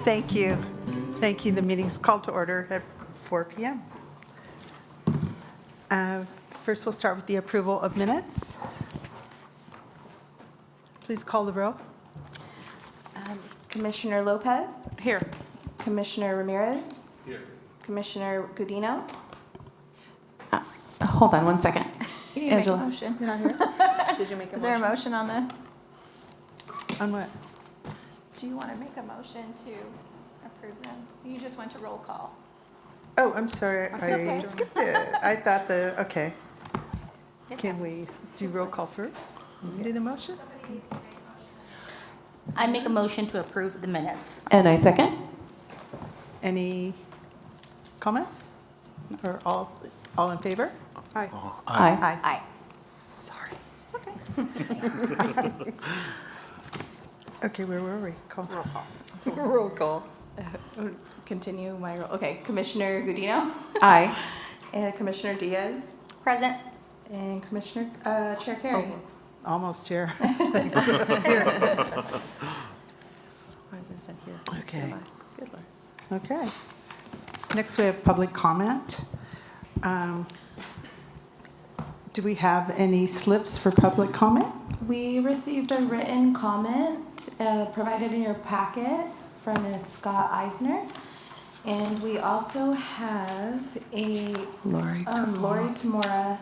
Thank you. Thank you. The meeting's called to order at 4 p.m. First, we'll start with the approval of minutes. Please call the row. Commissioner Lopez, Here. Commissioner Ramirez, Here. Commissioner Gudino. Hold on one second. You need to make a Angela. motion. You're not here? Did you make a Is there a motion? motion on the? On what? Do you want to make a motion to approve them? You just went to roll call. Oh, I'm sorry. That's I okay. skipped it. I thought okay. Can we do roll call first? Do the motion? I make a motion to approve the minutes. And I second. Any comments? Or all in favor? Aye. Aye. Aye. Aye. Sorry. Okay, where were we? Call. Roll call. Roll call. Continue my roll. Okay, Commissioner Gudino, Aye. and Commissioner Diaz, Present. and Commissioner Chair Carey. Almost here. Okay. Good Lord. Okay. Next, we have public comment. Do we have any slips for public comment? We received a written comment provided in your packet from Ms. Scott Eisner. And we also have a Lori. Lori Tamora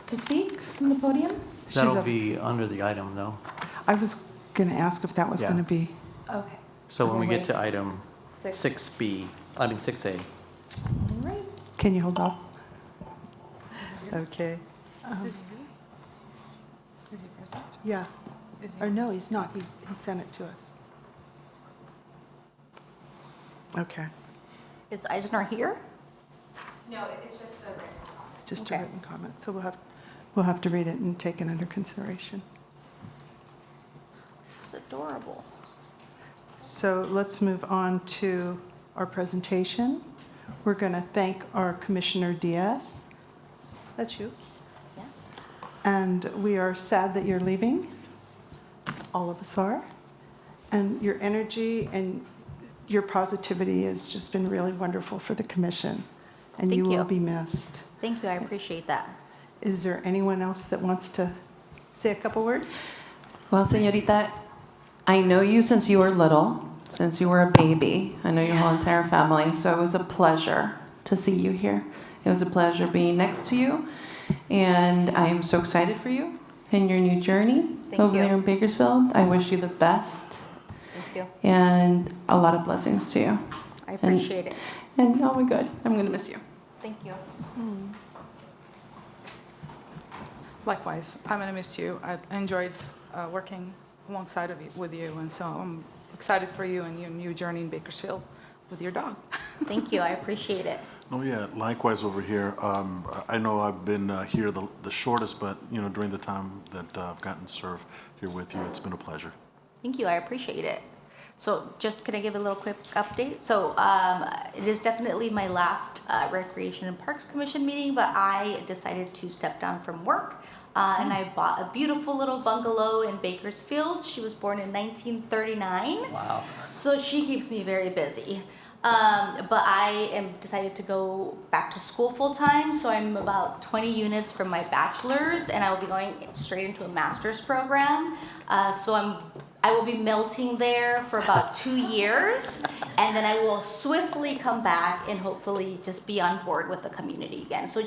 to speak from the podium. That'll be under the item, though. I was going to ask if that was Yeah. going to be. Okay. So when we Okay. get to item Six. 6B, I mean 6A, All right. Can you hold off? Okay. Is he present? Yeah. Is he? Or no, he's not. He sent it to us. Okay. Is Eisner here? No, it's just a written comment. Just a Okay. written comment. So we'll have to read it and take it under consideration. It's adorable. So let's move on to our presentation. We're going to thank our Commissioner Diaz. That's you. Yeah. And we are sad that you're leaving. All of us are. And your energy and your positivity has just been really wonderful for the commission. And you Thank you. will be missed. Thank you. I appreciate that. Is there anyone else that wants to say a couple words? Well, señorita, I know you since you were little, since you were a baby. I know your whole entire family, so it was a pleasure to see you here. It was a pleasure being next to you, and I am so excited for you and your new journey Thank over you. there in Bakersfield. I wish you the best Thank you. and a lot of blessings to you. I appreciate it. And oh my God, I'm gonna miss you. Thank you. Likewise, I'm going to miss you. I enjoyed working alongside of you, with you, and so I'm excited for you and your new journey in Bakersfield with your dog. Thank you. I appreciate it. Oh, yeah, likewise over here. I know I've been here the shortest, but, you know, during the time that I've gotten to serve here with you, it's been a pleasure. Thank you. I appreciate it. So just can I give a little quick update? So it is definitely my last Recreation and Parks Commission meeting, but I decided to step down from work. And I bought a beautiful little bungalow in Bakersfield. She was born in 1939. wow. So she keeps me very busy. But I am decided to go back to school full time. So I'm about 20 units from my bachelor's, and I will be going straight into a master's program. I will be melting there for about 2 years, and then I will swiftly come back and hopefully just be on board with the community again. So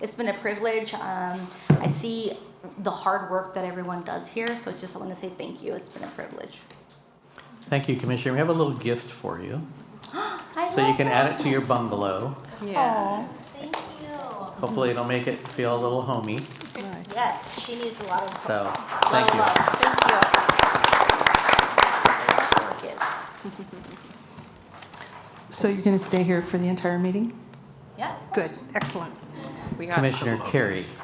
it's been a privilege. I see the hard work that everyone does here, so just I want to say thank you. It's been a privilege. Thank you, Commissioner. We have a little gift for you, I so you love can that. add it to your bungalow. Aw, thank you. Hopefully it'll make it feel a little homey. Yes, she needs a lot of So, lot thank of you. love. Thank you. So you're going to stay here for the entire meeting? Yeah. Good. Excellent. Commissioner love Carey. this.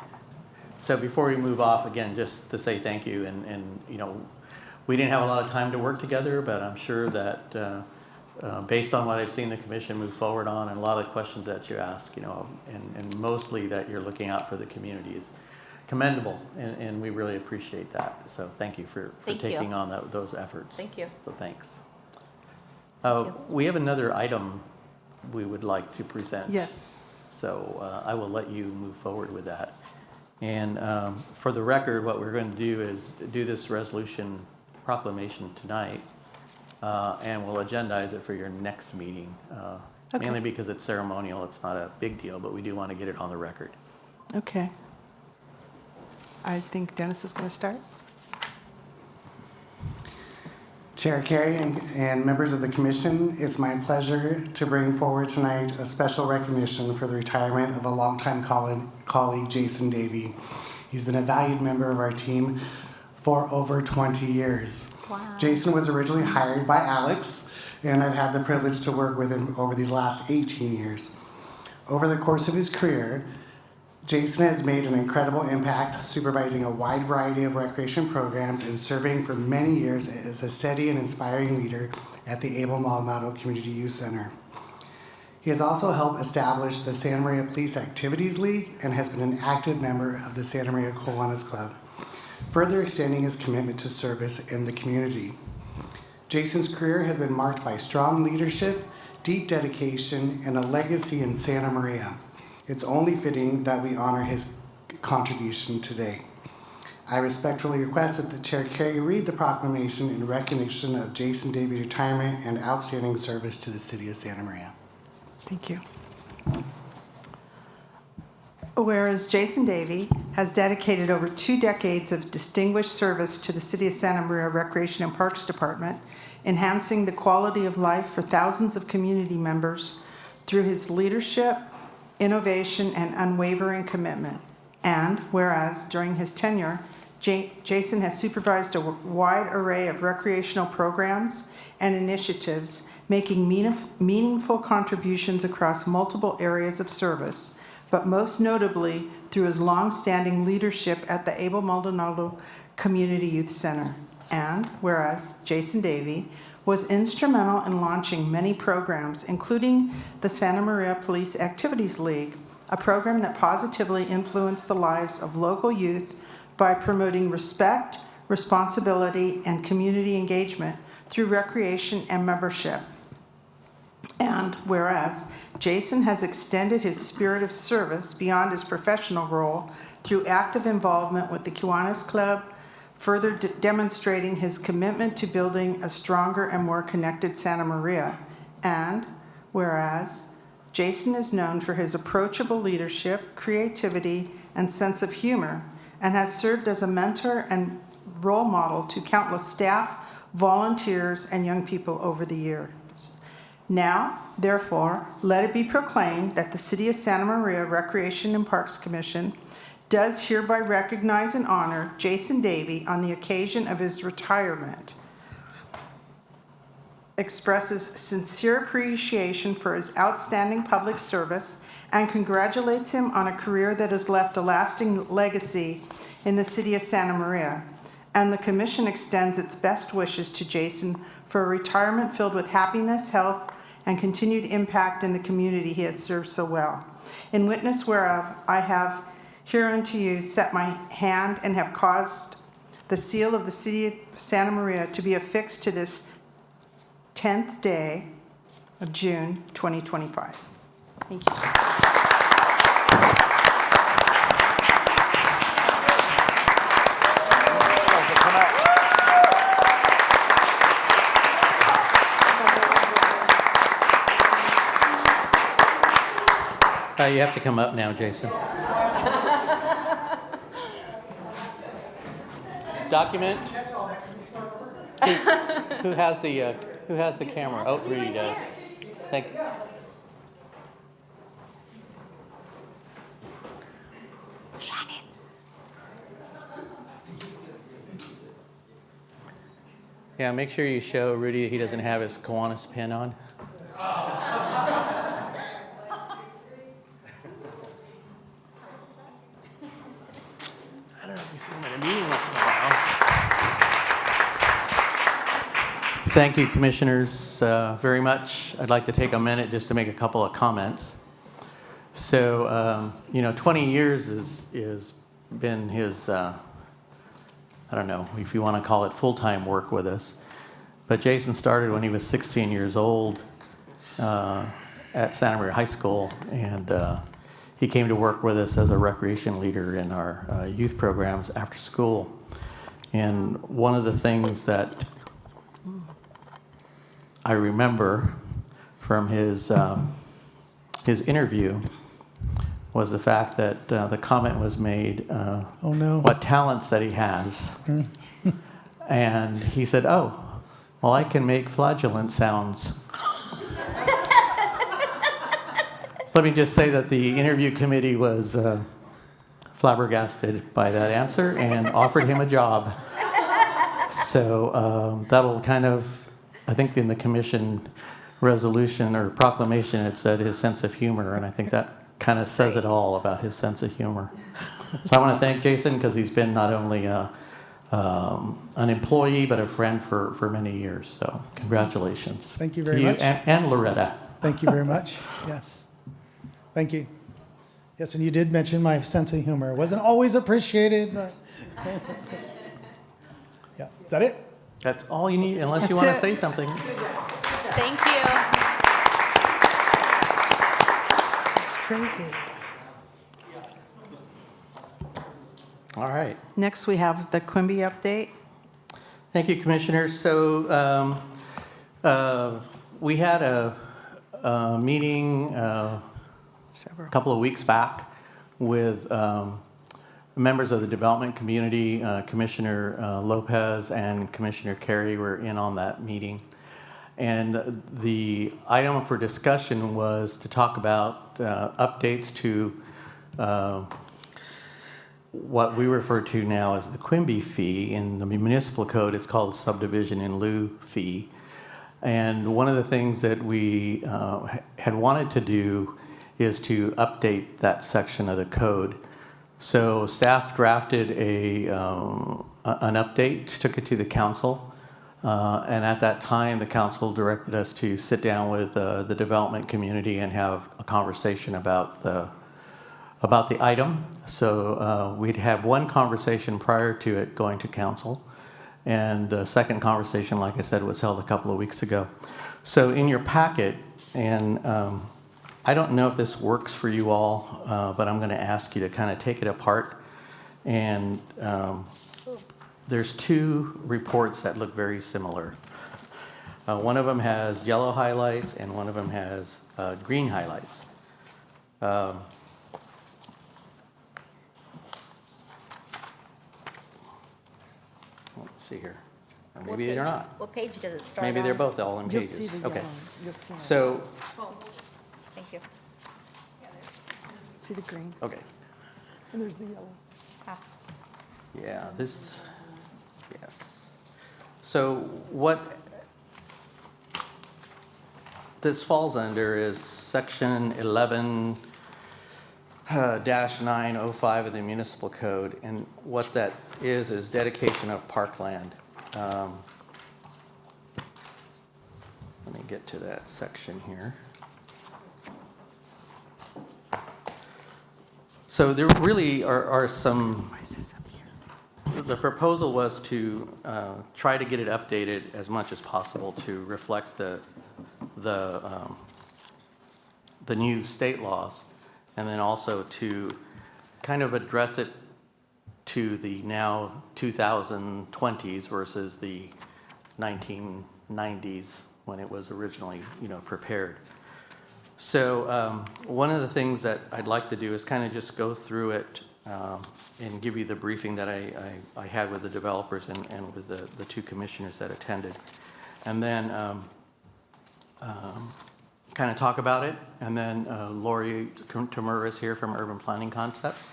So before we move off, again, just to say thank you, and you know, we didn't have a lot of time to work together, but I'm sure that based on what I've seen the commission move forward on and a lot of the questions that you ask, you know, and mostly that you're looking out for the community is commendable, and we really appreciate that. So thank you for Thank you. taking on those efforts. Thank you. So thanks. We have another item we would like to present. Yes. So I will let you move forward with that. And for the record, what we're going to do is do this resolution proclamation tonight, and we'll agendize it for your next meeting. Okay. Mainly because it's ceremonial, it's not a big deal, but we do want to get it on the record. Okay. I think Dennis is going to start. Chair Carey and members of the commission, it's my pleasure to bring forward tonight a special recognition for the retirement of a longtime colleague, Jason Davey. He's been a valued member of our team for over 20 years. Wow. Jason was originally hired by Alex, and I've had the privilege to work with him over these last 18 years. Over the course of his career, Jason has made an incredible impact, supervising a wide variety of recreation programs and serving for many years as a steady and inspiring leader at the Abel Maldonado Community Youth Center. He has also helped establish the Santa Maria Police Activities League and has been an active member of the Santa Maria Kiwanis Club, further extending his commitment to service in the community. Jason's career has been marked by strong leadership, deep dedication, and a legacy in Santa Maria. It's only fitting that we honor his contribution today. I respectfully request that the Chair Carey read the proclamation in recognition of Jason Davey's retirement and outstanding service to the city of Santa Maria. Thank you. Whereas Jason Davey has dedicated over 2 decades of distinguished service to the City of Santa Maria Recreation and Parks Department, enhancing the quality of life for thousands of community members through his leadership, innovation, and unwavering commitment. And whereas during his tenure, Jason has supervised a wide array of recreational programs and initiatives, making meaningful contributions across multiple areas of service, but most notably through his long-standing leadership at the Abel Maldonado Community Youth Center. And whereas Jason Davey was instrumental in launching many programs, including the Santa Maria Police Activities League, a program that positively influenced the lives of local youth by promoting respect, responsibility, and community engagement through recreation and membership. And whereas Jason has extended his spirit of service beyond his professional role through active involvement with the Kiwanis Club, further demonstrating his commitment to building a stronger and more connected Santa Maria. And whereas Jason is known for his approachable leadership, creativity, and sense of humor, and has served as a mentor and role model to countless staff, volunteers, and young people over the years. Now, therefore, let it be proclaimed that the City of Santa Maria Recreation and Parks Commission does hereby recognize and honor Jason Davey on the occasion of his retirement, expresses sincere appreciation for his outstanding public service, and congratulates him on a career that has left a lasting legacy in the City of Santa Maria. And the Commission extends its best wishes to Jason for a retirement filled with happiness, health, and continued impact in the community he has served so well. In witness whereof, I have hereunto you set my hand and have caused the seal of the City of Santa Maria to be affixed to this 10th day of June 2025. Thank you, Jason. You have to come up now, Jason. Document. Who has the camera? Oh, Rudy does. Thank you. Yeah, make sure you show Rudy he doesn't have his Kiwanis pin on. I don't know if we've seen him at a meeting once in a while. Thank you, commissioners, very much. I'd like to take a minute just to make a couple of comments. So, 20 years is been his, I don't know if you want to call it full-time work with us. But Jason started when he was 16 years old at Santa Maria High School, and he came to work with us as a recreation leader in our youth programs after school. And one of the things that I remember from his interview was the fact that the comment was made, Oh, no. what talents that he has. And he said, oh, well, I can make flagellant sounds. Let me just say that the interview committee was flabbergasted by that answer and offered him a job. So that'll kind of, I think in the commission resolution or proclamation, it said his sense of humor, and I think that kind of says it all about his sense of humor. So I want to thank Jason because he's been not only an employee but a friend for many years. So congratulations. Thank you to very much. And Loretta. Thank you very much. Yes. Thank you. Yes, and you did mention my sense of humor. It wasn't always appreciated, but yeah. Is that it? That's all you need, unless you That's want to it. say something. Thank you. It's crazy. All right. Next, we have the Quimby update. Thank you, Commissioners. So we had a meeting a couple of weeks back with members of the development community. Commissioner Lopez and Commissioner Carey were in on that meeting. And the item for discussion was to talk about updates to what we refer to now as the Quimby fee. In the municipal code, it's called the subdivision in lieu fee. And one of the things that we had wanted to do is to update that section of the code. So staff drafted an update, took it to the council, and at that time, the council directed us to sit down with the development community and have a conversation about the item. So we'd have one conversation prior to it going to council, and the second conversation, like I said, was held a couple of weeks ago. So in your packet, and I don't know if this works for you all, but I'm going to ask you to kind of take it apart. And there's two reports that look very similar. One of them has yellow highlights, and one of them has green highlights. Let's see here. Or maybe they're not. What page does it start Maybe they're on? both all in You'll pages. see the Okay. yellow. You'll see it. So, Thank you. See the green, okay. and there's the yellow. Ah. Yeah, this, yes. So what this falls under is section 11 -905 of the municipal code. And what that is dedication of parkland. Let me get to that section here. So there really are some. Why is this up here? The proposal was to try to get it updated as much as possible to reflect the new state laws, and then also to kind of address it to the now 2020s versus the 1990s when it was originally, prepared. So one of the things that I'd like to do is kind of just go through it and give you the briefing that I had with the developers and with the two commissioners that attended. And then kind of talk about it. And then Lori Tamura is here from Urban Planning Concepts.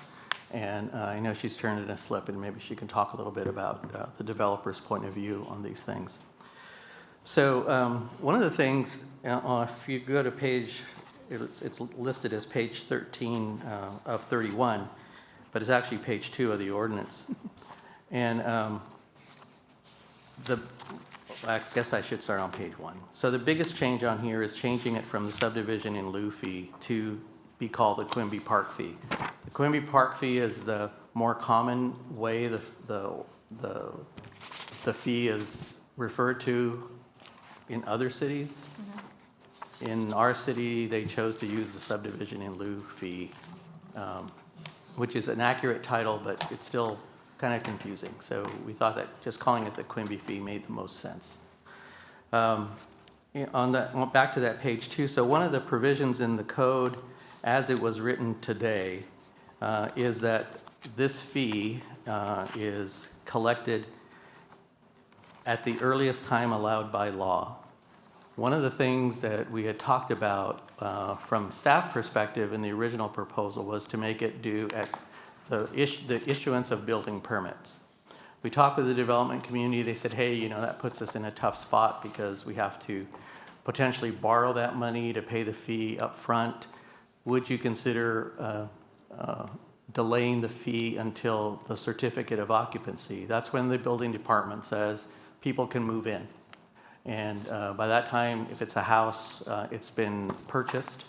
And I know she's turned in a slip, and maybe she can talk a little bit about the developer's point of view on these things. So one of the things, if you go to page, it's listed as page 13 of 31, but it's actually page 2 of the ordinance. And I guess I should start on page 1. So the biggest change on here is changing it from the subdivision in lieu fee to be called the Quimby Park fee. The Quimby Park fee is the more common way the fee is referred to in other cities. In our city, they chose to use the subdivision in lieu fee, which is an accurate title, but it's still kind of confusing. So we thought that just calling it the Quimby fee made the most sense. Back to that page 2, so one of the provisions in the code as it was written today is that this fee is collected at the earliest time allowed by law. One of the things that we had talked about from staff perspective in the original proposal was to make it due at the issuance of building permits. We talked with the development community. They said, hey, that puts us in a tough spot because we have to potentially borrow that money to pay the fee up front. Would you consider delaying the fee until the certificate of occupancy? That's when the building department says people can move in. And by that time, if it's a house, it's been purchased.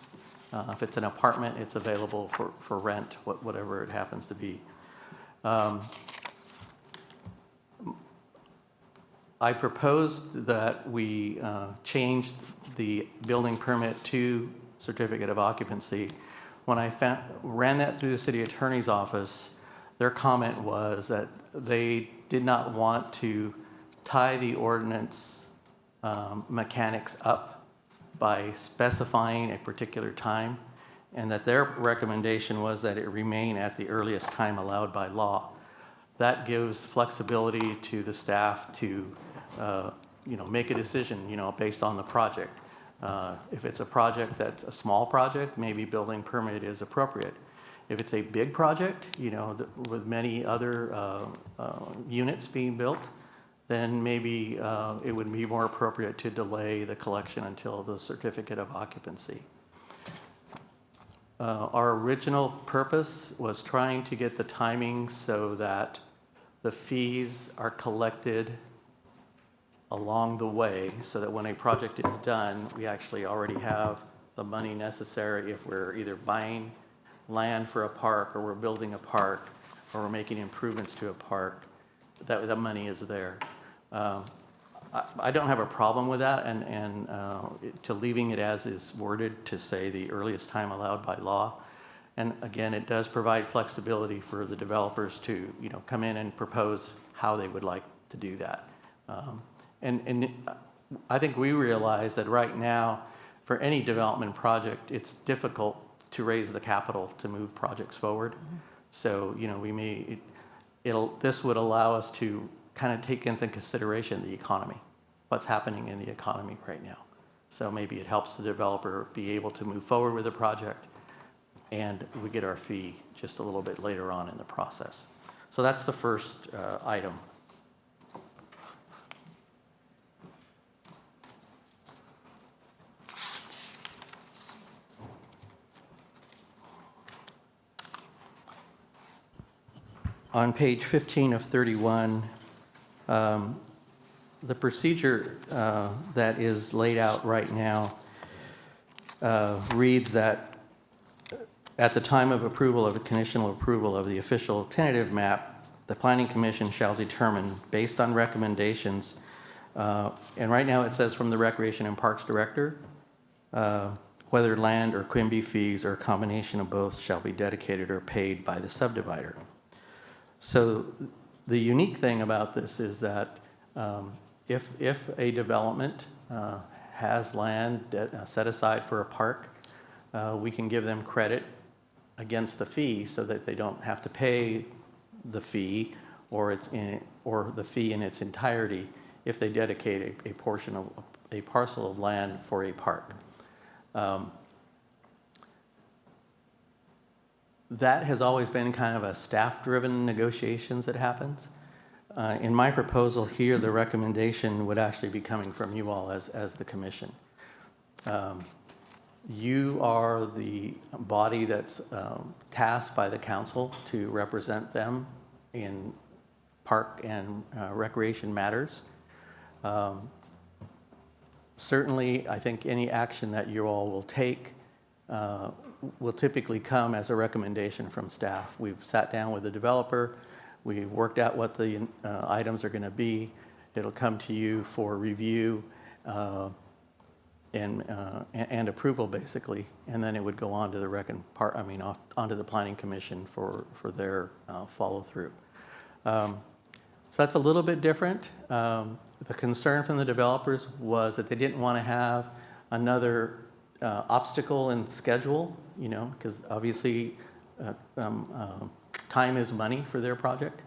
If it's an apartment, it's available for rent, whatever it happens to be. I proposed that we change the building permit to certificate of occupancy. When I ran that through the city attorney's office, their comment was that they did not want to tie the ordinance mechanics up by specifying a particular time, and that their recommendation was that it remain at the earliest time allowed by law. That gives flexibility to the staff to make a decision based on the project. If it's a project that's a small project, maybe building permit is appropriate. If it's a big project, with many other units being built, then maybe it would be more appropriate to delay the collection until the certificate of occupancy. Our original purpose was trying to get the timing so that the fees are collected along the way, so that when a project is done, we actually already have the money necessary if we're either buying land for a park, or we're building a park, or we're making improvements to a park, that the money is there. I don't have a problem with that, and to leaving it as is worded to say the earliest time allowed by law. And again, it does provide flexibility for the developers to come in and propose how they would like to do that. And I think we realize that right now, for any development project, it's difficult to raise the capital to move projects forward. So this would allow us to kind of take into consideration the economy, what's happening in the economy right now. So maybe it helps the developer be able to move forward with the project, and we get our fee just a little bit later on in the process. So that's the first item. On page 15 of 31, the procedure that is laid out right now reads that at the time of approval of the conditional approval of the official tentative map, the Planning Commission shall determine, based on recommendations, and right now it says from the Recreation and Parks Director, whether land or Quimby fees or a combination of both shall be dedicated or paid by the subdivider. So the unique thing about this is that if a development has land set aside for a park, we can give them credit against the fee so that they don't have to pay the fee or the fee in its entirety if they dedicate a portion of a parcel of land for a park. That has always been kind of a staff-driven negotiations that happens. In my proposal here, the recommendation would actually be coming from you all as the commission. You are the body that's tasked by the council to represent them in park and recreation matters. Certainly, I think any action that you all will take will typically come as a recommendation from staff. We've sat down with the developer, we've worked out what the items are going to be. It'll come to you for review, and approval, basically, and then it would go on to the onto the Planning Commission for their follow-through. So that's a little bit different. The concern from the developers was that they didn't want to have another obstacle in schedule, because obviously time is money for their project.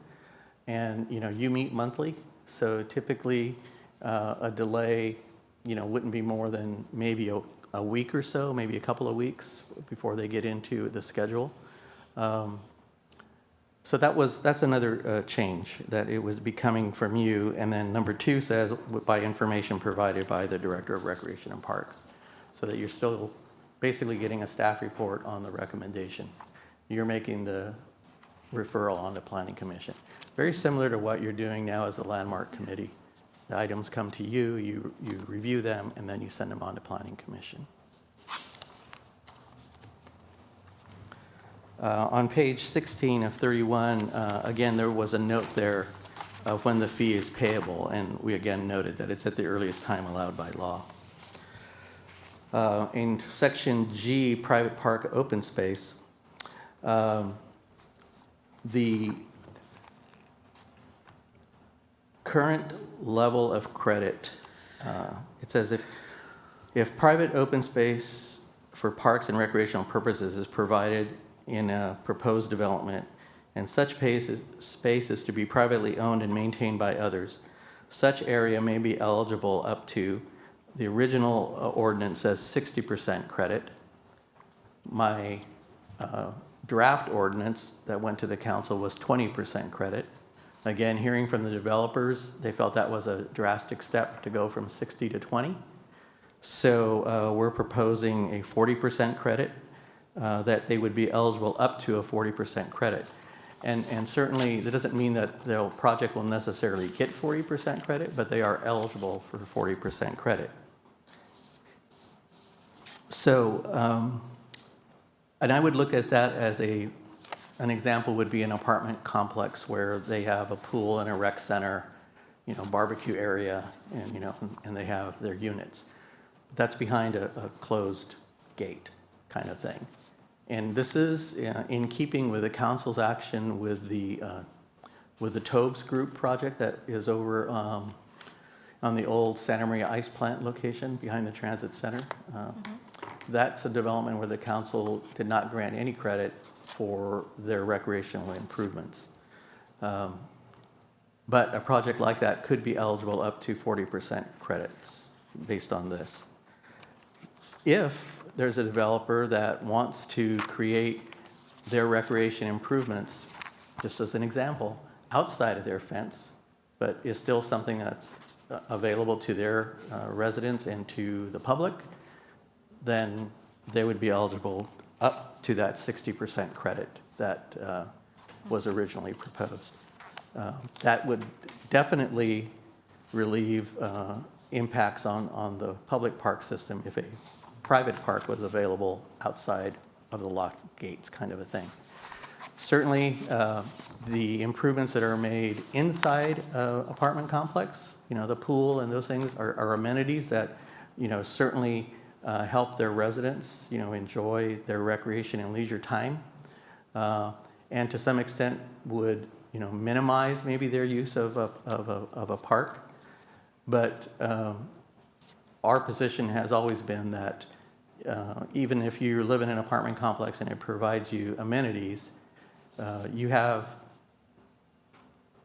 And, you meet monthly, so typically a delay, wouldn't be more than maybe a week or so, maybe a couple of weeks before they get into the schedule. So that's another change, that it would be coming from you. And then number 2 says, by information provided by the Director of Recreation and Parks, so that you're still basically getting a staff report on the recommendation. You're making the referral on the Planning Commission. Very similar to what you're doing now as the Landmark Committee. The items come to you, you review them, and then you send them on to Planning Commission. On page 16 of 31, again, there was a note there of when the fee is payable, and we again noted that it's at the earliest time allowed by law. In section G, private park open space, the current level of credit, it says if private open space for parks and recreational purposes is provided in a proposed development, and such space is to be privately owned and maintained by others, such area may be eligible up to, the original ordinance says 60% credit. My draft ordinance that went to the council was 20% credit. Again, hearing from the developers, they felt that was a drastic step to go from 60 to 20. So we're proposing a 40% credit, that they would be eligible up to a 40% credit. And certainly that doesn't mean that the project will necessarily get 40% credit, but they are eligible for 40% credit. So, and I would look at that as an example would be an apartment complex where they have a pool and a rec center, barbecue area, and, and they have their units. That's behind a closed gate kind of thing. And this is in keeping with the council's action with the Tobes Group project that is over on the old Santa Maria Ice Plant location behind the Transit Center. That's a development where the council did not grant any credit for their recreational improvements. But a project like that could be eligible up to 40% credits based on this. If there's a developer that wants to create their recreation improvements, just as an example, outside of their fence, but is still something that's available to their residents and to the public, then they would be eligible up to that 60% credit that was originally proposed. That would definitely relieve impacts on the public park system if a private park was available outside of the locked gates, kind of a thing. Certainly, the improvements that are made inside an apartment complex, the pool and those things are amenities that, certainly help their residents, enjoy their recreation and leisure time, and to some extent would, minimize maybe their use of a park. But our position has always been that even if you live in an apartment complex and it provides you amenities, you have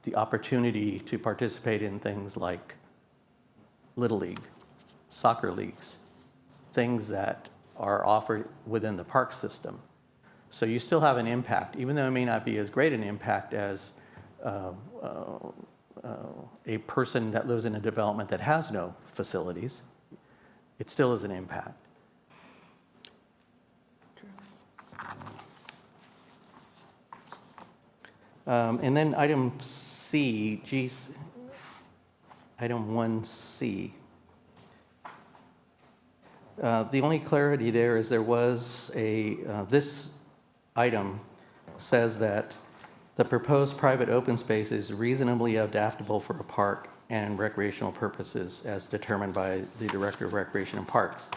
the opportunity to participate in things like Little League, soccer leagues, things that are offered within the park system. So you still have an impact, even though it may not be as great an impact as a person that lives in a development that has no facilities. It still is an impact. And then item C, item 1C. The only clarity there is there was this item says that the proposed private open space is reasonably adaptable for a park and recreational purposes as determined by the Director of Recreation and Parks.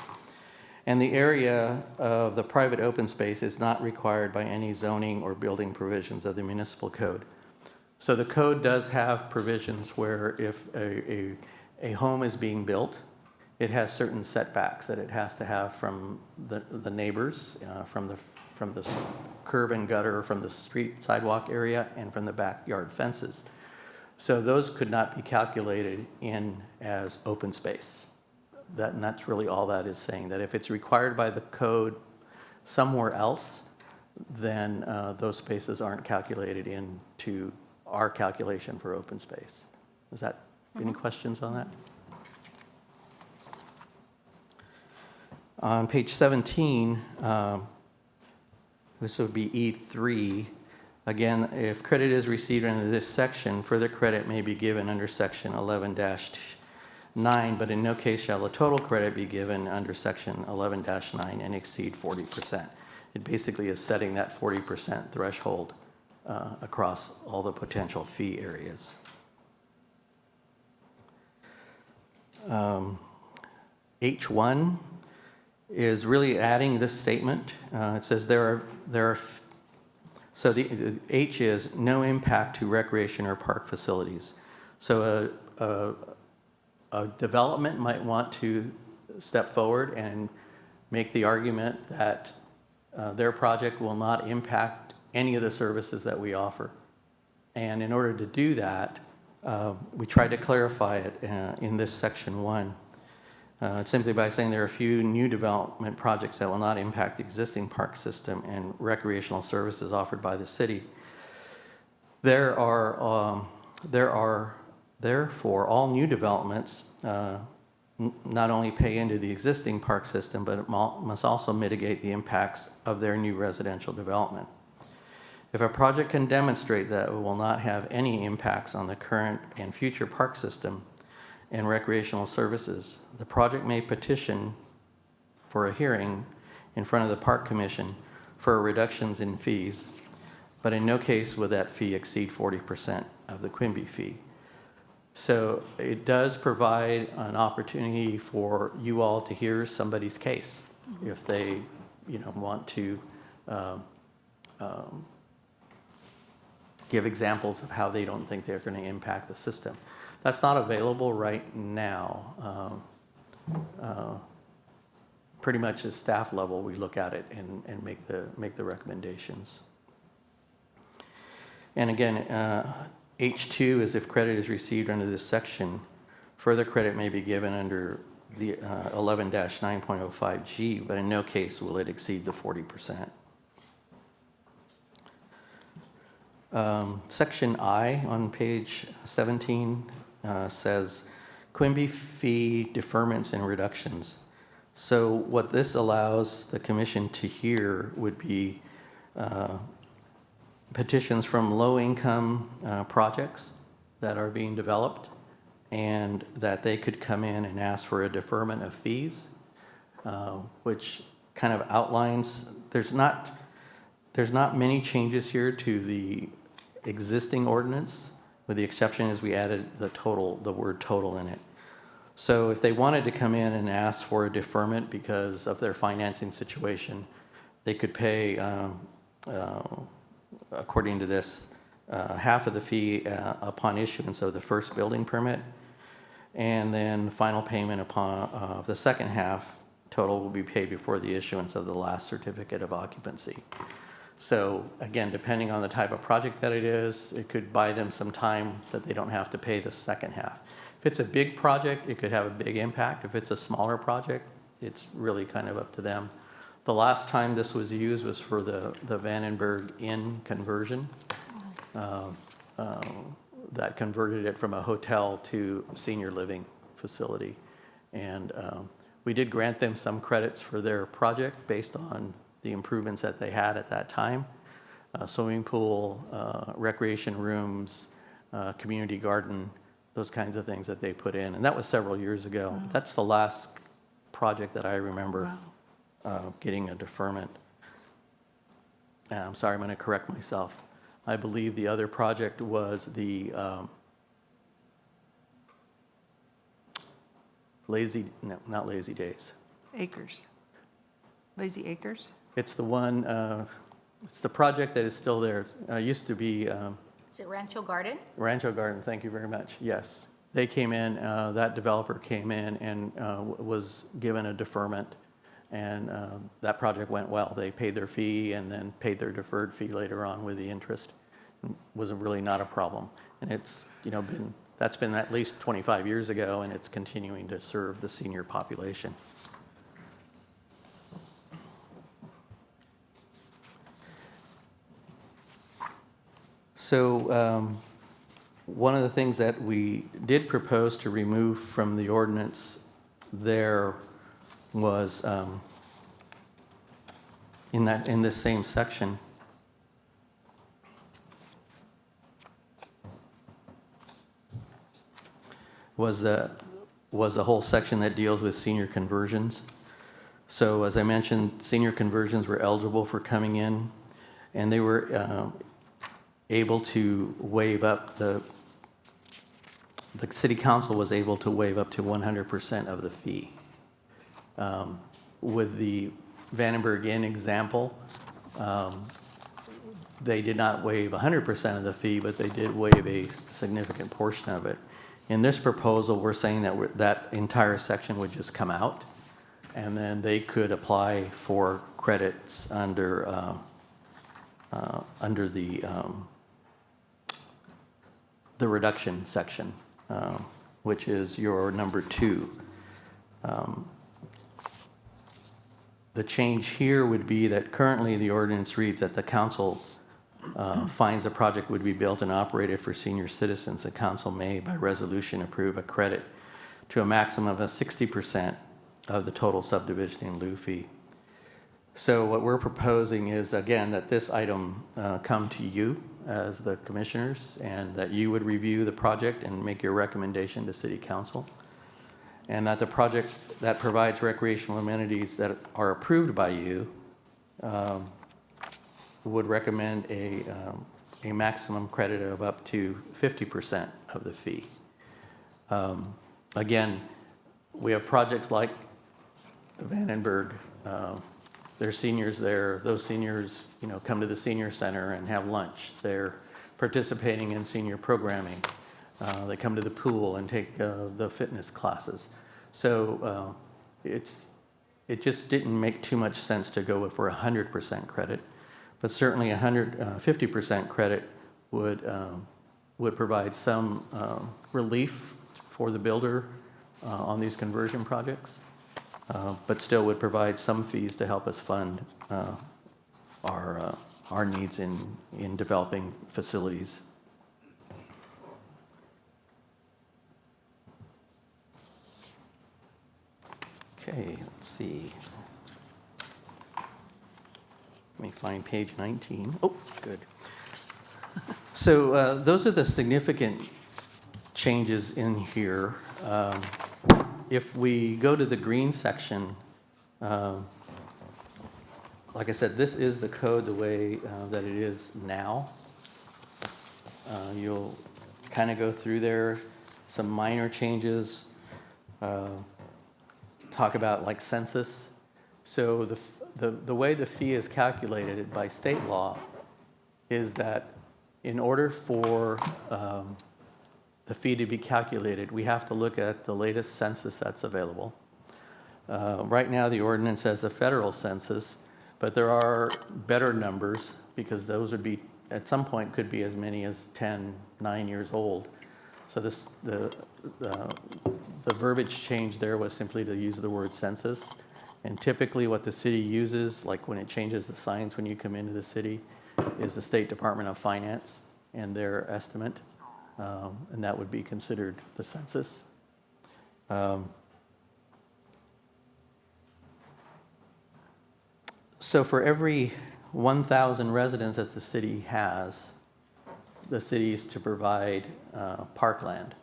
And the area of the private open space is not required by any zoning or building provisions of the municipal code. So the code does have provisions where if a home is being built, it has certain setbacks that it has to have from the neighbors, from the curb and gutter, from the street sidewalk area, and from the backyard fences. So those could not be calculated in as open space. And that's really all that is saying, that if it's required by the code somewhere else, then those spaces aren't calculated into our calculation for open space. Is that, any questions on that? On page 17, this would be E3. Again, if credit is received under this section, further credit may be given under section 11-9, but in no case shall the total credit be given under section 11-9 and exceed 40%. It basically is setting that 40% threshold across all the potential fee areas. H1 is really adding this statement. It says so the H is no impact to recreation or park facilities. So a development might want to step forward and make the argument that their project will not impact any of the services that we offer. And in order to do that, we tried to clarify it in this section 1. Simply by saying there are a few new development projects that will not impact the existing park system and recreational services offered by the city. There are therefore all new developments not only pay into the existing park system, but it must also mitigate the impacts of their new residential development. If a project can demonstrate that it will not have any impacts on the current and future park system and recreational services, the project may petition for a hearing in front of the Park Commission for reductions in fees, but in no case will that fee exceed 40% of the Quimby fee. So it does provide an opportunity for you all to hear somebody's case if they, want to give examples of how they don't think they're going to impact the system. That's not available right now. Pretty much at staff level, we look at it and make the recommendations. And again, H2 is if credit is received under this section, further credit may be given under the 11-9.05G, but in no case will it exceed the 40%. Section I on page 17 says Quimby fee deferments and reductions. So what this allows the commission to hear would be petitions from low-income projects that are being developed, and that they could come in and ask for a deferment of fees, which kind of outlines, there's not many changes here to the existing ordinance, with the exception is we added the word total in it. So if they wanted to come in and ask for a deferment because of their financing situation, they could pay, according to this, half of the fee upon issuance of the first building permit, and then final payment upon the second half total will be paid before the issuance of the last certificate of occupancy. So again, depending on the type of project that it is, it could buy them some time that they don't have to pay the second half. If it's a big project, it could have a big impact. If it's a smaller project, it's really kind of up to them. The last time this was used was for the Vandenberg Inn conversion. That converted it from a hotel to senior living facility. And we did grant them some credits for their project based on the improvements that they had at that time. Swimming pool, recreation rooms, community garden, those kinds of things that they put in. And that was several years ago. Wow. That's the last project that I remember getting a deferment. And I'm sorry, I'm going to correct myself. I believe the other project was the no, not Lazy Days. Acres. Lazy Acres? It's the one, it's the project that is still there. Used to be Is it Rancho Garden? Rancho Garden, thank you very much, yes. They came in, that developer came in and was given a deferment, and that project went well. They paid their fee and then paid their deferred fee later on with the interest. Was really not a problem. And it's, that's been at least 25 years ago, and it's continuing to serve the senior population. So one of the things that we did propose to remove from the ordinance there was in this same section, was the whole section that deals with senior conversions. So as I mentioned, senior conversions were eligible for coming in, and they were able to waive up the city council was able to waive up to 100% of the fee. With the Vandenberg Inn example, they did not waive 100% of the fee, but they did waive a significant portion of it. In this proposal, we're saying that that entire section would just come out, and then they could apply for credits under the reduction section, which is your number 2. The change here would be that currently the ordinance reads that the council finds a project would be built and operated for senior citizens. The council may, by resolution, approve a credit to a maximum of 60% of the total subdivision in lieu fee. So what we're proposing is, again, that this item come to you as the commissioners, and that you would review the project and make your recommendation to City Council, and that the project that provides recreational amenities that are approved by you would recommend a maximum credit of up to 50% of the fee. Again, we have projects like Vandenberg. There's seniors there. Those seniors, come to the senior center and have lunch. They're participating in senior programming. They come to the pool and take the fitness classes. So it just didn't make too much sense to go for 100% credit, but certainly 50% credit would provide some relief for the builder on these conversion projects. But still would provide some fees to help us fund our needs in developing facilities. Okay, let's see. Let me find page 19. Oh, good. So those are the significant changes in here. If we go to the green section, like I said, this is the code the way that it is now. You'll kind of go through there, some minor changes, talk about like census. So the way the fee is calculated by state law is that in order for the fee to be calculated, we have to look at the latest census that's available. Right now, the ordinance has a federal census, but there are better numbers because those would be, at some point, could be as many as 9 years old. So the verbiage change there was simply to use the word census. And typically what the city uses, like when it changes the signs when you come into the city, is the State Department of Finance and their estimate. And that would be considered the census. So for every 1,000 residents that the city has, the city is to provide parkland.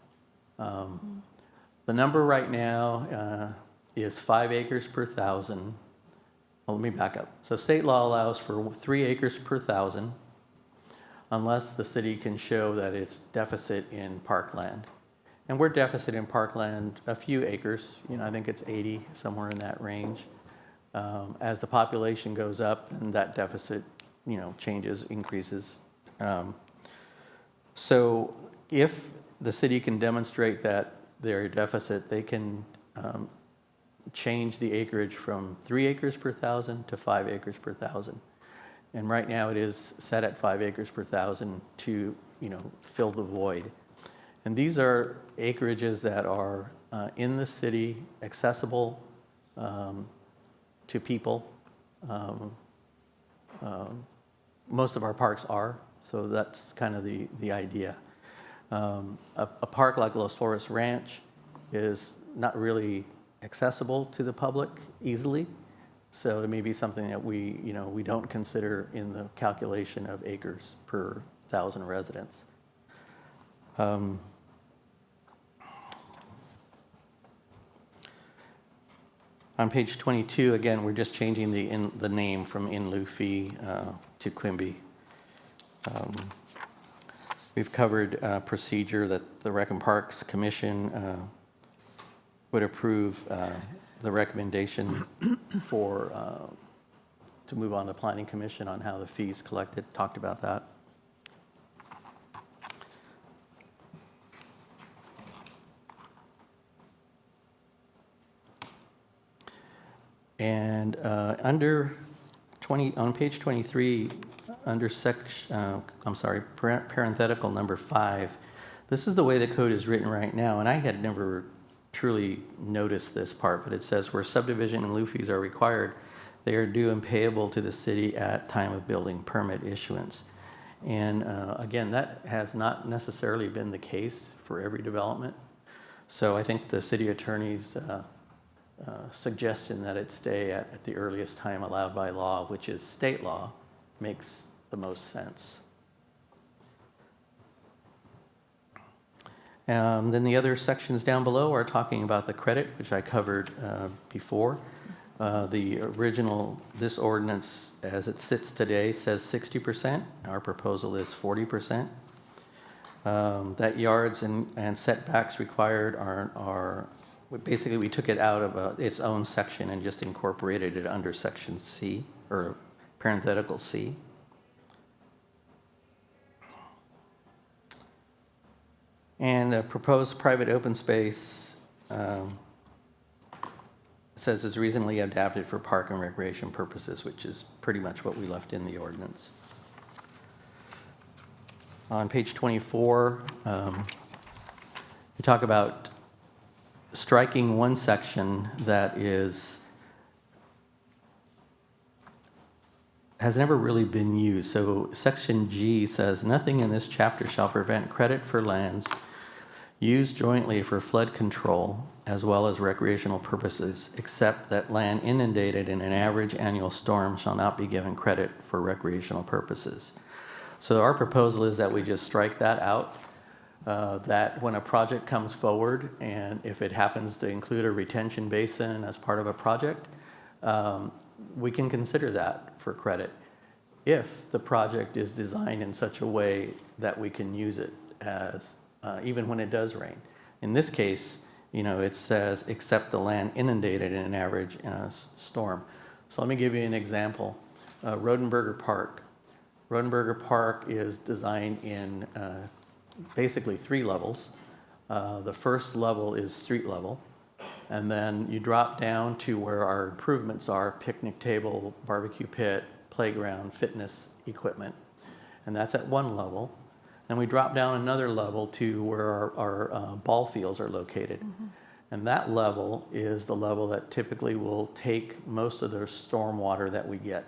The number right now is 5 acres per 1,000. Well, let me back up. So state law allows for 3 acres per 1,000 unless the city can show that it's deficit in parkland. And we're deficit in parkland a few acres, I think it's 80, somewhere in that range. As the population goes up, then that deficit, changes, increases. So if the city can demonstrate that they're a deficit, they can change the acreage from 3 acres per thousand to 5 acres per thousand. And right now it is set at 5 acres per thousand to, fill the void. And these are acreages that are in the city, accessible to people. Most of our parks are, so that's kind of the idea. A park like Los Flores Ranch is not really accessible to the public easily, so it may be something that we don't consider in the calculation of acres per 1,000 residents. On page 22, again, we're just changing the name from in lieu fee to Quimby. We've covered procedure that the Rec and Parks Commission would approve the recommendation to move on to Planning Commission on how the fees collected. Talked about that. And on page 23, under parenthetical number 5, this is the way the code is written right now, and I had never truly noticed this part, but it says where subdivision and lieu fees are required, they are due and payable to the city at time of building permit issuance. And again, that has not necessarily been the case for every development. So I think the city attorney's suggestion that it stay at the earliest time allowed by law, which is state law, makes the most sense. Then the other sections down below are talking about the credit, which I covered before. This ordinance, as it sits today, says 60%. Our proposal is 40%. That yards and setbacks required are basically, we took it out of its own section and just incorporated it under section C, or parenthetical C. And the proposed private open space says is reasonably adapted for park and recreation purposes, which is pretty much what we left in the ordinance. On page 24, we talk about striking one section that has never really been used. So section G says, nothing in this chapter shall prevent credit for lands used jointly for flood control as well as recreational purposes, except that land inundated in an average annual storm shall not be given credit for recreational purposes. So our proposal is that we just strike that out. That when a project comes forward, and if it happens to include a retention basin as part of a project, we can consider that for credit if the project is designed in such a way that we can use it as, even when it does rain. In this case, it says, except the land inundated in an average storm. So let me give you an example. Rodenberger Park. Rodenberger Park is designed in basically 3 levels. The first level is street level, and then you drop down to where our improvements are: picnic table, barbecue pit, playground, fitness equipment, and that's at 1 level. Then we drop down another level to where our ball fields are located. Mm-hmm. And that level is the level that typically will take most of the storm water that we get.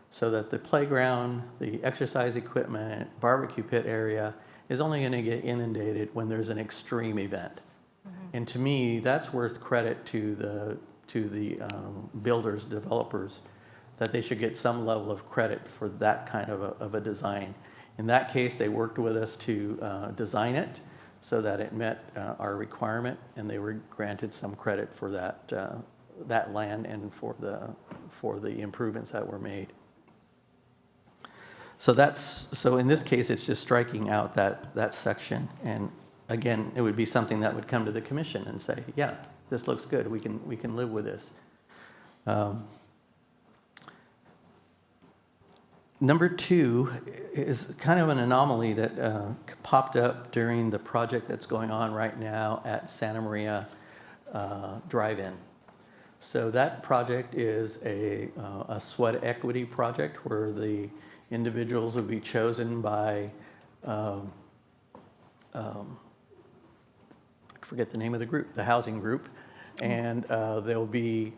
So that the playground, the exercise equipment, barbecue pit area is only going to get inundated when there's an extreme event. Mm-hmm. And to me, that's worth credit to the builders, developers, that they should get some level of credit for that kind of a design. In that case, they worked with us to design it so that it met our requirement, and they were granted some credit for that land and for the improvements that were made. So in this case, it's just striking out that section, and again, it would be something that would come to the commission and say, yeah, this looks good, we can live with this. Number 2 is kind of an anomaly that popped up during the project that's going on right now at Santa Maria Drive-In. So that project is a sweat equity project where the individuals will be chosen by, I forget the name of the group, the housing group, and they'll be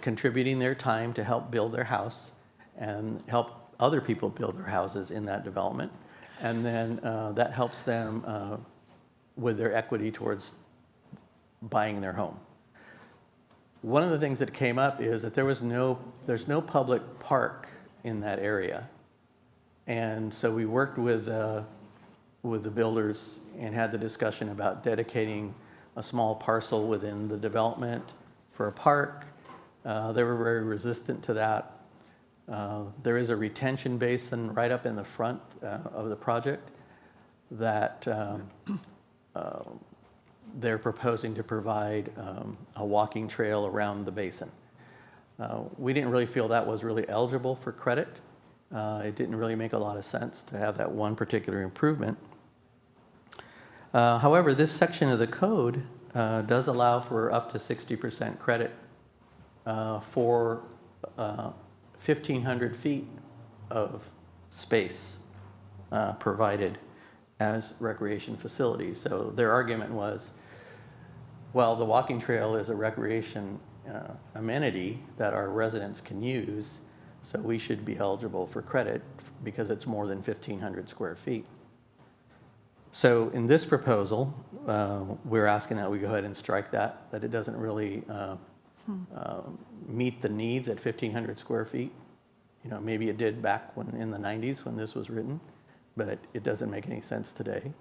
contributing their time to help build their house and help other people build their houses in that development. And then that helps them with their equity towards buying their home. One of the things that came up is that there's no public park in that area. And so we worked with the builders and had the discussion about dedicating a small parcel within the development for a park. They were very resistant to that. There is a retention basin right up in the front of the project that they're proposing to provide a walking trail around the basin. We didn't really feel that was really eligible for credit. It didn't really make a lot of sense to have that one particular improvement. However, this section of the code does allow for up to 60% credit for 1,500 feet of space provided as recreation facilities. So their argument was, well, the walking trail is a recreation amenity that our residents can use, so we should be eligible for credit because it's more than 1,500 square feet. So in this proposal, we're asking that we go ahead and strike that it doesn't really meet the needs at 1,500 square feet. You know, maybe it did back when in the 90s when this was written, but it doesn't make any sense today.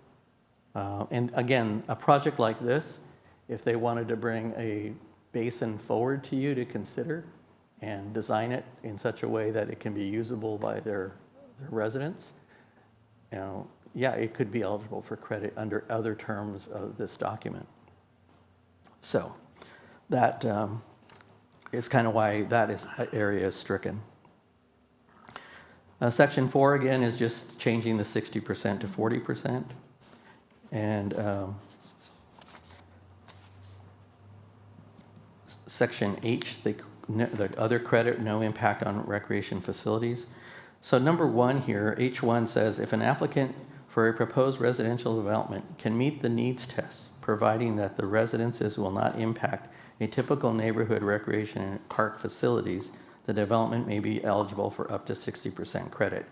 And again, a project like this, if they wanted to bring a basin forward to you to consider and design it in such a way that it can be usable by their residents, you know, yeah, it could be eligible for credit under other terms of this document. So that is kind of why that area is stricken. Section 4, again, is just changing the 60% to 40%. And Section H, the other credit, no impact on recreation facilities. So number 1 here, H1 says, if an applicant for a proposed residential development can meet the needs tests, providing that the residences will not impact a typical neighborhood recreation and park facilities, the development may be eligible for up to 60% credit.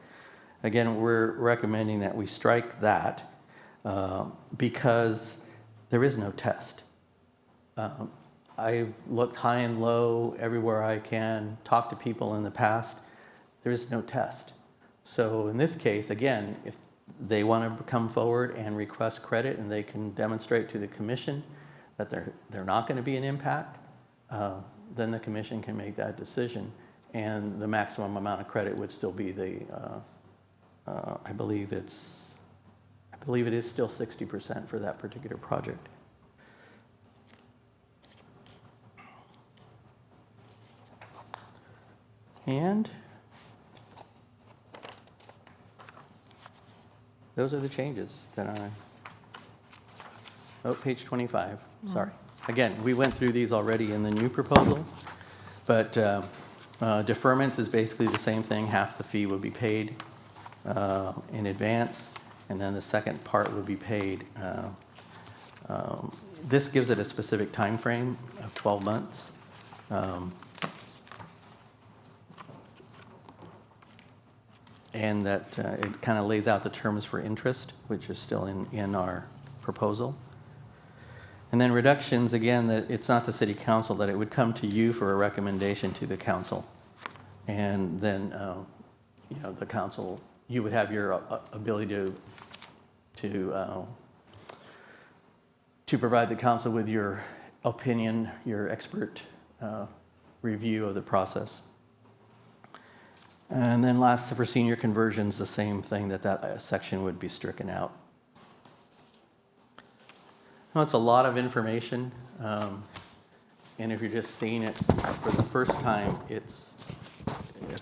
Again, we're recommending that we strike that because there is no test. I've looked high and low everywhere I can, talked to people in the past. There is no test. So in this case, again, if they want to come forward and request credit and they can demonstrate to the commission that they're not going to be an impact, then the commission can make that decision, and the maximum amount of credit would still be the, I believe it is still 60% for that particular project. And those are the changes that page 25, sorry. Again, we went through these already in the new proposal, but deferments is basically the same thing. Half the fee would be paid in advance, and then the second part would be paid. This gives it a specific time frame of 12 months. And that it kind of lays out the terms for interest, which is still in our proposal. And then reductions, again, that it's not the city council, that it would come to you for a recommendation to the council. And then, the council, you would have your ability to provide the council with your opinion, your expert review of the process. And then last, for senior conversions, the same thing, that section would be stricken out. No, it's a lot of information, and if you're just seeing it for the first time, it's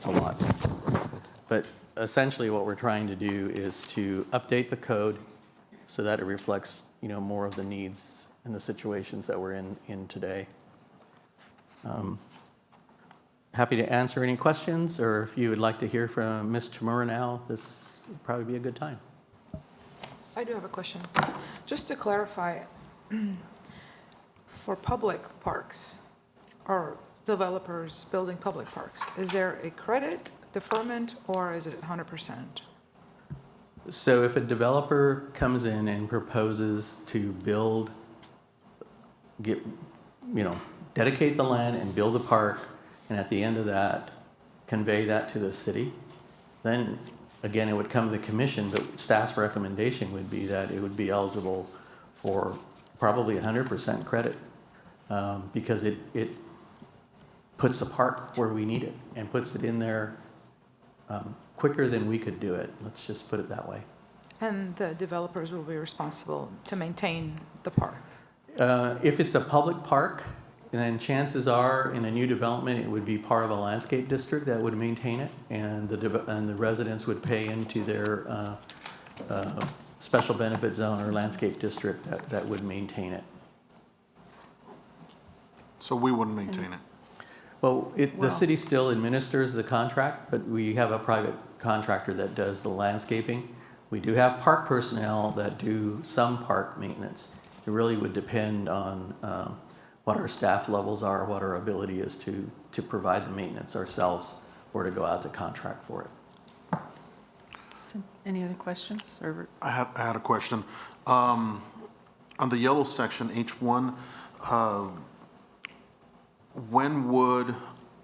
a lot. But essentially, what we're trying to do is to update the code so that it reflects, more of the needs and the situations that we're in today. Happy to answer any questions, or if you would like to hear from Ms. Tamura now, this would probably be a good time. I do have a question. Just to clarify, for public parks or developers building public parks, is there a credit deferment or is it 100%? So if a developer comes in and proposes to build, dedicate the land and build a park, and at the end of that, convey that to the city, then again, it would come to the commission, but staff's recommendation would be that it would be eligible for probably 100% credit, because it puts the park where we need it and puts it in there quicker than we could do it. Let's just put it that way. And the developers will be responsible to maintain the park? If it's a public park, then chances are in a new development, it would be part of a landscape district that would maintain it, and the residents would pay into their special benefit zone or landscape district that would maintain it. So we wouldn't maintain it? Well, the city still administers the contract, but we have a private contractor that does the landscaping. We do have park personnel that do some park maintenance. It really would depend on what our staff levels are, what our ability is to provide the maintenance ourselves, or to go out to contract for it. Any other questions? Or I had a question. On the yellow section, H1, when would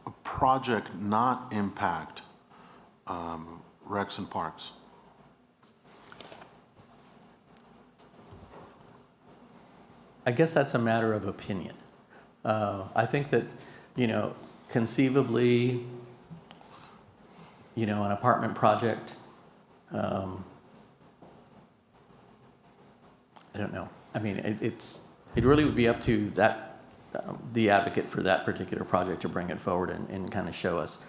a project not impact recs and parks? I guess that's a matter of opinion. I think that, conceivably, an apartment project, I don't know. I mean, it really would be up to the advocate for that particular project to bring it forward and kind of show us.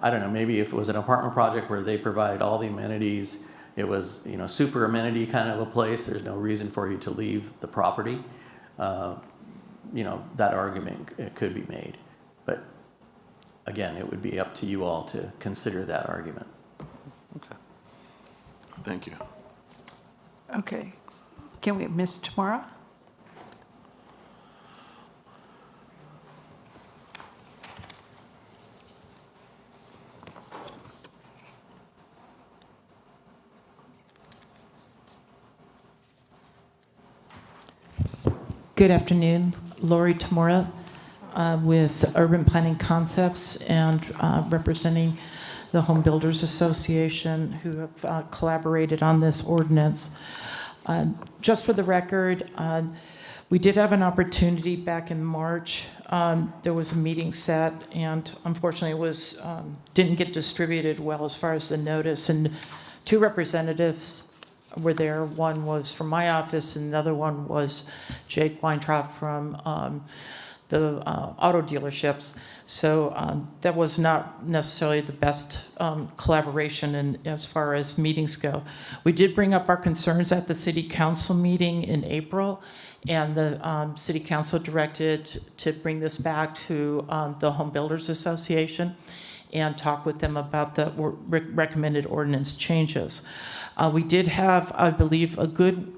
I don't know, maybe if it was an apartment project where they provide all the amenities, it was, super amenity kind of a place, there's no reason for you to leave the property. That argument could be made. But again, it would be up to you all to consider that argument. Okay. Thank you. okay. Can we have Ms. Tamura? Good afternoon, Lori Tamura with Urban Planning Concepts and representing the Home Builders Association who have collaborated on this ordinance. Just for the record, we did have an opportunity back in March. There was a meeting set and unfortunately it was didn't get distributed well as far as the notice, and two representatives were there. One was from my office, and another one was Jake Weintraub from the auto dealerships. So that was not necessarily the best collaboration as far as meetings go. We did bring up our concerns at the city council meeting in April, and the city council directed to bring this back to the Home Builders Association and talk with them about the recommended ordinance changes. We did have, I believe, a good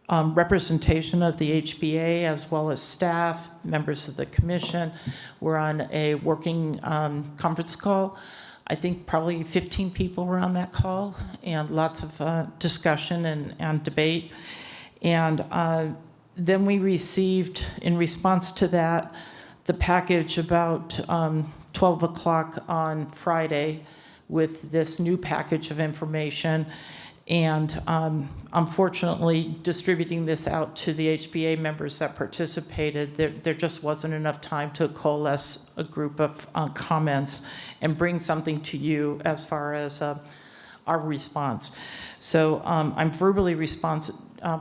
representation of the HBA as well as staff, members of the commission. We're on a working conference call. I think probably 15 people were on that call, and lots of discussion and debate. And then we received, in response to that, the package about 12 o'clock on Friday with this new package of information. And unfortunately, distributing this out to the HBA members that participated, there just wasn't enough time to coalesce a group of comments and bring something to you as far as our response. So I'm verbally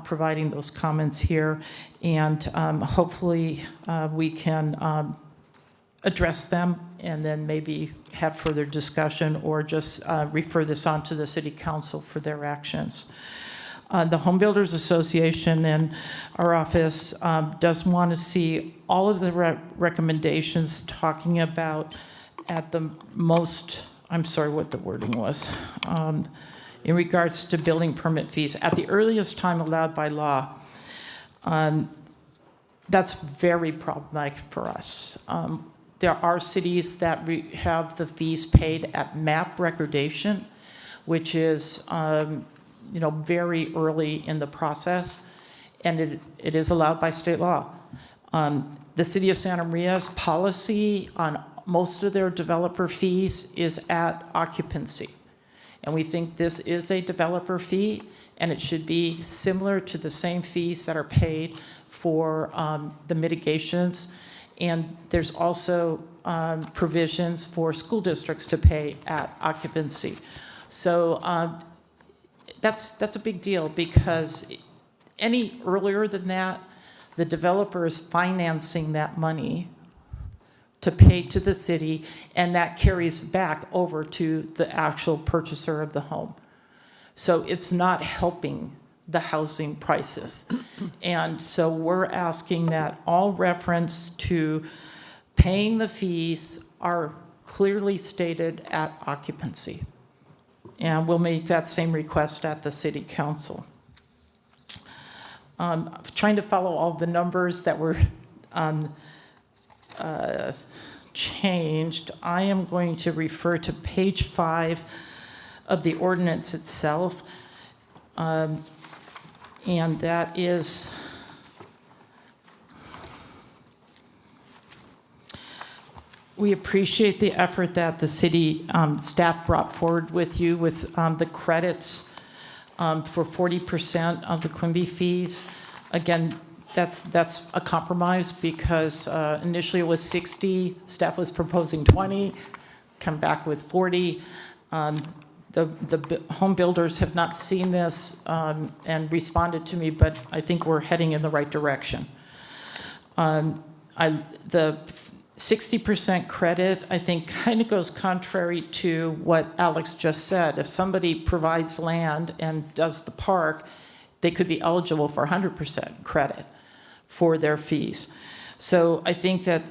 providing those comments here, and hopefully we can address them and then maybe have further discussion or just refer this on to the City Council for their actions. The Home Builders Association and our office does want to see all of the recommendations talking about at the most, I'm sorry what the wording was, in regards to building permit fees at the earliest time allowed by law. That's very problematic for us. There are cities that have the fees paid at MAP recordation, which is very early in the process, and it is allowed by state law. The City of Santa Maria's policy on most of their developer fees is at occupancy. And we think this is a developer fee, and it should be similar to the same fees that are paid for the mitigations. And there's also provisions for school districts to pay at occupancy. So that's a big deal, because any earlier than that, the developer is financing that money to pay to the city, and that carries back over to the actual purchaser of the home. So it's not helping the housing prices. And so we're asking that all reference to paying the fees are clearly stated at occupancy. And we'll make that same request at the City Council. Trying to follow all the numbers that were changed, I am going to refer to page 5 of the ordinance itself. And that is, we appreciate the effort that the city staff brought forward with you with the credits for 40% of the Quimby fees. Again, that's a compromise, because initially it was 60, staff was proposing 20, come back with 40. The home builders have not seen this and responded to me, but I think we're heading in the right direction. The 60% credit, I think, kind of goes contrary to what Alex just said. If somebody provides land and does the park, they could be eligible for 100% credit for their fees. So I think that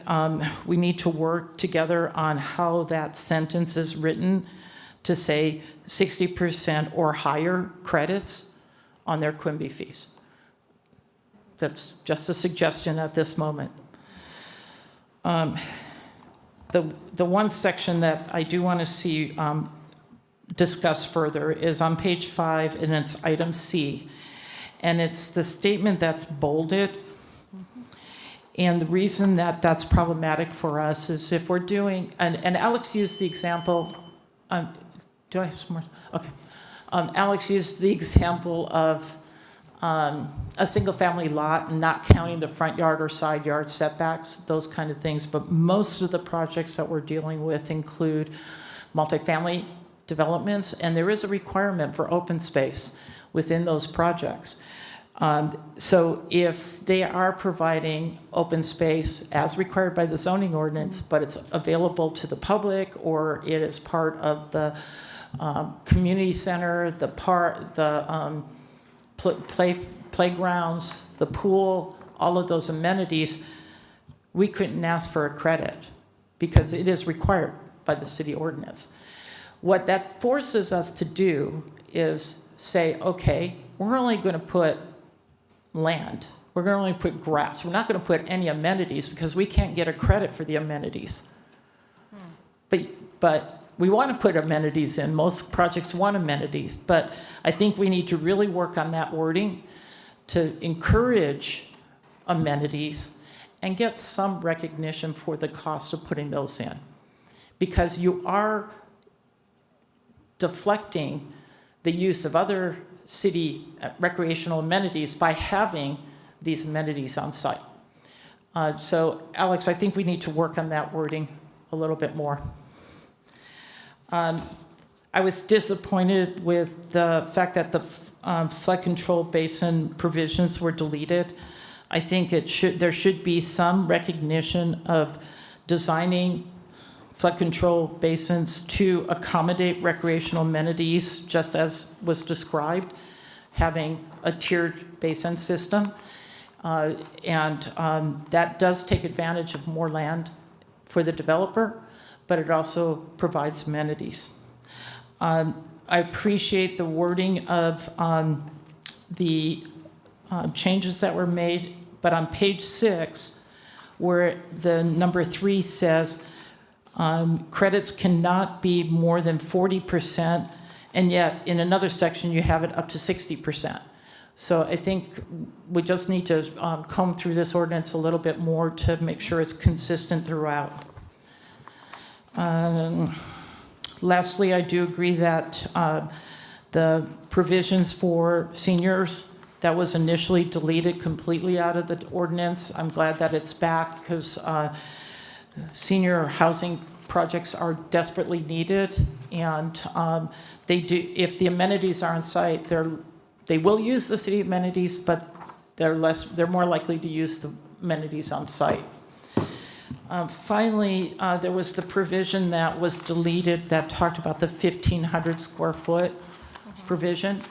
we need to work together on how that sentence is written to say 60% or higher credits on their Quimby fees. That's just a suggestion at this moment. The one section that I do want to see discussed further is on page 5, and it's item C. And it's the statement that's bolded. And the reason that that's problematic for us is if we're doing, and Alex used the example, do I have some more? Okay. Alex used the example of a single-family lot, not counting the front yard or side yard setbacks, those kind of things. But most of the projects that we're dealing with include multifamily developments, and there is a requirement for open space within those projects. So if they are providing open space as required by the zoning ordinance, but it's available to the public, or it is part of the community center, the park, the playgrounds, the pool, all of those amenities, we couldn't ask for a credit because it is required by the city ordinance. What that forces us to do is say, okay, we're only going to put land. We're going to only put grass. We're not going to put any amenities because we can't get a credit for the amenities. But we want to put amenities in. Most projects want amenities, but I think we need to really work on that wording to encourage amenities and get some recognition for the cost of putting those in. Because you are deflecting the use of other city recreational amenities by having these amenities on site. So, Alex, I think we need to work on that wording a little bit more. I was disappointed with the fact that flood control basin provisions were deleted. I think there should be some recognition of designing flood control basins to accommodate recreational amenities, just as was described, having a tiered basin system. That does take advantage of more land for the developer, but it also provides amenities. I appreciate the wording of the changes that were made, but on page 6, where the number 3 says credits cannot be more than 40%, and yet in another section you have it up to 60%. So I think we just need to comb through this ordinance a little bit more to make sure it's consistent throughout. Lastly, I do agree that the provisions for seniors that was initially deleted completely out of the ordinance, I'm glad that it's back, because senior housing projects are desperately needed, and they do, if the amenities are on site, they will use the city amenities, but they're more likely to use the amenities on site. Finally, there was the provision that was deleted that talked about the 1,500 square foot provision.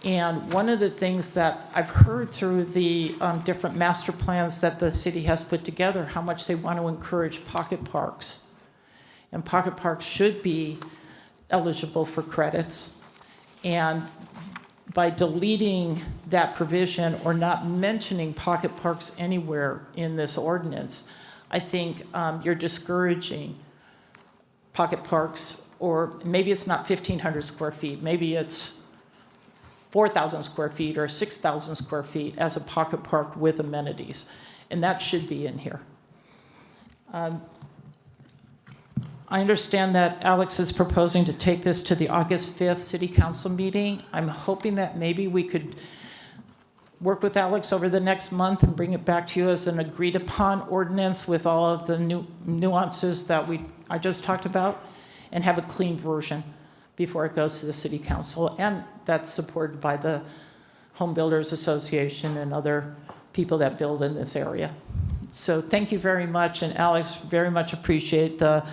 And one of the things that I've heard through the different master plans that the city has put together, how much they want to encourage pocket parks. And pocket parks should be eligible for credits. And by deleting that provision or not mentioning pocket parks anywhere in this ordinance, I think you're discouraging pocket parks, or maybe it's not 1,500 square feet, maybe it's 4,000 square feet or 6,000 square feet as a pocket park with amenities, and that should be in here. I understand that Alex is proposing to take this to the August 5th City Council meeting. I'm hoping that maybe we could work with Alex over the next month and bring it back to you as an agreed upon ordinance with all of the nuances that I just talked about, and have a clean version before it goes to the City Council, and that's supported by the Home Builders Association and other people that build in this area. So thank you very much, and Alex, very much appreciate the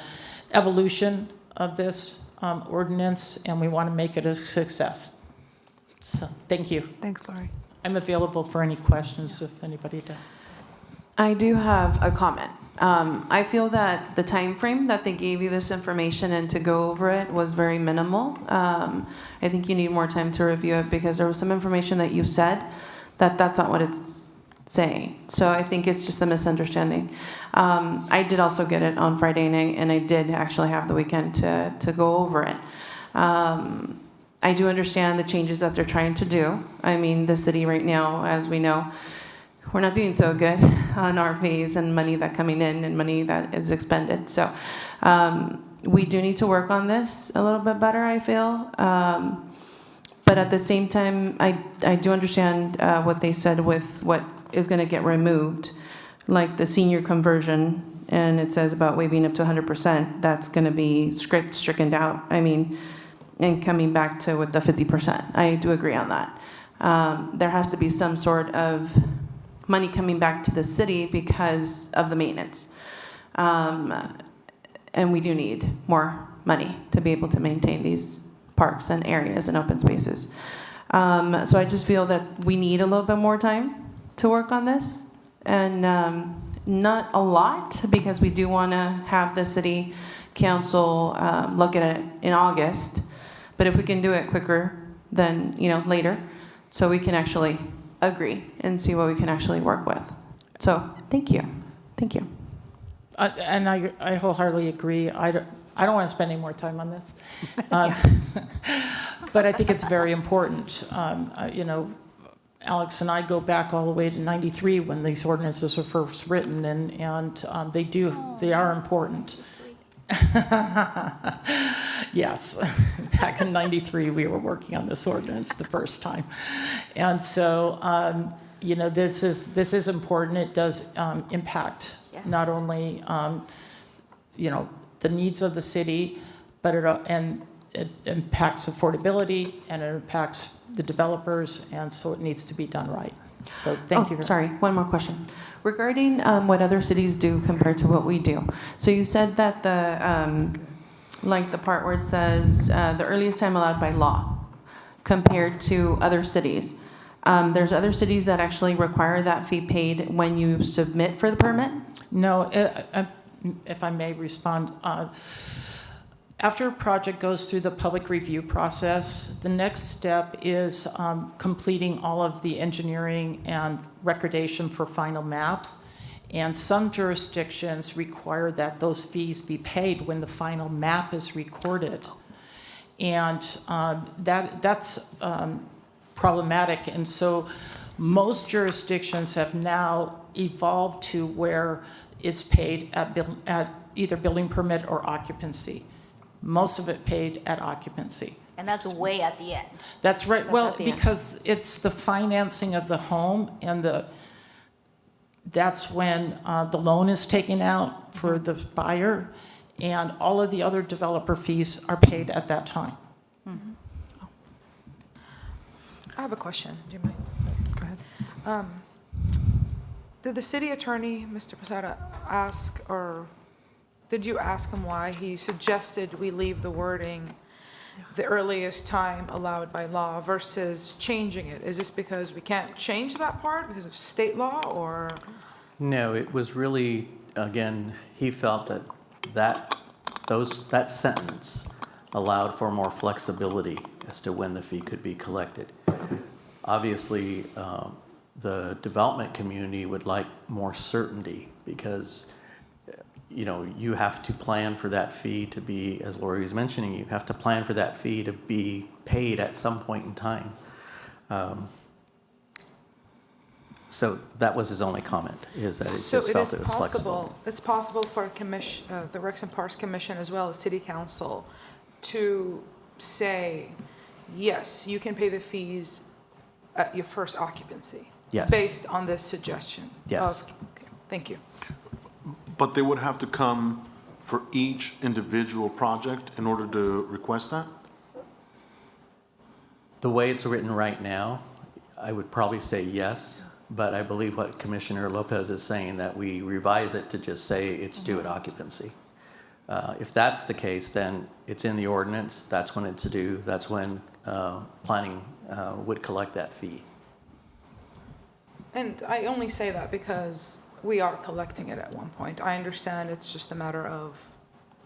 evolution of this ordinance, and we want to make it a success. So thank you. Thanks, Lori. I'm available for any questions if anybody does. I do have a comment. I feel that the time frame that they gave you this information and to go over it was very minimal. I think you need more time to review it, because there was some information that you said that's not what it's saying. So I think it's just a misunderstanding. I did also get it on Friday night, and I did actually have the weekend to go over it. I do understand the changes that they're trying to do. I mean, the city right now, as we know, we're not doing so good on our fees and money that coming in and money that is expended. So we do need to work on this a little bit better, I feel. But at the same time, I do understand what they said with what is going to get removed, like the senior conversion, and it says about waiving up to 100%. That's going to be stricken out. I mean, and coming back to with the 50%. I do agree on that. There has to be some sort of money coming back to the city because of the maintenance. And we do need more money to be able to maintain these parks and areas and open spaces. So I just feel that we need a little bit more time to work on this, and not a lot, because we do want to have the city council look at it in August. But if we can do it quicker than later, so we can actually agree and see what we can actually work with. So thank you. And I wholeheartedly agree. I don't want to spend any more time on this. But I think it's very important. Alex and I go back all the way to '93 when these ordinances were first written, and they are important. Yes, back in '93 we were working on this ordinance the first time, and so this is important. It does impact not only the needs of the city, but it impacts affordability and it impacts the developers, and so it needs to be done right. So thank you. Sorry, one more question. Regarding what other cities do compared to what we do. So you said that like the part where it says the earliest time allowed by law compared to other cities. There's other cities that actually require that fee paid when you submit for the permit? No, if I may respond, after a project goes through the public review process, the next step is completing all of the engineering and recordation for final maps. And some jurisdictions require that those fees be paid when the final map is recorded. And that's problematic. And so most jurisdictions have now evolved to where it's paid at either building permit or occupancy. Most of it paid at occupancy. And that's way at the end. That's right. That's Well, at the end. because it's the financing of the home, and that's when the loan is taken out for the buyer, and all of the other developer fees are paid at that time. I have a question. Do you mind? Go ahead. Did the city attorney, Mr. Posada, ask, or did you ask him why he suggested we leave the wording the earliest time allowed by law versus changing it? Is this because we can't change that part because of state law, or? No, it was really, again, he felt that sentence allowed for more flexibility as to when the fee could be collected. Obviously, the development community would like more certainty because, you know, you have to plan for that fee to be, as Lori was mentioning, you have to plan for that fee to be paid at some point in time. So that was his only comment, is that it just felt it was flexible. It's possible for the Rex and Parks Commission as well as City Council to say, yes, you can pay the fees at your first occupancy. Yes. Based on this suggestion. Yes. Okay, thank you. But they would have to come for each individual project in order to request that? The way it's written right now, I would probably say yes, but I believe what Commissioner Lopez is saying, that we revise it to just say it's due at occupancy. If that's the case, then it's in the ordinance, that's when it's due, that's when planning would collect that fee. And I only say that because we are collecting it at one point. I understand it's just a matter of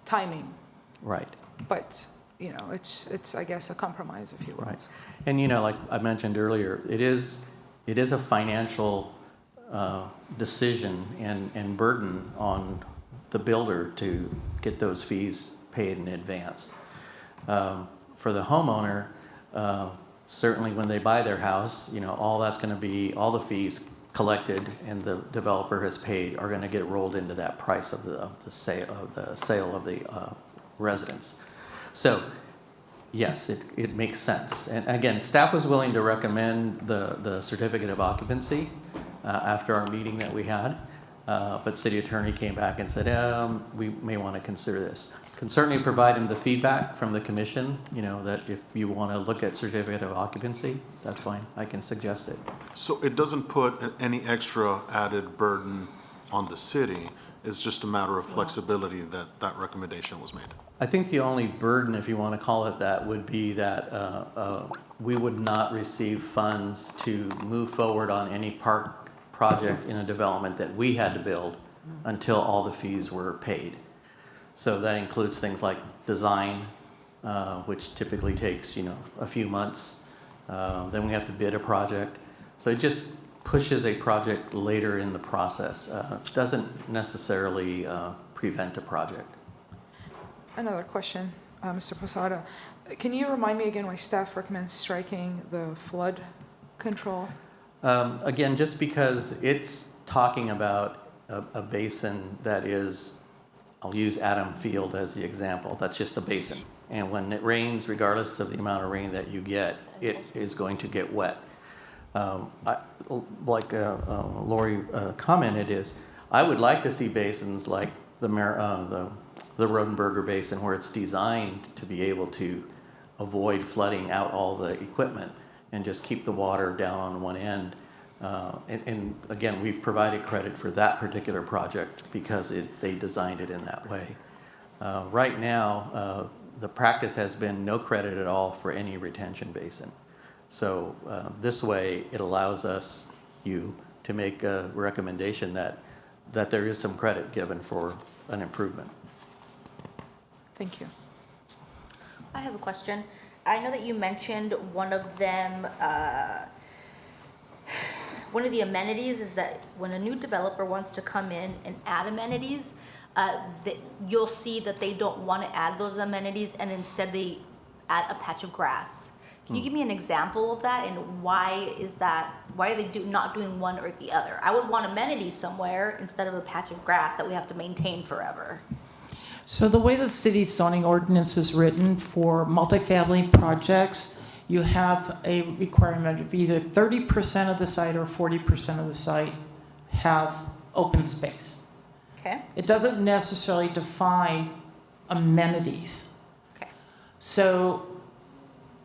timing, Right. but, you know, it's I guess, a compromise, if you will. Right. And, you know, like I mentioned earlier, it is a financial decision and burden on the builder to get those fees paid in advance. For the homeowner, certainly when they buy their house, you know, all the fees collected and the developer has paid are going to get rolled into that price of the sale of the residence. So, yes, it makes sense. And again, staff was willing to recommend the certificate of occupancy after our meeting that we had, but city attorney came back and said, we may want to consider this. Can certainly provide him the feedback from the commission, you know, that if you want to look at certificate of occupancy, that's fine. I can suggest it. So it doesn't put any extra added burden on the city. It's just a matter of flexibility that recommendation was made. I think the only burden, if you want to call it that, would be that we would not receive funds to move forward on any park project in a development that we had to build until all the fees were paid. So that includes things like design, which typically takes, you know, a few months. Then we have to bid a project. So it just pushes a project later in the process. Doesn't necessarily prevent a project. Another question, Mr. Posada. Can you remind me again why staff recommends striking the flood control? Again, just because it's talking about a basin that is, I'll use Adam Field as the example. That's just a basin. And when it rains, regardless of the amount of rain that you get, it is going to get wet. Like Lori commented, I would like to see basins like the Rodenberger Basin, where it's designed to be able to avoid flooding out all the equipment and just keep the water down on one end. And again, we've provided credit for that particular project because they designed it in that way. Right now, the practice has been no credit at all for any retention basin. So this way, it allows you to make a recommendation that there is some credit given for an improvement. Thank you. I have a question. I know that you mentioned one of them, one of the amenities is that when a new developer wants to come in and add amenities, you'll see that they don't want to add those amenities and instead they add a patch of grass. Can you give me an example of that and why is that? Why are they not doing one or the other? I would want amenities somewhere instead of a patch of grass that we have to maintain forever. So the way the city's zoning ordinance is written for multifamily projects, you have a requirement of either 30% of the site or 40% of the site have open space. Okay. It doesn't necessarily define amenities. Okay. So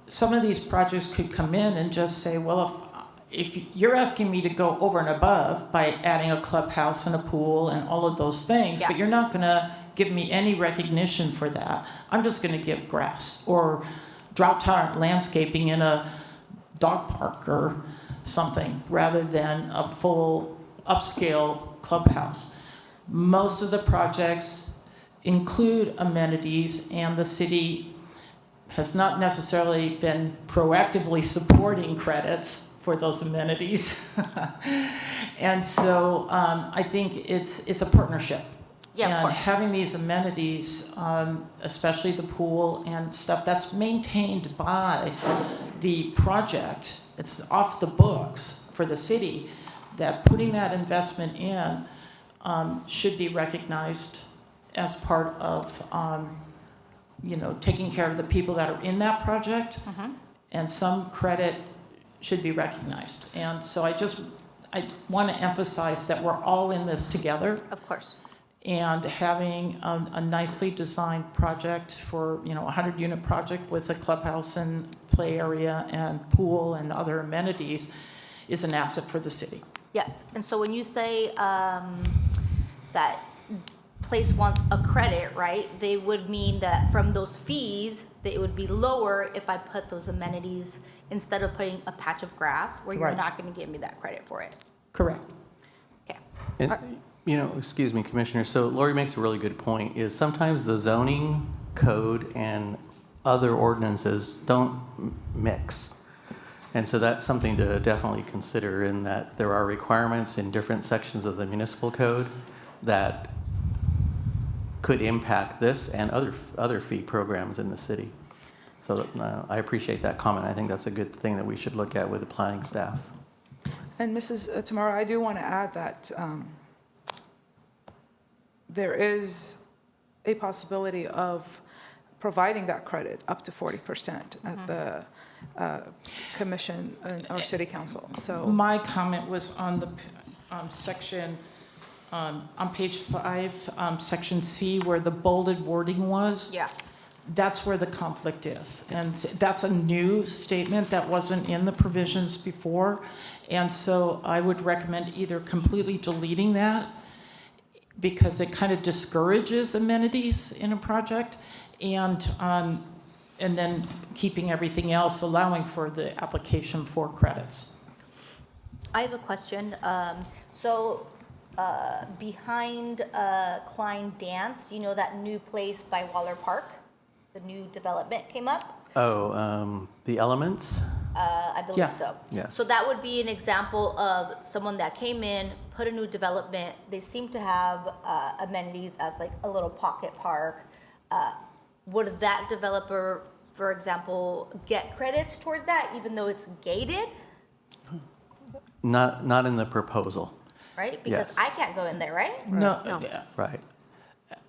some of these projects could come in and just say, well, if you're asking me to go over and above by adding a clubhouse and a pool and all of those things, Yes. but you're not going to give me any recognition for that. I'm just going to give grass or drought tolerant landscaping in a dog park or something rather than a full upscale clubhouse. Most of the projects include amenities, and the city has not necessarily been proactively supporting credits for those amenities. And so I think it's a partnership. Yeah, of And course. having these amenities, especially the pool and stuff, that's maintained by the project. It's off the books for the city, that putting that investment in should be recognized as part of taking care of the people that are in that project, and some credit should be recognized. And so I want to emphasize that we're all in this together, Of course. and having a nicely designed project for, a 100-unit project with a clubhouse and play area and pool and other amenities is an asset for the city. Yes, and so when you say that place wants a credit, right, they would mean that from those fees, that it would be lower if I put those amenities instead of putting a patch of grass where you're Right. not going to give me that credit for it. Correct. Okay. And, excuse me, Commissioner, so Lori makes a really good point, is sometimes the zoning code and other ordinances don't mix. And so that's something to definitely consider, in that there are requirements in different sections of the municipal code that could impact this and other fee programs in the city. So I appreciate that comment. I think that's a good thing that we should look at with the planning staff. And Mrs. Tamara, I do want to add that there is a possibility of providing that credit up to 40% at the commission or city council. So My comment was on the section, on page 5, section C, where the bolded wording was. Yeah. That's where the conflict is. And that's a new statement that wasn't in the provisions before. And so I would recommend either completely deleting that, because it kind of discourages amenities in a project, and then keeping everything else, allowing for the application for credits. I have a question. Behind Klein Dance, that new place by Waller Park? The new development came up? Oh, the elements? I believe Yeah. so. Yes. So that would be an example of someone that came in, put a new development. They seem to have amenities as like a little pocket park. Would that developer, for example, get credits towards that, even though it's gated, Not in the proposal. right? Because Yes. I can't go in there, right? No. Right.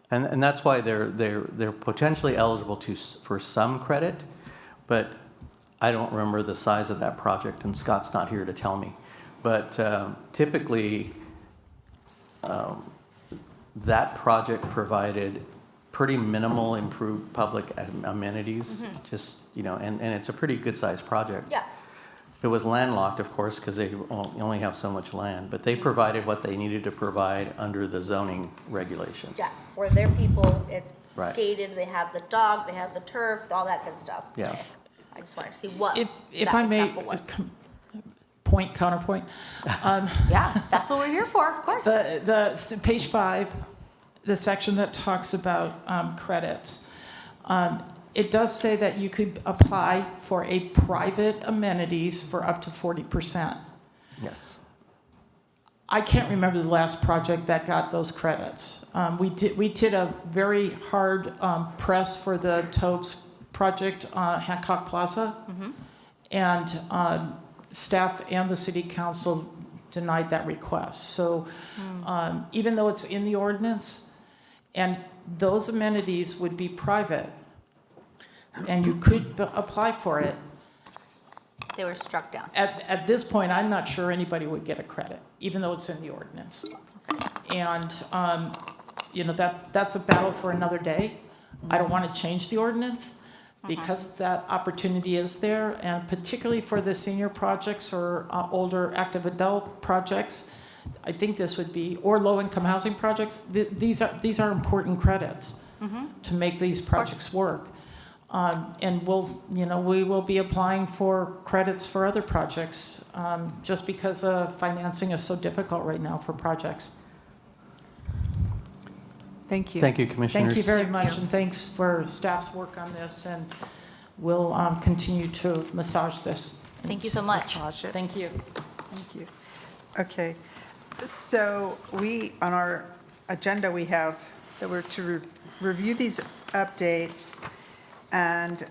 And that's why they're potentially eligible for some credit, but I don't remember the size of that project, and Scott's not here to tell me. But typically, that project provided pretty minimal improved public amenities, just, you know, and it's a pretty good-sized project. Yeah. It was landlocked, of course, because they only have so much land, but they provided what they needed to provide under the zoning regulations. Yeah, for their people, it's Right. gated, they have the dog, they have the turf, all that good stuff. Yeah. I just wanted to see what If that I may, example was. counterpoint. Yeah, that's what we're here for, of course. Page 5, the section that talks about credits. It does say that you could apply for a private amenities for up to 40%. Yes. I can't remember the last project that got those credits. We did a very hard press for the Tobes project, Hancock Plaza, and staff and the city council denied that request. So even though it's in the ordinance, and those amenities would be private, and you could apply for it, They were struck down. at this point, I'm not sure anybody would get a credit, even though it's in the ordinance. And, you know, that's a battle for another day. I don't want to change the ordinance because that opportunity is there, and particularly for the senior projects or older active adult projects, I think this would be, or low-income housing projects, these are important credits to make these projects work. And we will be applying for credits for other projects, just because financing is so difficult right now for projects. Thank you. Thank you, Commissioners. Thank you very much, and thanks for staff's work on this, and we'll continue to massage this. Thank you so much. Massage it. Thank you. Thank you. Okay, so on our agenda, we have that we're to review these updates and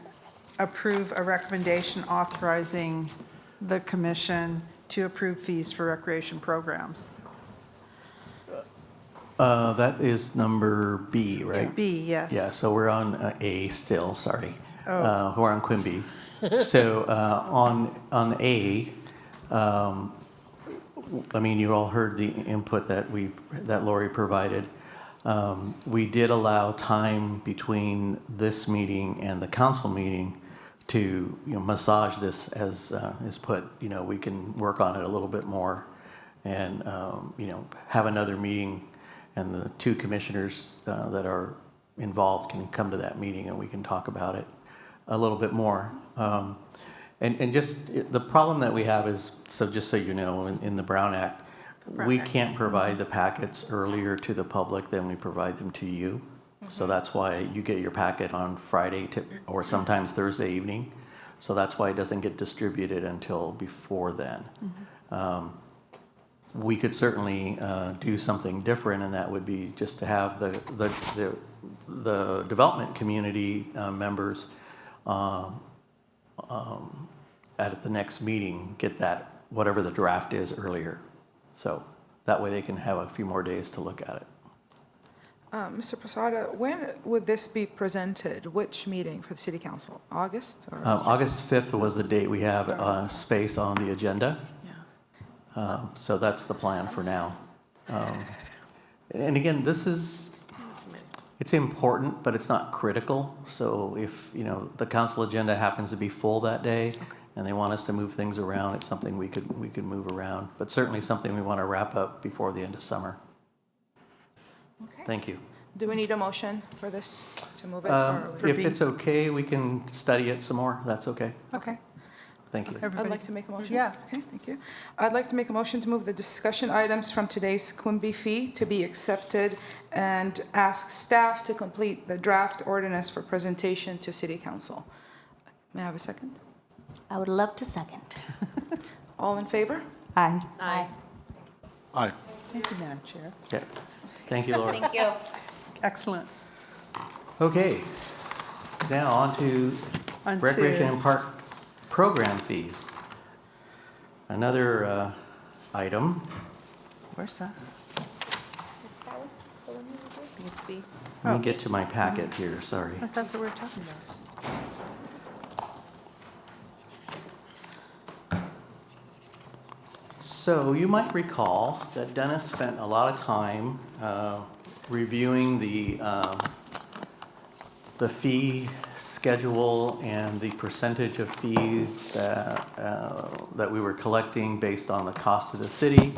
approve a recommendation authorizing the commission to approve fees for recreation programs. That is number B, right? B, yes. Yeah, so we're on A still, sorry. Oh. We're on Quimby. So on A, I mean, you all heard the input that Lori provided. We did allow time between this meeting and the council meeting to massage this as is put. We can work on it a little bit more and have another meeting, and the two commissioners that are involved can come to that meeting and we can talk about it a little bit more. And just the problem that we have is, so just so you know, in the Brown Act, we can't provide the packets earlier to the public than we provide them to you. So that's why you get your packet on Friday or sometimes Thursday evening. So that's why it doesn't get distributed until before then. We could certainly do something different, and that would be just to have the development community members at the next meeting get that, whatever the draft is, earlier. So that way they can have a few more days to look at it. Mr. Posada, when would this be presented? Which meeting for the city council? August? Or August 5th was the date we have space on the agenda. So that's the plan for now. And again, it's important, but it's not critical. So if the council agenda happens to be full that day, and they want us to move things around, it's something we could move around. But certainly something we want to wrap up before the end of summer. Okay. Thank you. Do we need a motion for this to move it? If it's okay, we can study it some more. That's okay. Okay. Thank you. I'd like to make a motion. Yeah. Okay, thank you. I'd like to make a motion to move the discussion items from today's Quimby fee to be accepted and ask staff to complete the draft ordinance for presentation to City Council. May I have a second? I would love to second. All in favor? Aye. Aye. Aye. Thank you, Madam Chair. Okay. Thank you, Laura. Thank you. Excellent. Okay. Now on to On Recreation to- and Park program fees. Another item. Where's that? Let me get to my packet here, sorry. That's what we're talking about. So you might recall that Dennis spent a lot of time reviewing the the fee schedule and the percentage of fees that we were collecting based on the cost of the city.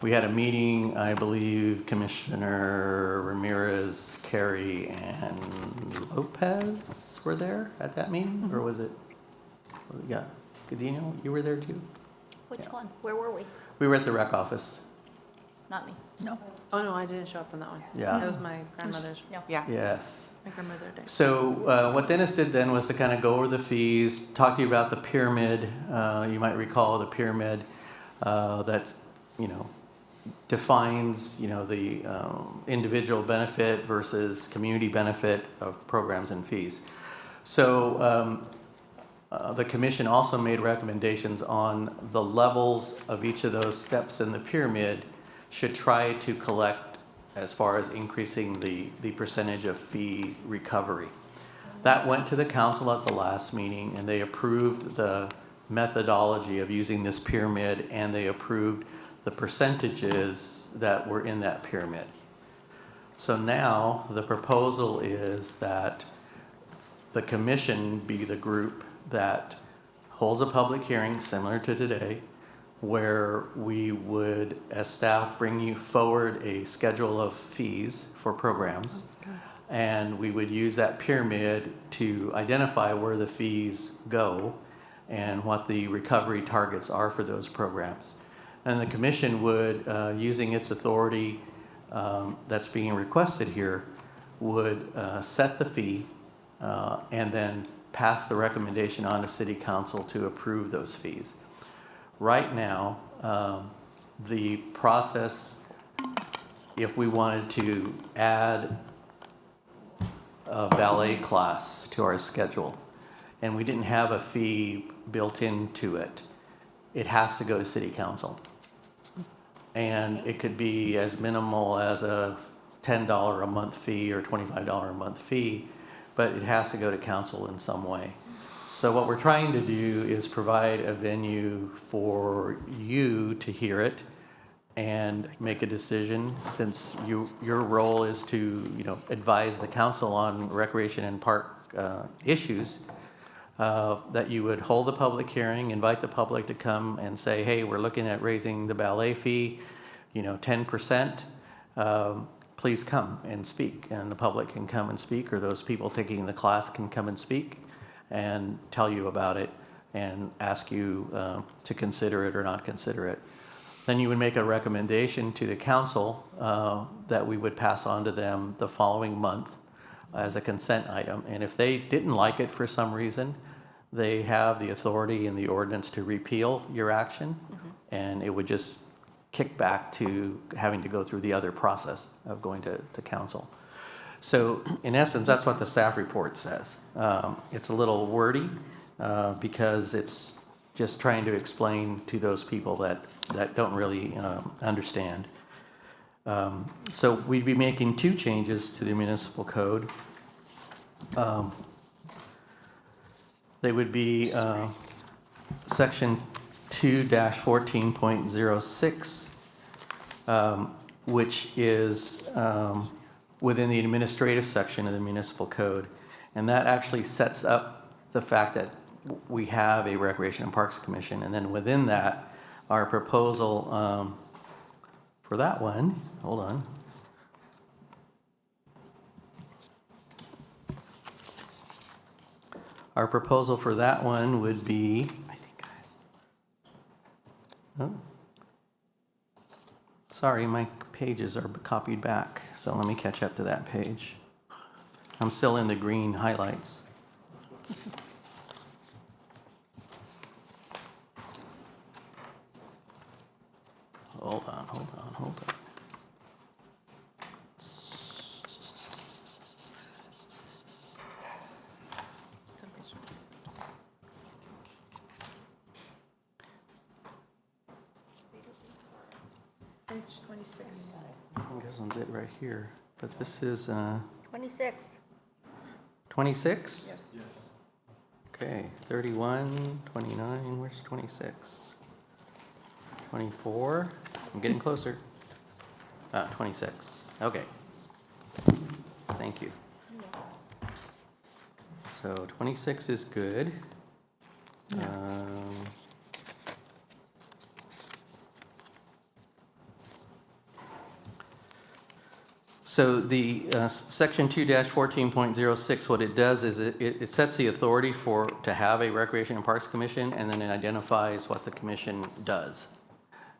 We had a meeting, I believe Commissioner Ramirez, Carey, and Lopez were there at that meeting, or was it, yeah, Cadino, you were there too? Which Yeah. one? Where were we? We were at the rec office, Not me. Oh, no, I didn't show up on that one. Yeah. It was my grandmother's. No. Yeah, yes. my grandmother day. So what Dennis did then was to kind of go over the fees, talk to you about the pyramid. You might recall the pyramid that's, defines, the individual benefit versus community benefit of programs and fees. So the commission also made recommendations on the levels of each of those steps in the pyramid should try to collect as far as increasing the percentage of fee recovery. That went to the council at the last meeting, and they approved the methodology of using this pyramid, and they approved the percentages that were in that pyramid. So now the proposal is that the commission be the group that holds a public hearing similar to today, where we would, as staff, bring you forward a schedule of fees for programs. And we would use that pyramid to identify where the fees go and what the recovery targets are for those programs. And the commission would, using its authority that's being requested here, would set the fee and then pass the recommendation on to City Council to approve those fees. Right now, the process, if we wanted to add a ballet class to our schedule and we didn't have a fee built into it, it has to go to City Council. And it could be as minimal as a $10 a month fee or $25 a month fee, but it has to go to council in some way. So what we're trying to do is provide a venue for you to hear it and make a decision, since your role is to advise the council on recreation and park issues, that you would hold the public hearing, invite the public to come and say, hey, we're looking at raising the ballet fee 10%. Please come and speak, and the public can come and speak, or those people taking the class can come and speak and tell you about it and ask you to consider it or not consider it. Then you would make a recommendation to the council that we would pass on to them the following month as a consent item. And if they didn't like it for some reason, they have the authority in the ordinance to repeal your action, and it would just kick back to having to go through the other process of going to council. So in essence, that's what the staff report says. It's a little wordy because it's just trying to explain to those people that don't really understand. So we'd be making two changes to the municipal code. They would be section 2-14.06, which is within the administrative section of the municipal code. And that actually sets up the fact that we have a Recreation and Parks Commission. And then within that, our proposal for that one, hold on. Our proposal for that one would be, sorry, my pages are copied back, so let me catch up to that page. I'm still in the green highlights. Hold on. Page 26. This one's it right here, but this is 26. 26? Yes. Okay, 31, 29, where's 26? 24, I'm getting closer. 26, okay. Thank you. So 26 is good. So the section 2-14.06, what it does is it sets the authority to have a Recreation and Parks Commission, and then it identifies what the commission does.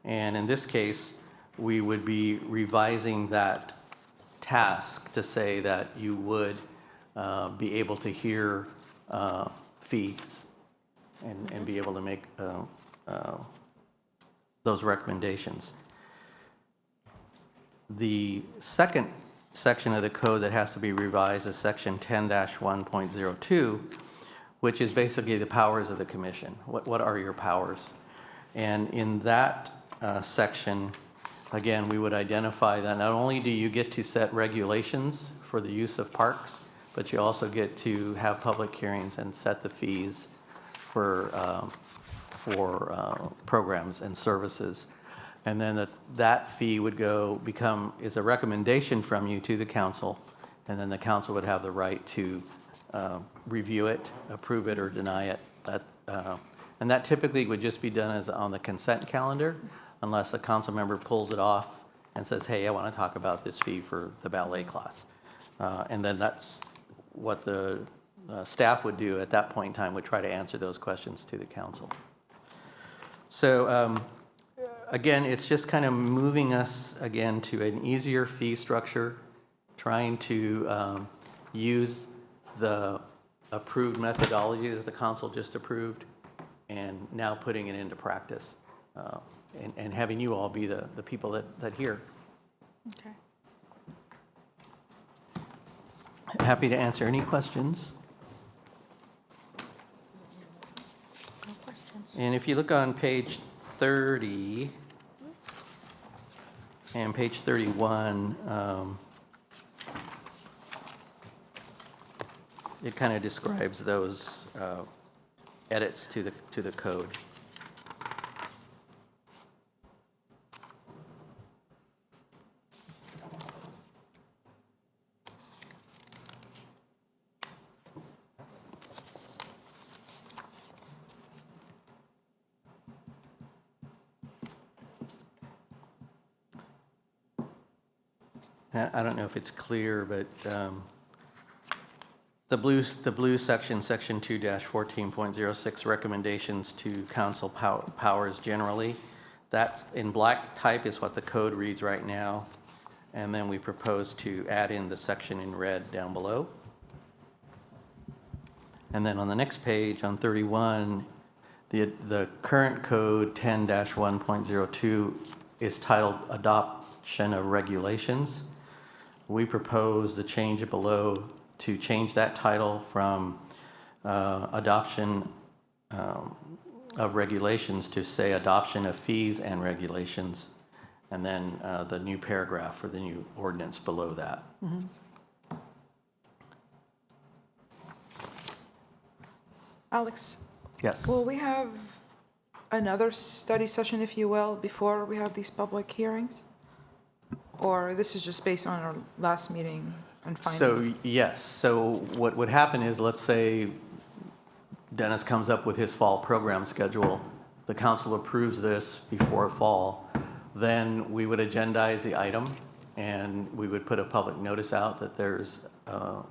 And in this case, we would be revising that task to say that you would be able to hear fees and be able to make those recommendations. The second section of the code that has to be revised is section 10-1.02, which is basically the powers of the commission. What are your powers? And in that section, again, we would identify that not only do you get to set regulations for the use of parks, but you also get to have public hearings and set the fees for programs and services. And then that fee would is a recommendation from you to the council, and then the council would have the right to review it, approve it, or deny it. And that typically would just be done as on the consent calendar, unless a council member pulls it off and says, hey, I want to talk about this fee for the ballet class. And then that's what the staff would do at that point in time, would try to answer those questions to the council. So again, it's just kind of moving us again to an easier fee structure, trying to use the approved methodology that the council just approved, and now putting it into practice, and having you all be the people that hear. Okay. Happy to answer any questions. No questions. And if you look on page 30 and page 31, it kind of describes those edits to the code. I don't know if it's clear, but the blue section 2-14.06, recommendations to council powers generally, that's in black type is what the code reads right now. And then we propose to add in the section in red down below. And then on the next page, on 31, the current code 10-1.02 is titled Adoption of Regulations. We propose the change below to change that title from Adoption of Regulations to say Adoption of Fees and Regulations, and then the new paragraph for the new ordinance below that. Mm-hmm. Alex, Yes. will we have another study session, if you will, before we have these public hearings? Or this is just based on our last meeting and findings? So, yes. So what would happen is, let's say Dennis comes up with his fall program schedule, the council approves this before fall, then we would agendize the item, and we would put a public notice out that there's a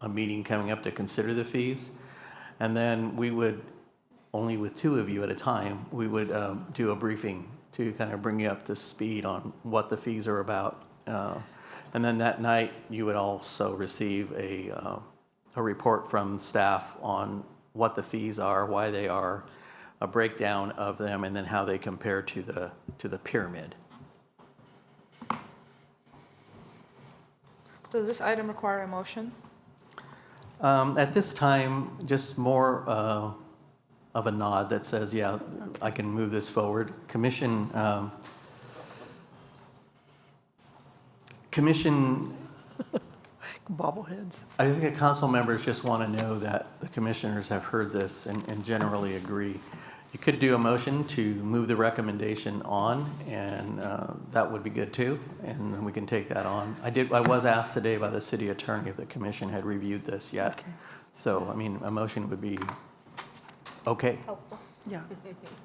meeting coming up to consider the fees. And then we would, only with two of you at a time, we would do a briefing to kind of bring you up to speed on what the fees are about. And then that night, you would also receive a report from staff on what the fees are, why they are, a breakdown of them, and then how they compare to the pyramid. Does this item require a motion? At this time, just more of a nod that says, yeah, I can move this forward. Commission, Bobbleheads. I think the council members just want to know that the commissioners have heard this and generally agree. You could do a motion to move the recommendation on, and that would be good too, and then we can take that on. I was asked today by the city attorney if the commission had reviewed this yet. Okay. So, I mean, a motion would be okay. Helpful. Yeah,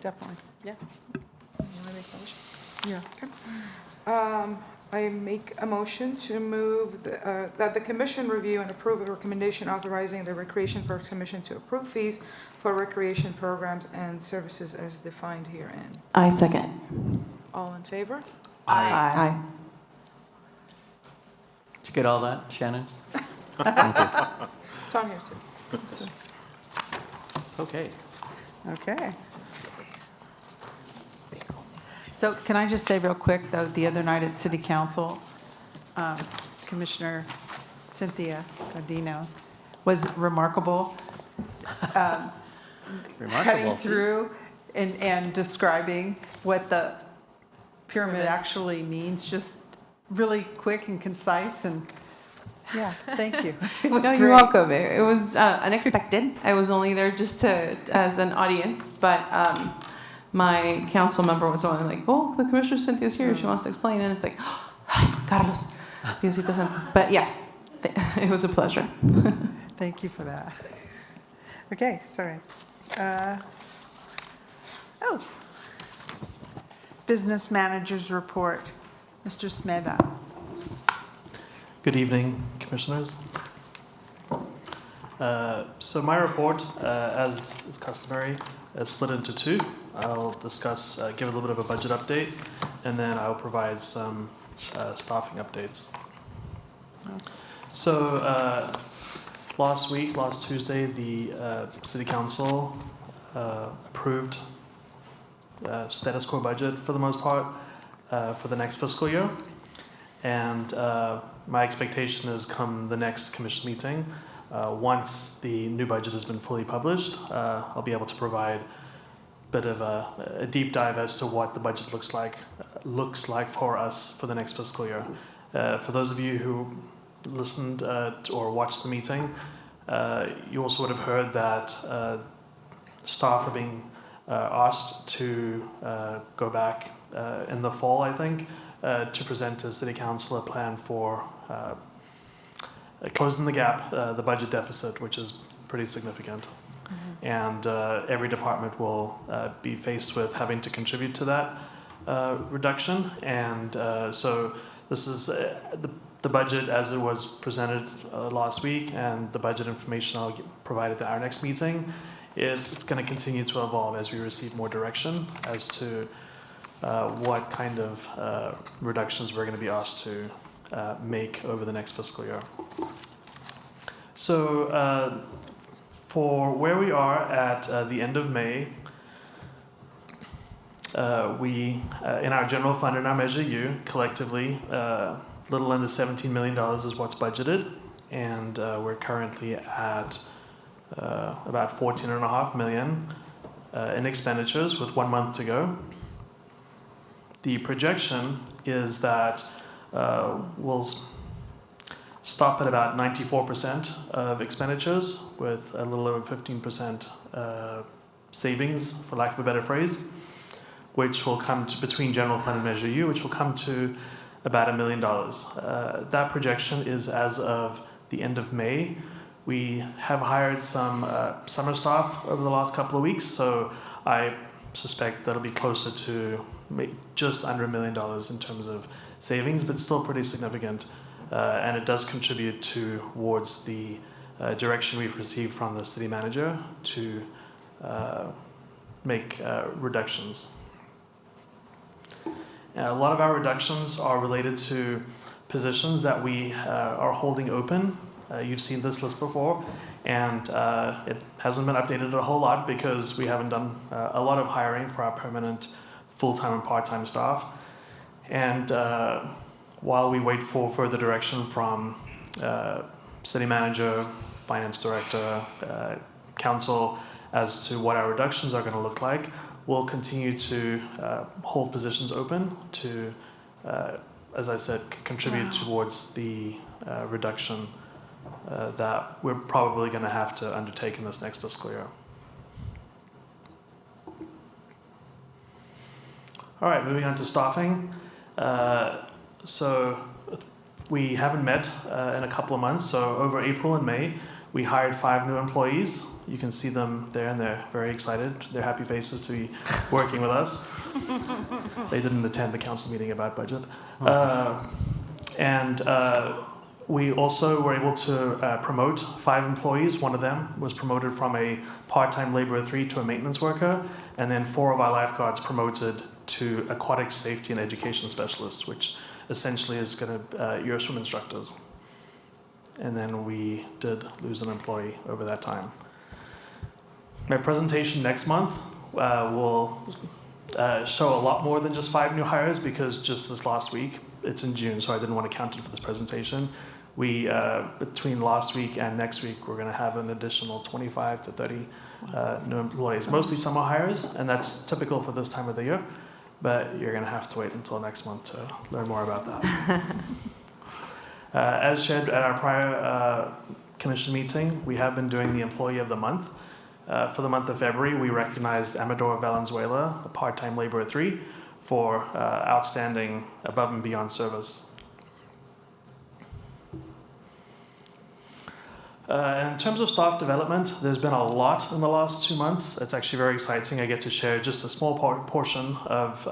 definitely. You wanna make a motion? Yeah. I make a motion to move that the commission review and approve a recommendation authorizing the Recreation Parks Commission to approve fees for recreation programs and services as defined herein. I second. All in favor? Aye. Did you get all that, Shannon? It's on here too. Okay. Okay. So can I just say real quick, though, the other night at City Council, Commissioner Cynthia Godino was remarkable. Cutting Remarkable. through and describing what the pyramid actually means, just really quick and concise, and yeah, thank you. It was No, great. you're welcome. It was unexpected. I was only there just as an audience, but my council member was only like, "Oh, the Commissioner Cynthia's here. She wants to explain." And it's like, "Ay, Carlos, Diosito Santo." But yes, it was a pleasure. Thank you for that. Okay, sorry. Business Managers Report. Mr. Smeda. Good evening, Commissioners. So my report, as is customary, is split into two. I'll discuss, give a little bit of a budget update, and then I'll provide some staffing updates. So last Tuesday, the City Council approved status quo budget for the most part for the next fiscal year. And my expectation is come the next commission meeting, once the new budget has been fully published, I'll be able to provide a bit of a deep dive as to what the budget looks like for us for the next fiscal year. For those of you who listened or watched the meeting, you also would have heard that staff are being asked to go back in the fall, I think, to present to City Council a plan for closing the gap, the budget deficit, which is pretty significant. Mm-hmm. And every department will be faced with having to contribute to that reduction. And so this is the budget as it was presented last week, and the budget information I'll provide at our next meeting. It's going to continue to evolve as we receive more direction as to what kind of reductions we're going to be asked to make over the next fiscal year. So for where we are at the end of May, we, in our general fund and our Measure U, collectively, little under $17 million is what's budgeted, and we're currently at about $14.5 million in expenditures with 1 month to go. The projection is that we'll stop at about 94% of expenditures with a little over 15% savings, for lack of a better phrase, which will come to between general fund and Measure U, which will come to about $1 million. That projection is as of the end of May. We have hired some summer staff over the last couple of weeks, so I suspect that'll be closer to just under $1 million in terms of savings, but still pretty significant. And it does contribute towards the direction we've received from the city manager to make reductions. A lot of our reductions are related to positions that we are holding open. You've seen this list before, and it hasn't been updated a whole lot because we haven't done a lot of hiring for our permanent full-time and part-time staff. And while we wait for further direction from city manager, finance director, council as to what our reductions are going to look like, we'll continue to hold positions open to, as I said, contribute towards the reduction that we're probably going to have to undertake in this next fiscal year. All right, moving on to staffing. So we haven't met in a couple of months, so over April and May, we hired 5 new employees. You can see them there, and they're very excited. They're happy faces to be working with us. They didn't attend the council meeting about budget. We also were able to promote 5 employees. One of them was promoted from a part-time laborer 3 to a maintenance worker, and then 4 of our lifeguards promoted to aquatic safety and education specialists, which essentially is going to your swim instructors. And then we did lose an employee over that time. My presentation next month will show a lot more than just 5 new hires, because just this last week, it's in June, so I didn't want to count it for this presentation. We, between last week and next week, we're going to have an additional 25 to 30 new employees, mostly summer hires, and that's typical for this time of the year, but you're going to have to wait until next month to learn more about that. As shared at our prior commission meeting, we have been doing the Employee of the Month. For the month of February, we recognized Amador Valenzuela, a part-time laborer 3, for outstanding above and beyond service. In terms of staff development, there's been a lot in the last 2 months. It's actually very exciting. I get to share just a small portion of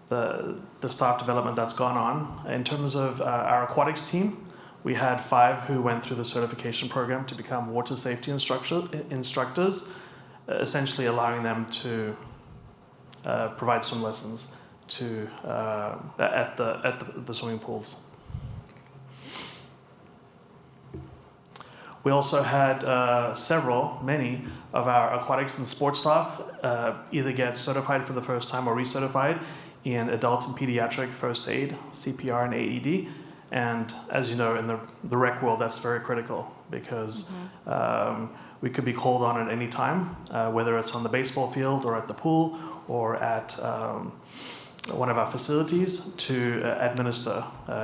the staff development that's gone on. In terms of our aquatics team, we had 5 who went through the certification program to become water safety instructors, essentially allowing them to provide swim lessons to at the swimming pools. We also had many of our aquatics and sports staff either get certified for the first time or recertified in adult and pediatric first aid, CPR, and AED. And as you know, in the rec world, that's very critical, because we could be called on at any time, whether it's on the baseball field or at the pool or at one of our facilities, to administer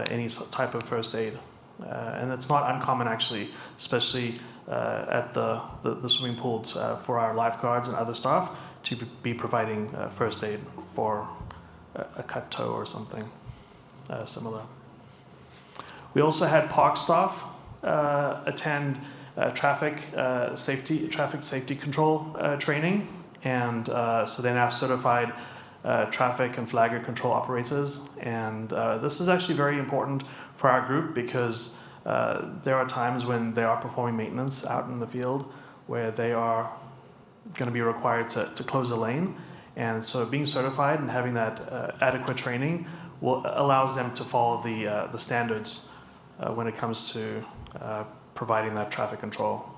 any type of first aid. And it's not uncommon, actually, especially at the swimming pools for our lifeguards and other staff to be providing first aid for a cut toe or something similar. We also had park staff attend traffic safety control training, and so they're now certified traffic and flagger control operators. And this is actually very important for our group, because there are times when they are performing maintenance out in the field where they are going to be required to close a lane. And so being certified and having that adequate training allows them to follow the standards when it comes to providing that traffic control.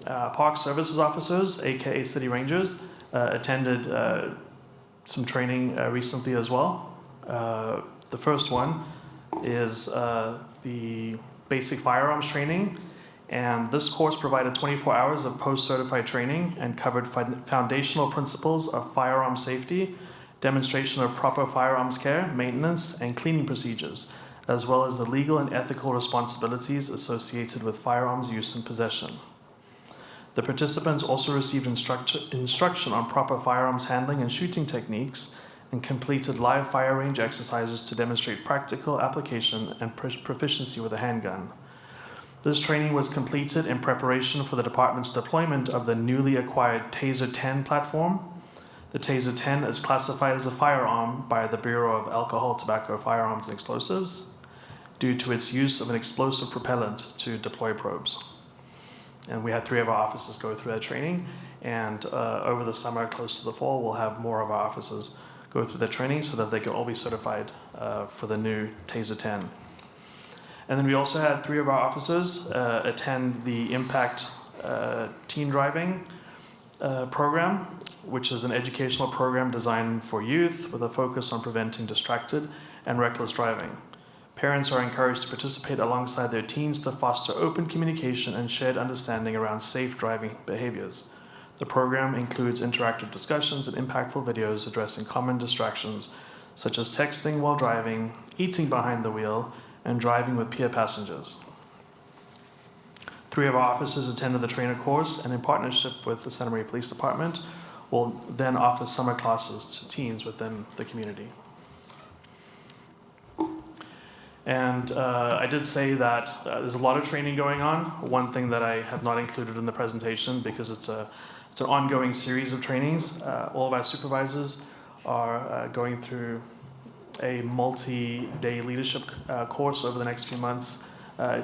Park services officers, aka city rangers, attended some training recently as well. The first one is the basic firearms training, and this course provided 24 hours of post-certified training and covered foundational principles of firearm safety, demonstration of proper firearms care, maintenance, and cleaning procedures, as well as the legal and ethical responsibilities associated with firearms use and possession. The participants also received instruction on proper firearms handling and shooting techniques, and completed live fire range exercises to demonstrate practical application and proficiency with a handgun. This training was completed in preparation for the department's deployment of the newly acquired Taser 10 platform. The Taser 10 is classified as a firearm by the Bureau of Alcohol, Tobacco, Firearms, and Explosives due to its use of an explosive propellant to deploy probes. And we had 3 of our officers go through that training, and over the summer, close to the fall, we'll have more of our officers go through that training so that they can all be certified for the new Taser 10. And then we also had 3 of our officers attend the Impact Teen Driving program, which is an educational program designed for youth with a focus on preventing distracted and reckless driving. Parents are encouraged to participate alongside their teens to foster open communication and shared understanding around safe driving behaviors. The program includes interactive discussions and impactful videos addressing common distractions such as texting while driving, eating behind the wheel, and driving with peer passengers. 3 of our officers attended the trainer course, and in partnership with the Santa Maria Police Department, will then offer summer classes to teens within the community. And I did say that there's a lot of training going on. One thing that I have not included in the presentation, because it's an ongoing series of trainings. All of our supervisors are going through a multi-day leadership course over the next few months,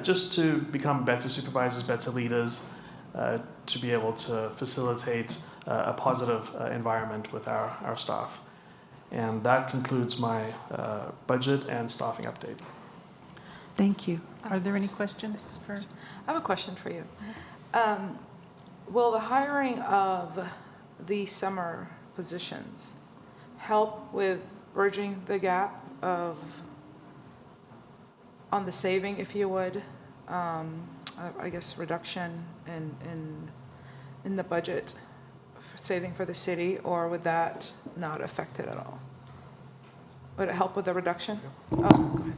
just to become better supervisors, better leaders, to be able to facilitate a positive environment with our staff. And that concludes my budget and staffing update. Thank you. Are there any questions for? I have a question for you. Will the hiring of the summer positions help with bridging the gap on the saving, if you would, I guess reduction in the budget saving for the city, or would that not affect it at all? Would it help with the reduction? Oh, go ahead.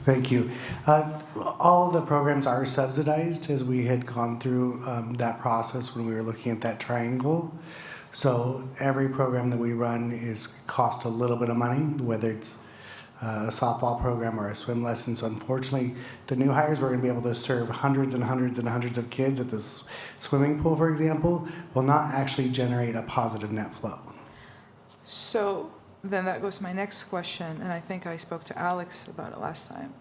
Thank you. All the programs are subsidized, as we had gone through that process when we were looking at that triangle. So every program that we run cost a little bit of money, whether it's a softball program or a swim lesson. So unfortunately, the new hires, we're going to be able to serve hundreds and hundreds and hundreds of kids at this swimming pool, for example, will not actually generate a positive net flow. So then that goes to my next question, and I think I spoke to Alex about it last time,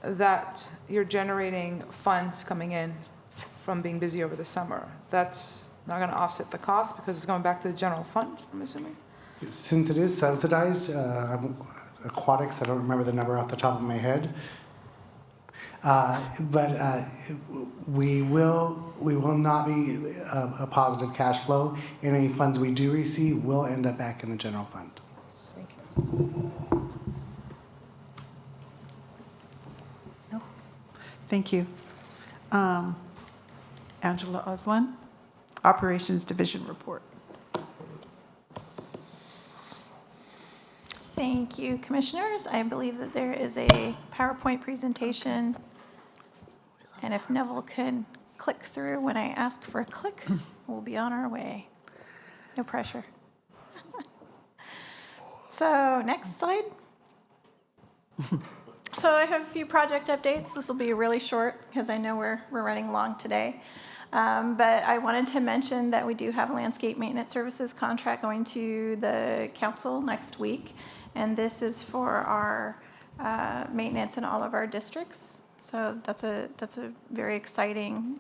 that you're generating funds coming in from being busy over the summer. That's not going to offset the cost because it's going back to the general fund, I'm assuming? Since it is subsidized, aquatics, I don't remember the number off the top of my head, but we will not be a positive cash flow, and any funds we do receive will end up back in the general fund. Thank you. No. Thank you. Angela Oslan, Operations Division Report. Thank you, Commissioners. I believe that there is a PowerPoint presentation, and if Neville can click through when I ask for a click, we'll be on our way. No pressure. So, next slide. So I have a few project updates. This will be really short because I know we're running long today. But I wanted to mention that we do have a landscape maintenance services contract going to the council next week. And this is for our maintenance in all of our districts. So that's a very exciting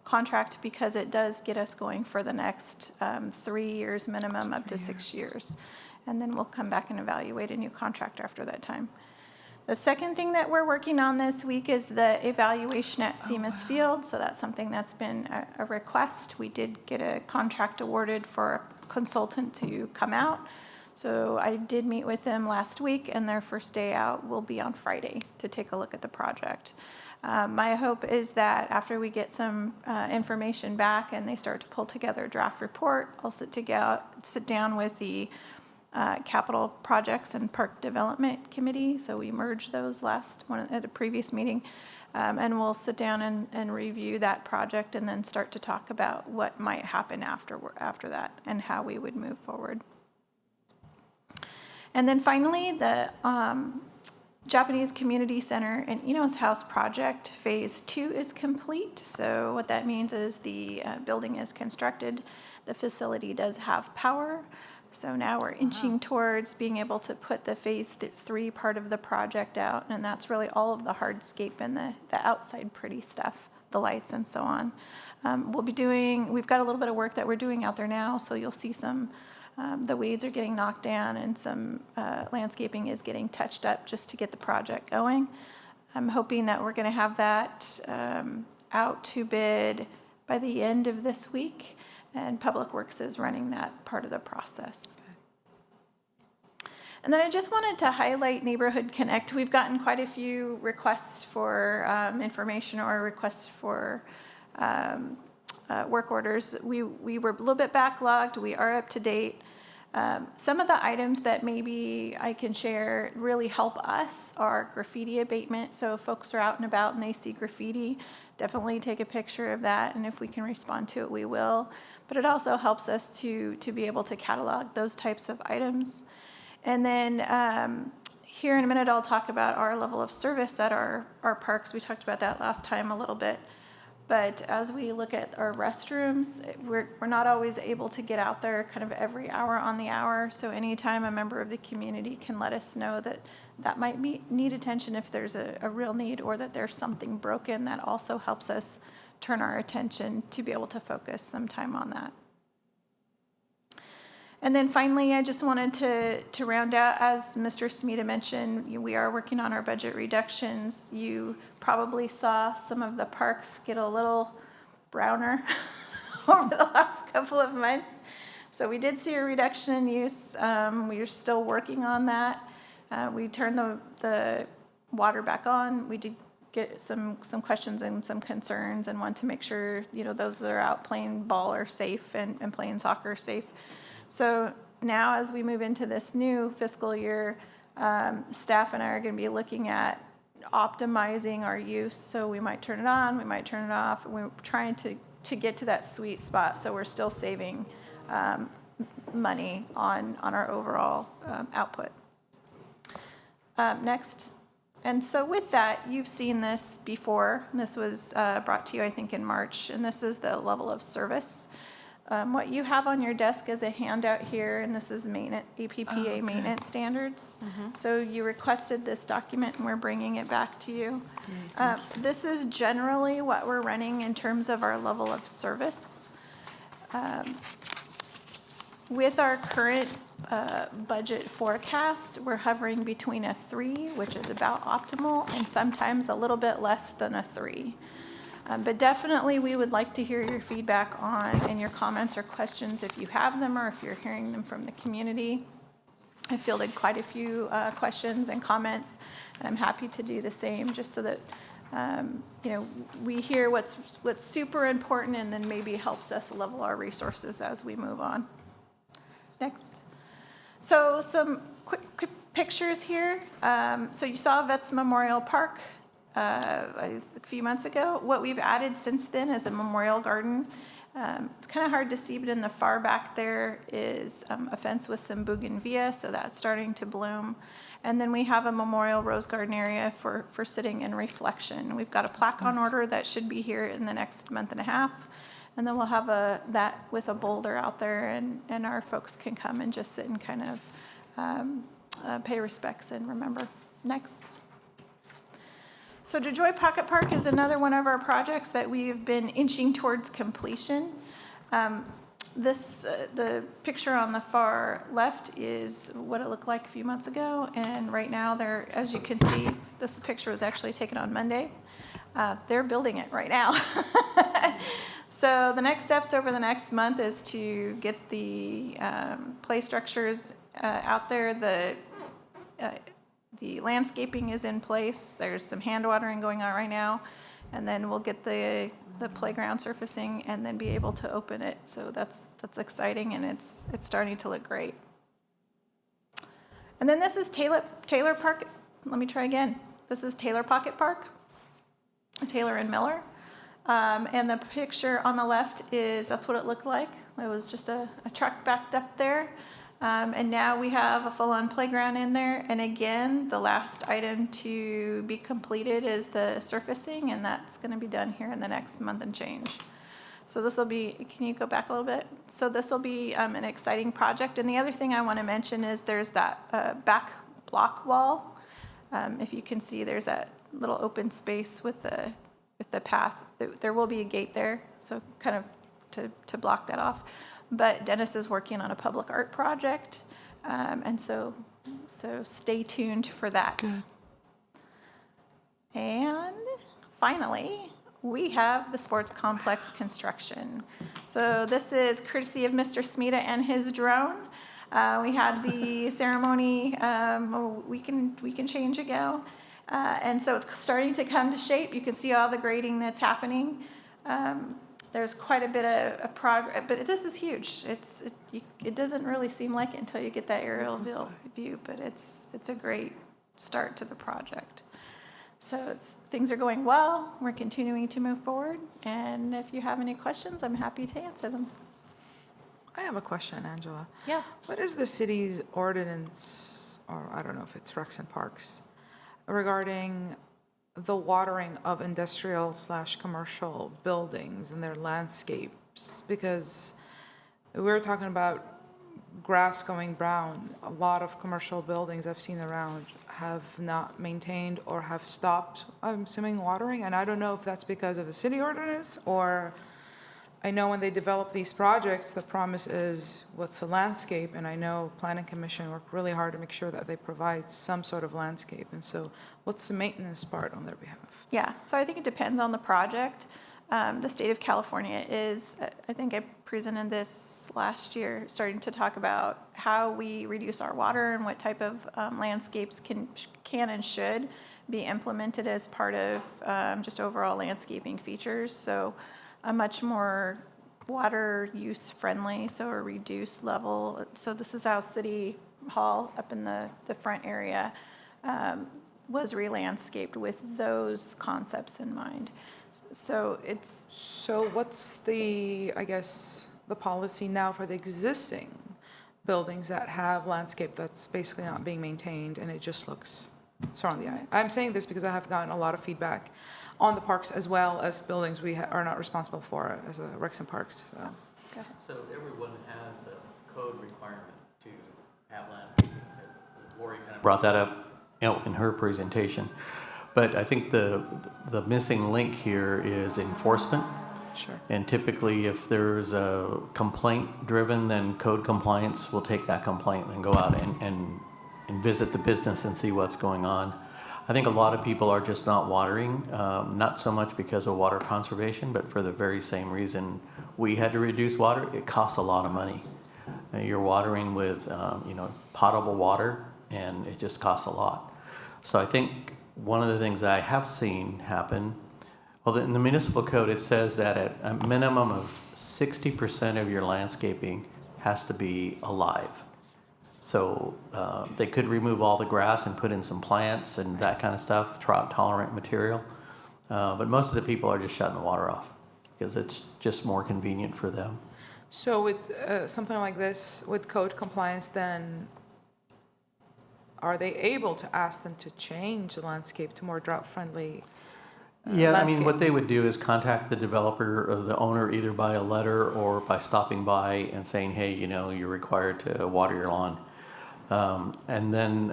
contract because it does get us going for the next 3 years minimum, up to 6 years. And then we'll come back and evaluate a new contract after that time. The second thing that we're working on this week is the evaluation at Seamus Field. So that's something that's been a request. We did get a contract awarded for a consultant to come out. So I did meet with them last week, and their first day out will be on Friday to take a look at the project. My hope is that after we get some information back and they start to pull together a draft report, I'll sit down with the Capital Projects and Park Development Committee. So we merged those at a previous meeting. And we'll sit down and review that project and then start to talk about what might happen after that and how we would move forward. And then finally, the Japanese Community Center and Enos House project, phase 2 is complete. So what that means is the building is constructed. The facility does have power. So now we're inching towards being able to put the phase 3 part of the project out. And that's really all of the hardscape and the outside pretty stuff, the lights and so on. We've got a little bit of work that we're doing out there now. So you'll see some, the weeds are getting knocked down and some landscaping is getting touched up just to get the project going. I'm hoping that we're going to have that out to bid by the end of this week. And Public Works is running that part of the process. And then I just wanted to highlight Neighborhood Connect. We've gotten quite a few requests for information or requests for work orders. We were a little bit backlogged. We are up to date. Some of the items that maybe I can share really help us are graffiti abatement. So if folks are out and about and they see graffiti, definitely take a picture of that, and if we can respond to it, we will. But it also helps us to be able to catalog those types of items. And then here in a minute, I'll talk about our level of service at our parks. We talked about that last time a little bit. But as we look at our restrooms, we're not always able to get out there kind of every hour on the hour. So anytime a member of the community can let us know that that might need attention if there's a real need, or that there's something broken, that also helps us turn our attention to be able to focus some time on that. And then finally, I just wanted to round out, as Mr. Smita mentioned, we are working on our budget reductions. You probably saw some of the parks get a little browner over the last couple of months. So we did see a reduction in use. We are still working on that. We turned the water back on. We did get some questions and some concerns, and want to make sure, those that are out playing ball are safe and playing soccer are safe. So now, as we move into this new fiscal year, staff and I are going to be looking at optimizing our use. So we might turn it on, we might turn it off, and we're trying to get to that sweet spot so we're still saving money on our overall output. Next. And so with that, you've seen this before. This was brought to you, I think, in March, and this is the level of service. What you have on your desk is a handout here, and this is APPA maintenance standards. So you requested this document, and we're bringing it back to you. This is generally what we're running in terms of our level of service. With our current budget forecast, we're hovering between a 3, which is about optimal, and sometimes a little bit less than a 3. But definitely we would like to hear your feedback on, and your comments or questions if you have them, or if you're hearing them from the community. I fielded quite a few questions and comments, and I'm happy to do the same, just so that we hear what's super important, and then maybe helps us level our resources as we move on. Next. So some quick pictures here. So you saw Vets Memorial Park a few months ago. What we've added since then is a memorial garden. It's kind of hard to see, but in the far back there is a fence with some bougainvillea, so that's starting to bloom. And then we have a memorial rose garden area for sitting and reflection. We've got a plaque on order that should be here in the next month and a half. And then we'll have that with a boulder out there, and our folks can come and just sit and kind of pay respects and remember. Next. So DeJoy Pocket Park is another one of our projects that we've been inching towards completion. The picture on the far left is what it looked like a few months ago, and right now as you can see, this picture was actually taken on Monday. They're building it right now. So the next steps over the next month is to get the play structures out there. The landscaping is in place. There's some hand watering going on right now, and then we'll get the playground surfacing and then be able to open it. So that's exciting, and it's starting to look great. And then this is Taylor Park. Let me try again. This is Taylor Pocket Park, Taylor and Miller. And the picture on the left that's what it looked like. It was just a truck backed up there. And now we have a full-on playground in there. And again, the last item to be completed is the surfacing, and that's going to be done here in the next month and change. So this will be, can you go back a little bit? So this will be an exciting project. And the other thing I want to mention is there's that back block wall. If you can see, there's that little open space with the path. There will be a gate there, so kind of to block that off. But Dennis is working on a public art project, and so stay tuned for that. Good. And finally, we have the sports complex construction. So this is courtesy of Mr. Smita and his drone. We had the ceremony a week and change ago. And so it's starting to come to shape. You can see all the grading that's happening. there's quite a bit of progress, but this is huge. It doesn't really seem like it until you get that aerial view, but it's a great start to the project. So things are going well. We're continuing to move forward, and if you have any questions, I'm happy to answer them. I have a question, Angela. Yeah. What is the city's ordinance, or I don't know if it's Recs and Parks, regarding the watering of industrial/commercial buildings and their landscapes? Because we were talking about grass going brown. A lot of commercial buildings I've seen around have not maintained or have stopped, I'm assuming, watering. And I don't know if that's because of a city ordinance, or I know when they develop these projects, the promise is what's a landscape, and I know Planning Commission worked really hard to make sure that they provide some sort of landscape. And so what's the maintenance part on their behalf? Yeah, so I think it depends on the project. The state of California is, I think I presented this last year, starting to talk about how we reduce our water and what type of landscapes can and should be implemented as part of just overall landscaping features. So a much more water use friendly, so a reduced level. So this is how City Hall up in the front area was re-landscaped with those concepts in mind. So what's the, I guess, the policy now for the existing buildings that have landscape that's basically not being maintained and it just looks sore on the eye? I'm saying this because I have gotten a lot of feedback on the parks as well as buildings we are not responsible for as a Recs and Parks. So everyone has a code requirement to have landscaping. Lori kind of brought that up, in her presentation. But I think the missing link here is enforcement. Sure. And typically, if there's a complaint driven, then code compliance will take that complaint and go out and visit the business and see what's going on. I think a lot of people are just not watering, not so much because of water conservation, but for the very same reason we had to reduce water. It costs a lot of money. You're watering with potable water, and it just costs a lot. So I think one of the things that I have seen happen, well, in the municipal code, it says that at a minimum of 60% of your landscaping has to be alive. So they could remove all the grass and put in some plants and that kind of stuff, drought-tolerant material. But most of the people are just shutting the water off because it's just more convenient for them. So with something like this, with code compliance, then are they able to ask them to change the landscape to more drought-friendly Yeah, landscape? I mean, what they would do is contact the developer or the owner either by a letter or by stopping by and saying, hey, you're required to water your lawn. And then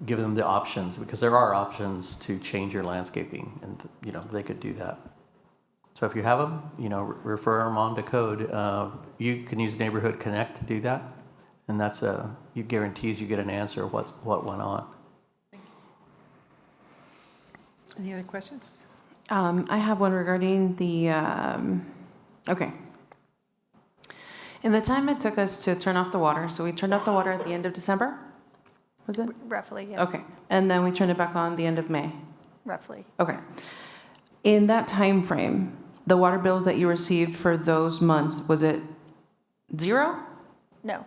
give them the options, because there are options to change your landscaping, and they could do that. So if you have them, refer them on to code. You can use Neighborhood Connect to do that, and that's you guarantees you get an answer of what went on. Any other questions? I have one regarding the, okay. In the time it took us to turn off the water, so we turned off the water at the end of December, was it? roughly, yeah. Okay, and then we turned it back on the end of May. Roughly. Okay. In that time frame, the water bills that you received for those months, was it zero? No.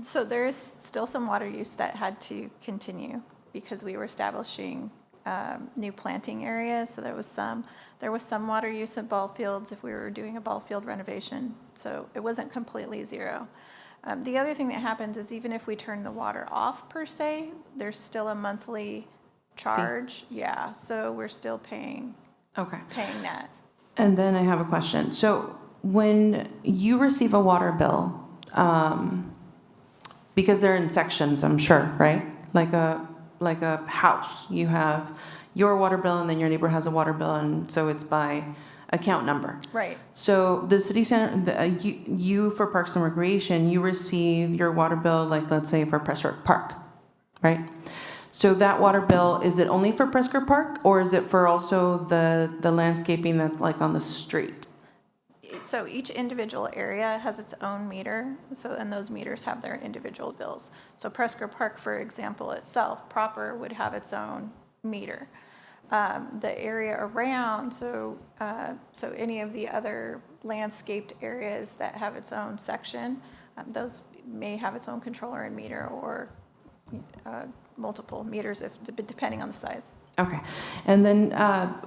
So there is still some water use that had to continue because we were establishing new planting areas. So there was some water use at ball fields if we were doing a ball field renovation. So it wasn't completely zero. The other thing that happens is even if we turn the water off per se, there's still a monthly charge. Yeah, so we're still paying that. And then I have a question. So when you receive a water bill, because they're in sections, I'm sure, right? Like a house, you have your water bill and then your neighbor has a water bill, and so it's by account number. Right. So the city center, you for Parks and Recreation, you receive your water bill, like let's say for Prescott Park, right? So that water bill, is it only for Prescott Park, or is it for also the landscaping that's like on the street? So each individual area has its own meter, and those meters have their individual bills. So Prescott Park, for example, itself proper would have its own meter. the area around, so any of the other landscaped areas that have its own section, those may have its own controller and meter, or multiple meters, depending on the size. Okay. And then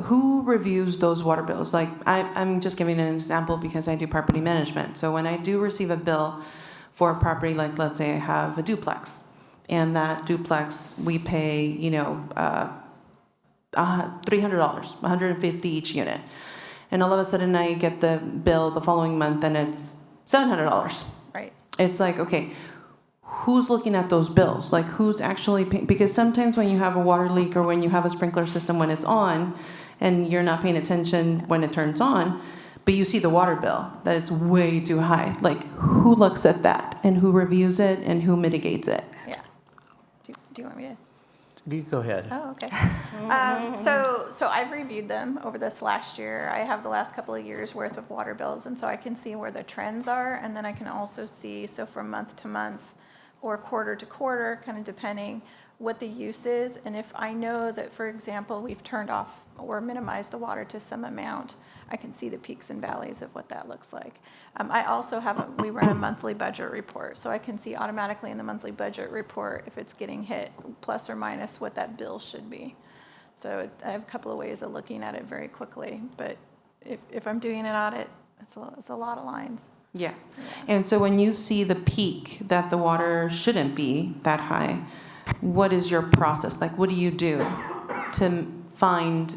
who reviews those water bills? Like, I'm just giving an example because I do property management. So when I do receive a bill for a property, like let's say I have a duplex, and that duplex we pay, $300, $150 each unit. And all of a sudden I get the bill the following month and it's $700. Right. It's like, okay, who's looking at those bills? Like, who's actually paying? Because sometimes when you have a water leak or when you have a sprinkler system when it's on and you're not paying attention when it turns on, but you see the water bill, that it's way too high. Like, who looks at that and who reviews it and who mitigates it? Yeah. Do you want me to? You go ahead. Oh, okay. So I've reviewed them over this last year. I have the last couple of years worth of water bills, and so I can see where the trends are, and then I can also see, so from month to month or quarter to quarter, kind of depending what the use is, and if I know that, for example, we've turned off or minimized the water to some amount, I can see the peaks and valleys of what that looks like. I also we run a monthly budget report, so I can see automatically in the monthly budget report if it's getting hit, plus or minus what that bill should be. So I have a couple of ways of looking at it very quickly, but if I'm doing an audit, it's a lot of lines. Yeah. And so when you see the peak that the water shouldn't be that high, what is your process? Like, what do you do to find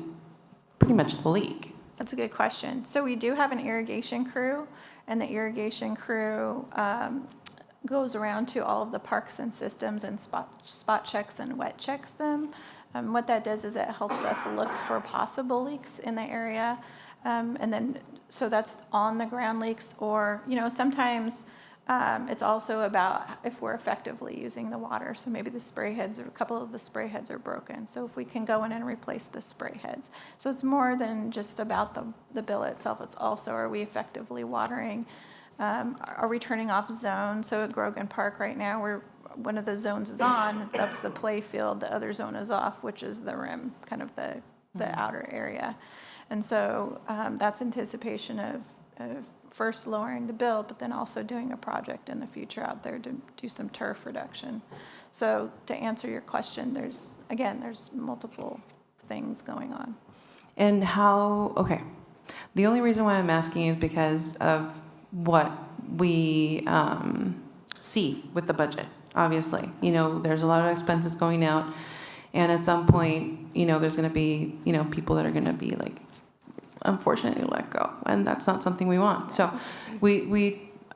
pretty much the leak? That's a good question. So we do have an irrigation crew, and the irrigation crew goes around to all of the parks and systems and spot checks and wet checks them. What that does is it helps us look for possible leaks in the area. And then, so that's on the ground leaks, or, sometimes it's also about if we're effectively using the water. So maybe the spray heads, or a couple of the spray heads are broken. So if we can go in and replace the spray heads. So it's more than just about the bill itself. It's also, are we effectively watering? Are we turning off zones? So at Grogan Park right now, one of the zones is on, that's the play field. The other zone is off, which is the rim, kind of the outer area. And so that's anticipation of first lowering the bill, but then also doing a project in the future out there to do some turf reduction. So to answer your question, there's multiple things going on. And okay. The only reason why I'm asking is because of what we see with the budget, obviously. There's a lot of expenses going out, and at some point, there's going to be, people that are going to be like, unfortunately let go, and that's not something we want. So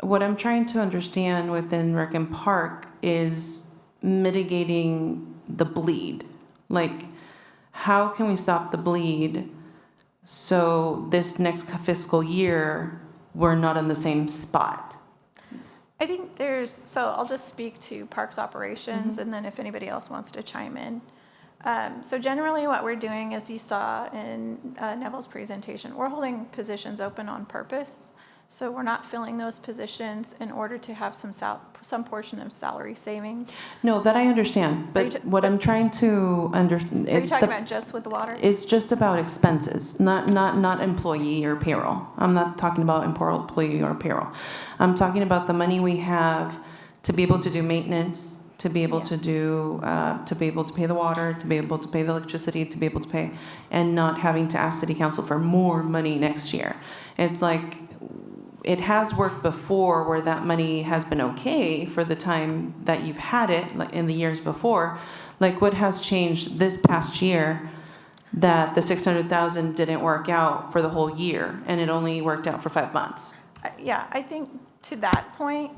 what I'm trying to understand within Rec and Park is mitigating the bleed. Like, how can we stop the bleed so this next fiscal year we're not in the same spot? I think so I'll just speak to Parks Operations, and then if anybody else wants to chime in. So generally what we're doing, as you saw in Neville's presentation, we're holding positions open on purpose. So we're not filling those positions in order to have some portion of salary savings. No, that I understand. But what I'm trying to understand... Are you talking about just with the water? It's just about expenses, not employee or payroll. I'm not talking about employee or payroll. I'm talking about the money we have to be able to do maintenance, to be able to do, to be able to pay the water, to be able to pay the electricity, to be able to pay, and not having to ask City Council for more money next year. It's like, it has worked before where that money has been okay for the time that you've had it, like in the years before. Like, what has changed this past year that the $600,000 didn't work out for the whole year and it only worked out for 5 months? Yeah, I think to that point,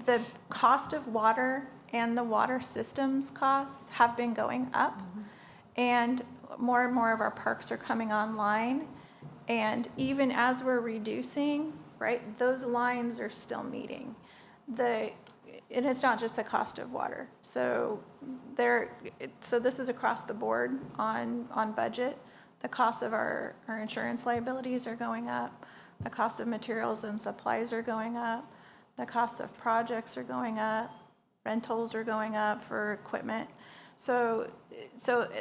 the cost of water and the water systems costs have been going up, and more of our parks are coming online. And even as we're reducing, right, those lines are still meeting. And it's not just the cost of water. So this is across the board on budget. The cost of our insurance liabilities are going up. The cost of materials and supplies are going up. The cost of projects are going up. Rentals are going up for equipment. So,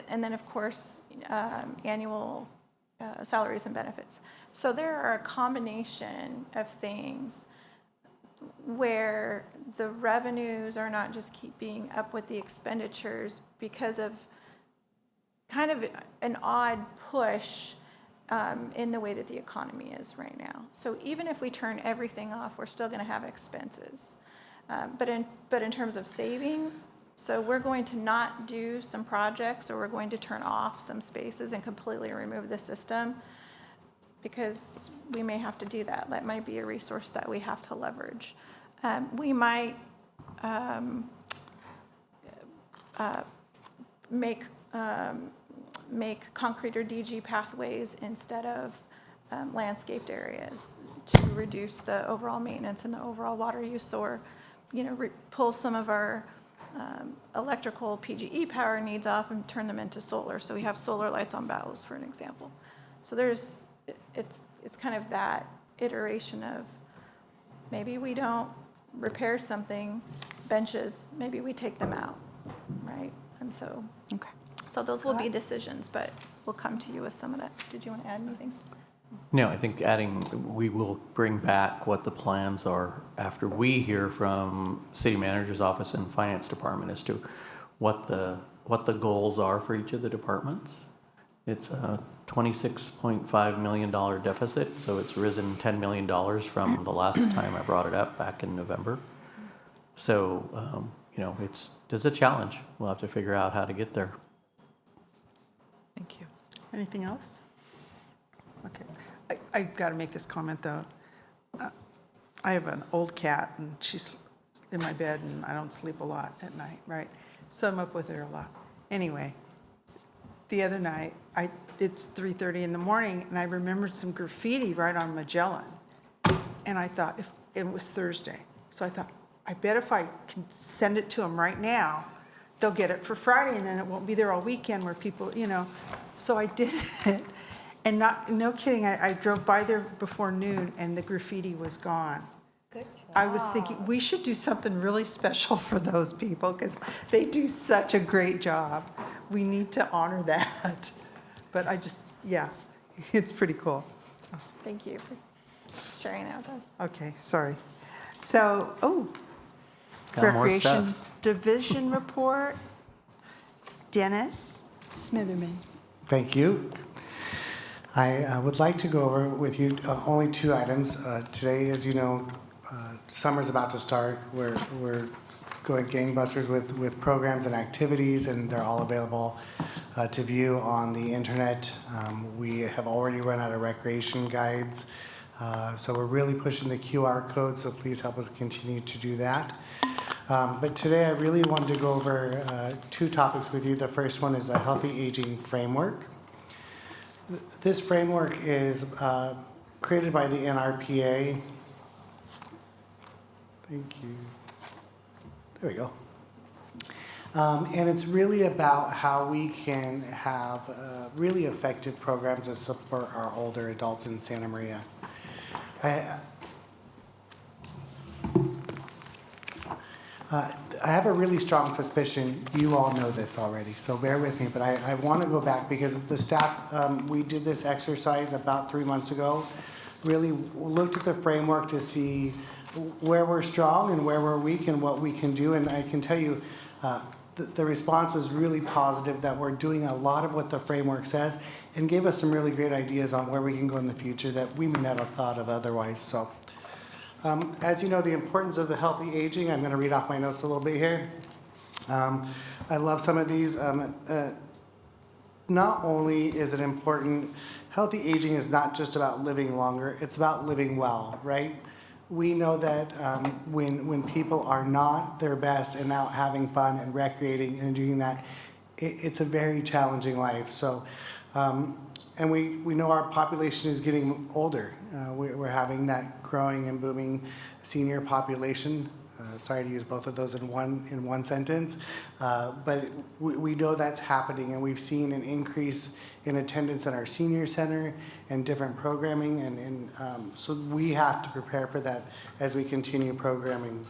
and then of course, annual salaries and benefits. So there are a combination of things where the revenues are not just keeping up with the expenditures because of kind of an odd push in the way that the economy is right now. So even if we turn everything off, we're still going to have expenses. But in terms of savings, so we're going to not do some projects, or we're going to turn off some spaces and completely remove the system, because we may have to do that. That might be a resource that we have to leverage. We might make concrete or DG pathways instead of landscaped areas to reduce the overall maintenance and the overall water use, or pull some of our electrical PGE power needs off and turn them into solar. So we have solar lights on bows, for an example. So it's kind of that iteration of maybe we don't repair something, benches, maybe we take them out, right? And so, Okay. so those will be decisions, but we'll come to you with some of that. Did you want to add anything? No, I think we will bring back what the plans are after we hear from city manager's office and finance department as to what the goals are for each of the departments. It's a $26.5 million deficit, so it's risen $10 million from the last time I brought it up back in November. So, it's a challenge. We'll have to figure out how to get there. Thank you. Anything else? Okay. I've got to make this comment, though. I have an old cat, and she's in my bed, and I don't sleep a lot at night, right? So I'm up with her a lot. Anyway, the other night, it's 3:30 in the morning, and I remembered some graffiti right on Magellan. And I thought, if it was Thursday, so I thought, I bet if I can send it to them right now, they'll get it for Friday, and then it won't be there all weekend where people, So I did it, and no kidding, I drove by there before noon, and the graffiti was gone. Good job. I was thinking, we should do something really special for those people, because they do such a great job. We need to honor that. But it's pretty cool. Thank you for sharing that with us. Okay, sorry. So, Got more Recreation stuff. Division report. Dennis Smitherman. Thank you. I would like to go over with you only 2 items. Today, as you know, summer's about to start. We're going gangbusters with programs and activities, and they're all available to view on the internet. We have already run out of recreation guides, so we're really pushing the QR code, so please help us continue to do that. But today I really wanted to go over 2 topics with you. The first one is a healthy aging framework. This framework is created by the NRPA. Thank you. There we go. And it's really about how we can have really effective programs to support our older adults in Santa Maria. I have a really strong suspicion, you all know this already, so bear with me, but I want to go back because the staff, we did this exercise about 3 months ago, really looked at the framework to see where we're strong and where we're weak and what we can do, and I can tell you the response was really positive, that we're doing a lot of what the framework says and gave us some really great ideas on where we can go in the future that we may not have thought of otherwise. So. As you know, the importance of the healthy aging, I'm going to read off my notes a little bit here. I love some of these. Not only is it important, healthy aging is not just about living longer, it's about living well, right? We know that when people are not their best and out having fun and recreating and doing that, it's a very challenging life. So, and we know our population is getting older. We're having that growing and booming senior population. Sorry to use both of those in one sentence, but we know that's happening, and we've seen an increase in attendance at our senior center and different programming, and so we have to prepare for that as we continue programming.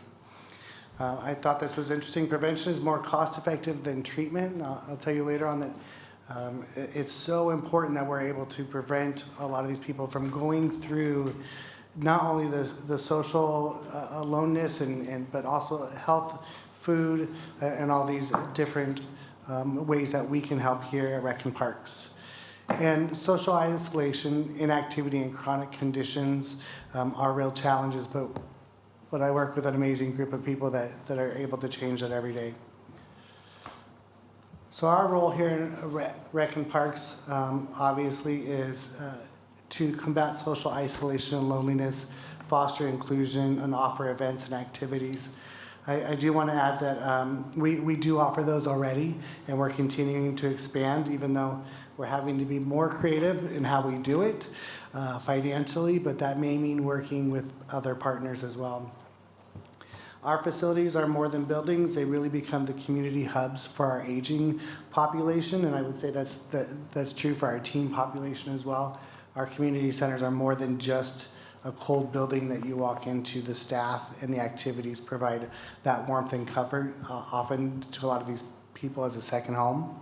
I thought this was interesting. Prevention is more cost-effective than treatment. I'll tell you later on that it's so important that we're able to prevent a lot of these people from going through not only the social aloneness but also health, food, and all these different ways that we can help here at Rec and Parks. And social isolation, inactivity, and chronic conditions are real challenges, but I work with an amazing group of people that are able to change that every day. So our role here in Rec and Parks obviously is to combat social isolation and loneliness, foster inclusion, and offer events and activities. I do want to add that we do offer those already, and we're continuing to expand, even though we're having to be more creative in how we do it financially, but that may mean working with other partners as well. Our facilities are more than buildings. They really become the community hubs for our aging population, and I would say that's true for our teen population as well. Our community centers are more than just a cold building that you walk into. The staff and the activities provide that warmth and comfort, often to a lot of these people as a second home.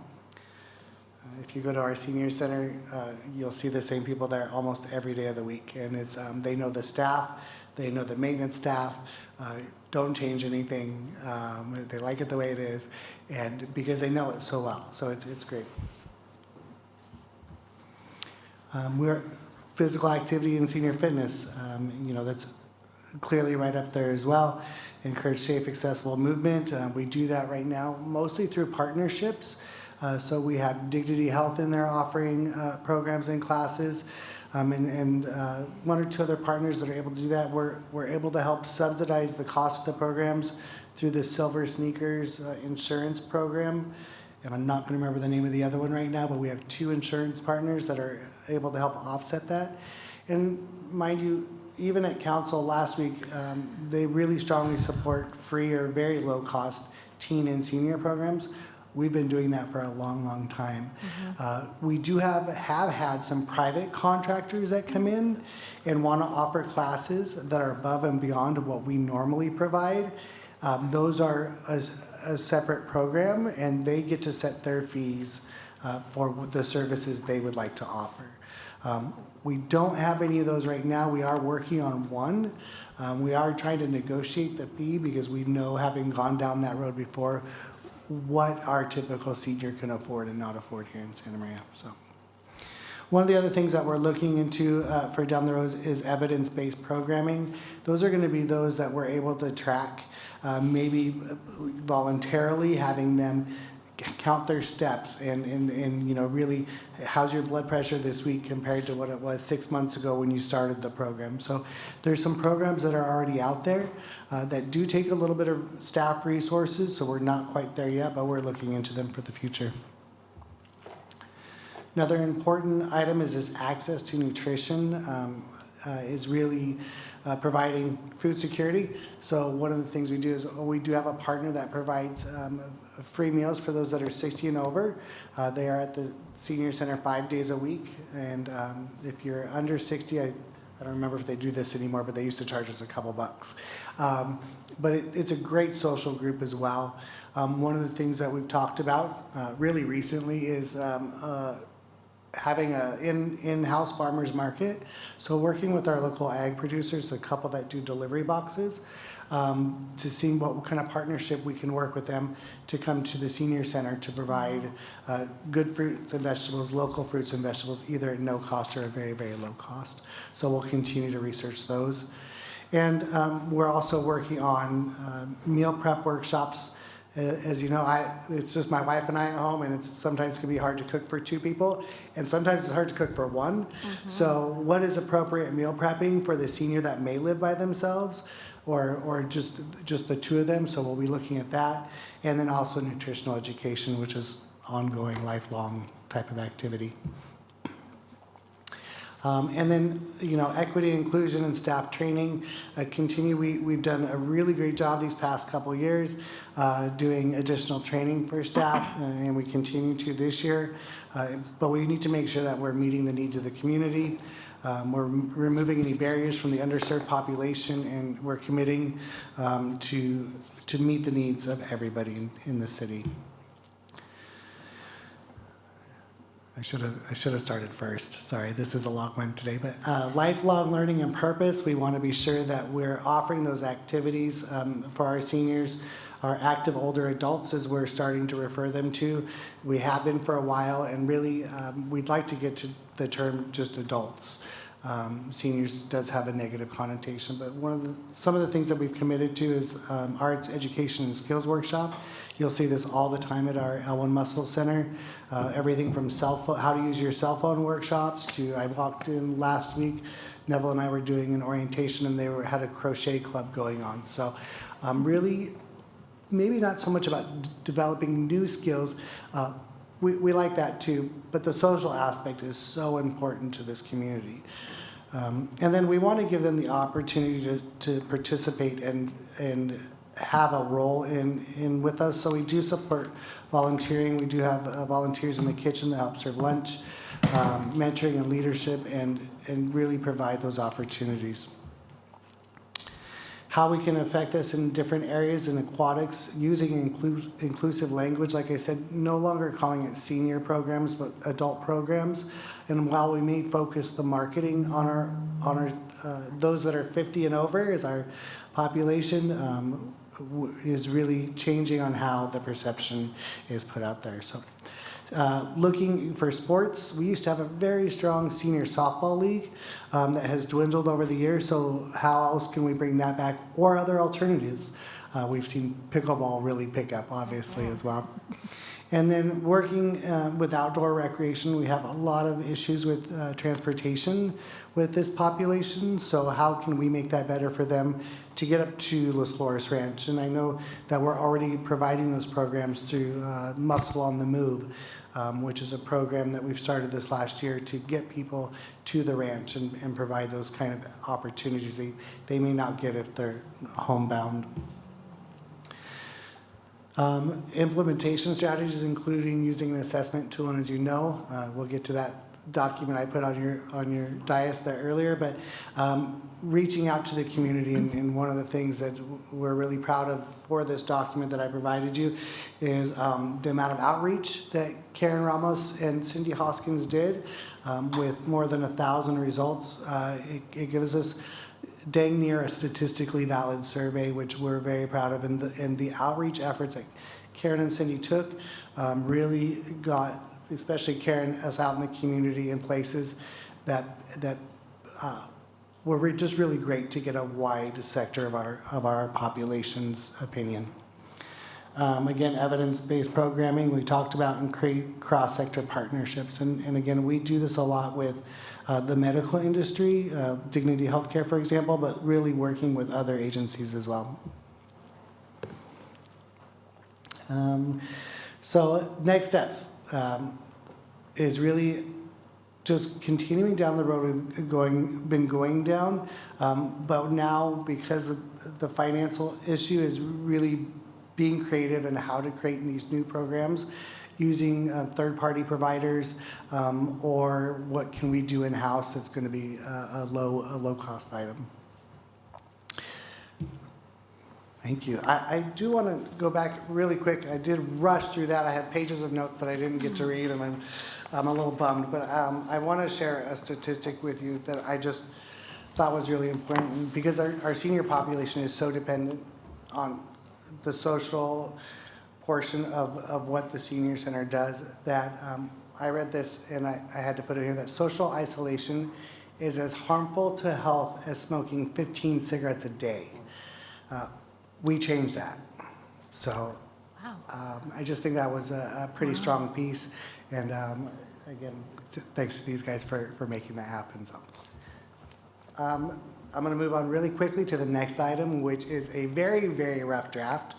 If you go to our senior center, you'll see the same people there almost every day of the week, and it's they know the staff, they know the maintenance staff. Don't change anything. They like it the way it is, and because they know it so well. So it's great. We're physical activity and senior fitness. That's clearly right up there as well. Encourage safe, accessible movement. We do that right now mostly through partnerships. So we have Dignity Health in there offering programs and classes. And one or two other partners that are able to do that. We're able to help subsidize the cost of the programs through the Silver Sneakers insurance program. And I'm not going to remember the name of the other one right now, but we have 2 insurance partners that are able to help offset that. And mind you, even at council last week, they really strongly support free or very low cost teen and senior programs. We've been doing that for a long, long time. We do have had some private contractors that come in and want to offer classes that are above and beyond what we normally provide. Those are a separate program, and they get to set their fees for the services they would like to offer. We don't have any of those right now. We are working on one. We are trying to negotiate the fee because we know, having gone down that road before, what our typical senior can afford and not afford here in Santa Maria. So one of the other things that we're looking into for down the road is evidence-based programming. Those are going to be those that we're able to track, maybe voluntarily, having them count their steps and really, how's your blood pressure this week compared to what it was 6 months ago when you started the program. So there's some programs that are already out there that do take a little bit of staff resources, so we're not quite there yet, but we're looking into them for the future. Another important item is this access to nutrition is really providing food security. So one of the things we do is we do have a partner that provides free meals for those that are 60 and over. They are at the senior center 5 days a week, and if you're under 60, I don't remember if they do this anymore, but they used to charge us a couple bucks. But it's a great social group as well. One of the things that we've talked about really recently is having an in-house farmers market. So working with our local ag producers, a couple that do delivery boxes, to see what kind of partnership we can work with them to come to the senior center to provide good fruits and vegetables, local fruits and vegetables, either at no cost or a very, very low cost. So we'll continue to research those. And we're also working on meal prep workshops. As you know, it's just my wife and I at home, and sometimes can be hard to cook for 2 people, and sometimes it's hard to cook for 1. So what is appropriate meal prepping for the senior that may live by themselves, or just the 2 of them? So we'll be looking at that, and then also nutritional education, which is ongoing, lifelong type of activity. And then, equity, inclusion, and staff training continue. We've done a really great job these past couple years doing additional training for staff, and we continue to this year. But we need to make sure that we're meeting the needs of the community. We're removing any barriers from the underserved population, and we're committing to meet the needs of everybody in the city. I should have started first. Sorry, this is a long one today. But lifelong learning and purpose, we want to be sure that we're offering those activities for our seniors, our active older adults, as we're starting to refer them to. We have been for a while, and really we'd like to get to the term just adults. Seniors does have a negative connotation, but some of the things that we've committed to is arts, education, and skills workshop. You'll see this all the time at our L1 Muscle Center. Everything from how to use your cell phone workshops to, I walked in last week, Neville and I were doing an orientation, and they had a crochet club going on. So really, maybe not so much about developing new skills. We like that too, but the social aspect is so important to this community. And then we want to give them the opportunity to participate and have a role in with us. So we do support volunteering. We do have volunteers in the kitchen that help serve lunch, mentoring and leadership, and really provide those opportunities. How we can affect this in different areas in aquatics, using inclusive language, like I said, no longer calling it senior programs, but adult programs. And while we may focus the marketing on our those that are 50 and over as our population, is really changing on how the perception is put out there. So looking for sports, we used to have a very strong senior softball league that has dwindled over the years. So how else can we bring that back, or other alternatives? We've seen pickleball really pick up, obviously, as well. And then working with outdoor recreation, we have a lot of issues with transportation with this population. So how can we make that better for them to get up to Las Flores Ranch? And I know that we're already providing those programs through Muscle on the Move, which is a program that we've started this last year to get people to the ranch and provide those kind of opportunities they may not get if they're homebound. Implementation strategies, including using an assessment tool, and as you know, we'll get to that document I put on your dais there earlier, but reaching out to the community, and one of the things that we're really proud of for this document that I provided you is the amount of outreach that Karen Ramos and Cindy Hoskins did with more than 1,000 results. It gives us dang near a statistically valid survey, which we're very proud of, and the outreach efforts that Karen and Cindy took really got, especially Karen, us out in the community in places that were just really great to get a wide sector of our population's opinion. Again, evidence-based programming we talked about, and create cross-sector partnerships, and again, we do this a lot with the medical industry, Dignity Healthcare, for example, but really working with other agencies as well. So next steps is really just continuing down the road we've been going down, but now because of the financial issue is really being creative in how to create these new programs, using third-party providers, or what can we do in-house that's going to be a low-cost item. Thank you. I do want to go back really quick. I did rush through that. I had pages of notes that I didn't get to read, and I'm a little bummed. But I want to share a statistic with you that I just thought was really important, because our senior population is so dependent on the social portion of what the senior center does, that I read this and I had to put it here, that social isolation is as harmful to health as smoking 15 cigarettes a day. We changed that. So I just think that was a pretty strong piece. And again, thanks to these guys for making that happen. So I'm going to move on really quickly to the next item, which is a very, very rough draft.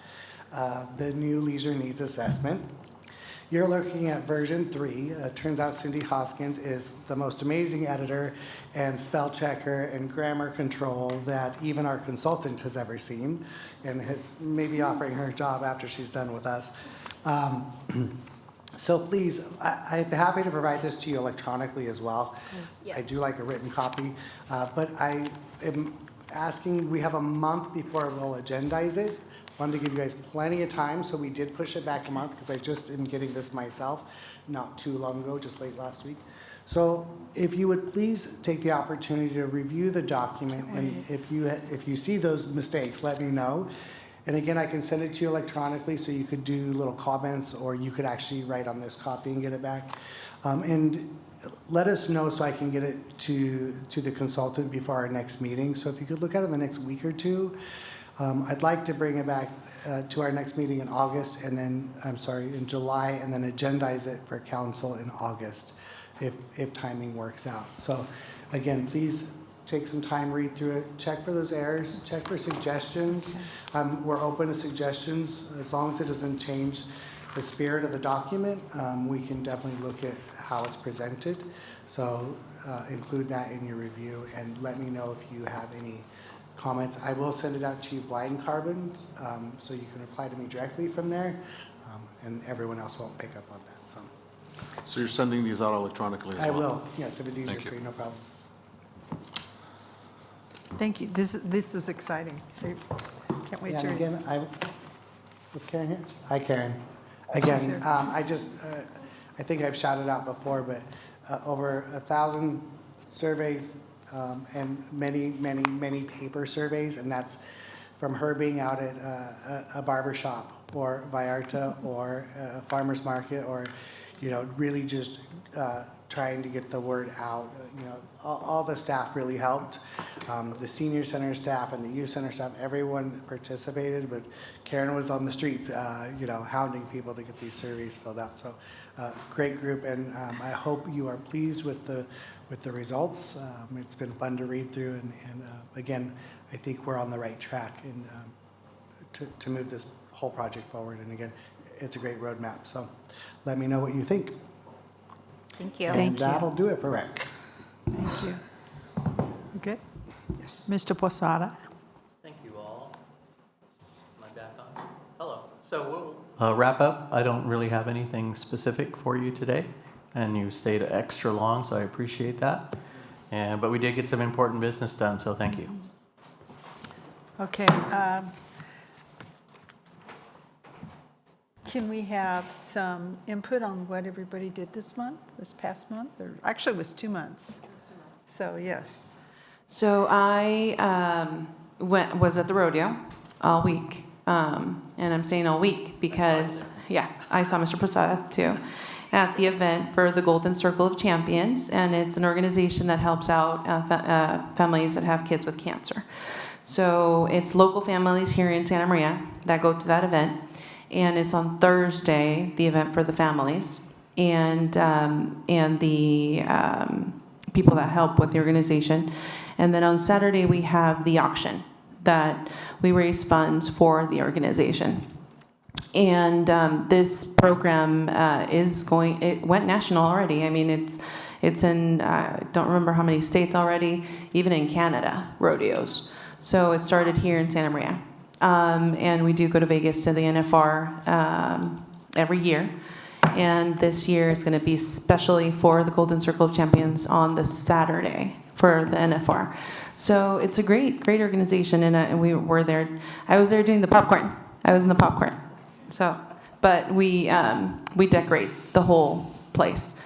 The new leisure needs assessment. You're looking at version 3. Turns out Cindy Hoskins is the most amazing editor and spell checker and grammar control that even our consultant has ever seen, and is maybe offering her job after she's done with us. So please, I'd be happy to provide this to you electronically as well. Yes. I do like a written copy, but I am asking, we have a month before we'll agendize it. Wanted to give you guys plenty of time, so we did push it back a month because I just am getting this myself not too long ago, just late last week. So if you would please take the opportunity to review the document, and if you see those mistakes, let me know. And again, I can send it to you electronically, so you could do little comments, or you could actually write on this copy and get it back. And let us know so I can get it to the consultant before our next meeting. So if you could look at it in the next week or two. I'd like to bring it back to our next meeting in August, and then, in July, and then agendize it for council in August, if timing works out. So again, please take some time, read through it, check for those errors, check for suggestions. We're open to suggestions as long as it doesn't change the spirit of the document. We can definitely look at how it's presented. So include that in your review, and let me know if you have any comments. I will send it out to you blind carbons, so you can reply to me directly from there, and everyone else won't pick up on that. So you're sending these out electronically as I well? will, yes, if it's easier Thank for you. you, no problem. Thank you. This is exciting. Can't wait Yeah, to and read. again, was Karen here? Hi, Karen. Hi, Again, Sarah. I think I've shouted out before, but over 1,000 surveys, and many paper surveys, and that's from her being out at a barber shop or Vallarta or a farmer's market, or really just trying to get the word out. All the staff really helped. The senior center staff and the youth center staff, everyone participated, but Karen was on the streets, hounding people to get these surveys filled out. So great group, and I hope you are pleased with the results. It's been fun to read through, and again, I think we're on the right track to move this whole project forward. And again, it's a great roadmap. So let me know what you think. Thank you. And that'll do it for rec. Thank you. Good? Yes. Mr. Posada? Thank you all. Am I back on? Hello. So we'll wrap up. I don't really have anything specific for you today, and you stayed extra long, so I appreciate that. But we did get some important business done, so thank you. Okay. Can we have some input on what everybody did this past month? Or actually, it was 2 months. So, yes. So I was at the rodeo all week, and I'm saying all week because, I saw Mr. Posada too at the event for the Golden Circle of Champions, and it's an organization that helps out families that have kids with cancer. So it's local families here in Santa Maria that go to that event, and it's on Thursday, the event for the families, and the people that help with the organization. And then on Saturday, we have the auction that we raise funds for the organization. And this program it went national already. I mean, it's in, I don't remember how many states already, even in Canada, rodeos. So it started here in Santa Maria. And we do go to Vegas to the NFR every year. And this year it's going to be specially for the Golden Circle of Champions on the Saturday for the NFR. So it's a great organization, and we were there. I was there doing the popcorn. I was in the popcorn. So, but we decorate the whole place.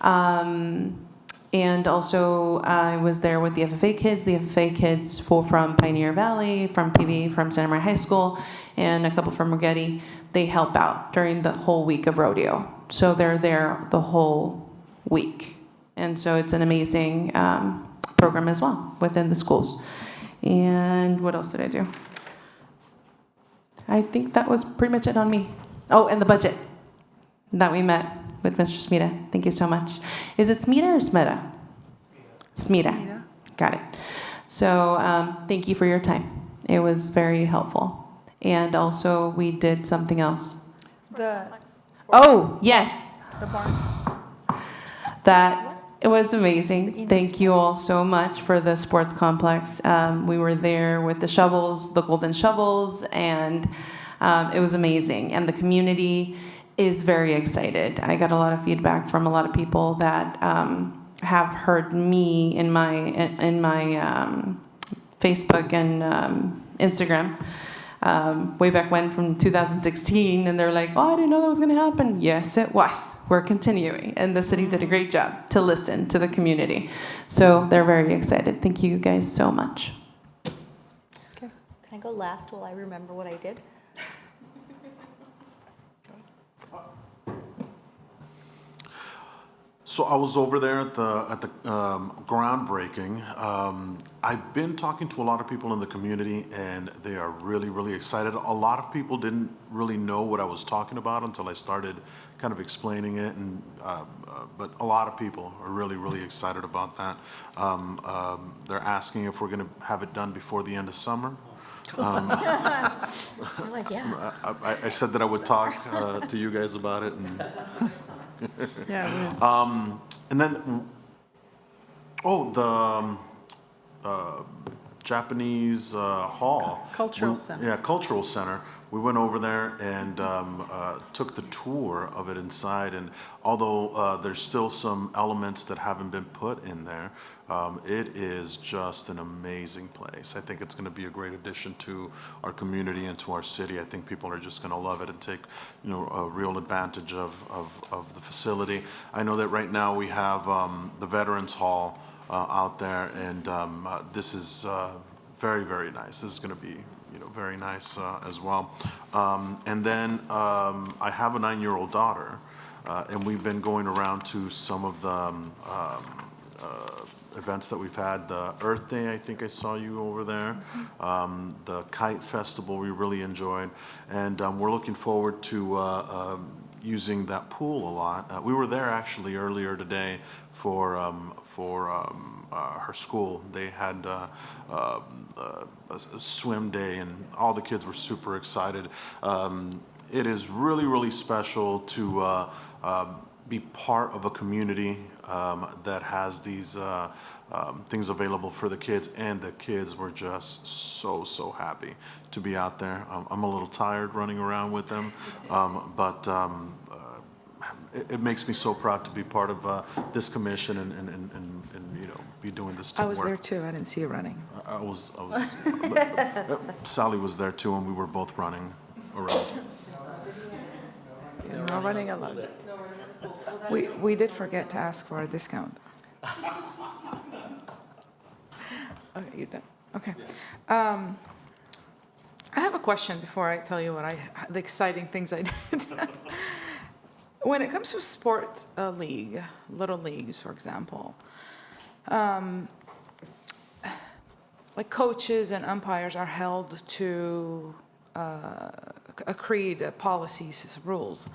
And also I was there with the FFA kids. The FFA kids from Pioneer Valley, from PV, from Santa Maria High School, and a couple from Rigetti. They help out during the whole week of rodeo. So they're there the whole week. And so it's an amazing program as well within the schools. And what else did I do? I think that was pretty much it on me. Oh, and the budget that we met with Mr. Smita. Thank you so much. Is it Smita or Smita? Smita. Got it. So thank you for your time. It was very helpful. And also we did something else. Oh, yes. The barn. It was amazing. Thank you all so much for the sports complex. We were there with the shovels, the golden shovels, and it was amazing. And the community is very excited. I got a lot of feedback from a lot of people that have heard me in my Facebook and Instagram way back when from 2016, and they're like, "Oh, I didn't know that was going to happen." Yes, it was. We're continuing, and the city did a great job to listen to the community. So they're very excited. Thank you guys so much. Can I go last while I remember what I did? So I was over there at the groundbreaking. I've been talking to a lot of people in the community, and they are really, really excited. A lot of people didn't really know what I was talking about until I started kind of explaining it, and but a lot of people are really, really excited about that. They're asking if we're going to have it done before the end of summer. You're like, yeah. I said that I would talk to you guys about it, and Yeah. and then, the Japanese hall. Cultural Center. Yeah, cultural center. We went over there and took the tour of it inside. And although there's still some elements that haven't been put in there, it is just an amazing place. I think it's going to be a great addition to our community and to our city. I think people are just going to love it and take, a real advantage of the facility. I know that right now we have the Veterans Hall out there, and this is very, very nice. This is going to be, very nice as well. And then I have a 9-year-old daughter, and we've been going around to some of the events that we've had. The Earth Day, I think I saw you over there. The Kite Festival we really enjoyed, and we're looking forward to using that pool a lot. We were there actually earlier today for her school. They had a swim day, and all the kids were super excited. It is really, really special to be part of a community that has these things available for the kids, and the kids were just so happy to be out there. I'm a little tired running around with them, but it makes me so proud to be part of this commission and be doing this I was work. there too. I didn't see you running. I was Sally was there too, and we were both running around. No running alone. We did forget to ask for a discount. Okay, you're done. Okay. I have a question before I tell you the exciting things I did. When it comes to sports league, little leagues, for example, like coaches and umpires are held to agreed policies, rules.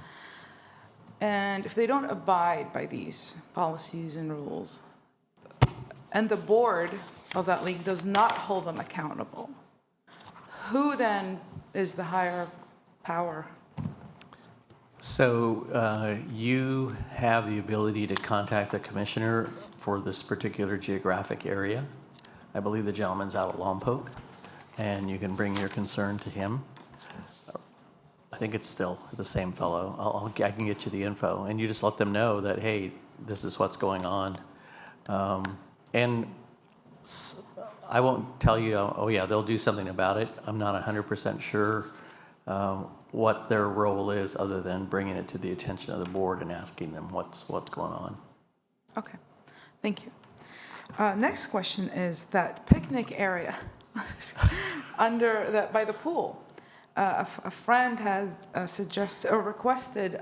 And if they don't abide by these policies and rules, and the board of that league does not hold them accountable, who then is the higher power? So you have the ability to contact the commissioner for this particular geographic area. I believe the gentleman's out at Lompoc, and you can bring your concern to him. I think it's still the same fellow. I can get you the info, and you just let them know that, hey, this is what's going on. And I won't tell you, oh yeah, they'll do something about it. I'm not 100% sure what their role is, other than bringing it to the attention of the board and asking them what's going on. Okay, thank you. Next question is that picnic area by the pool. A friend has suggested or requested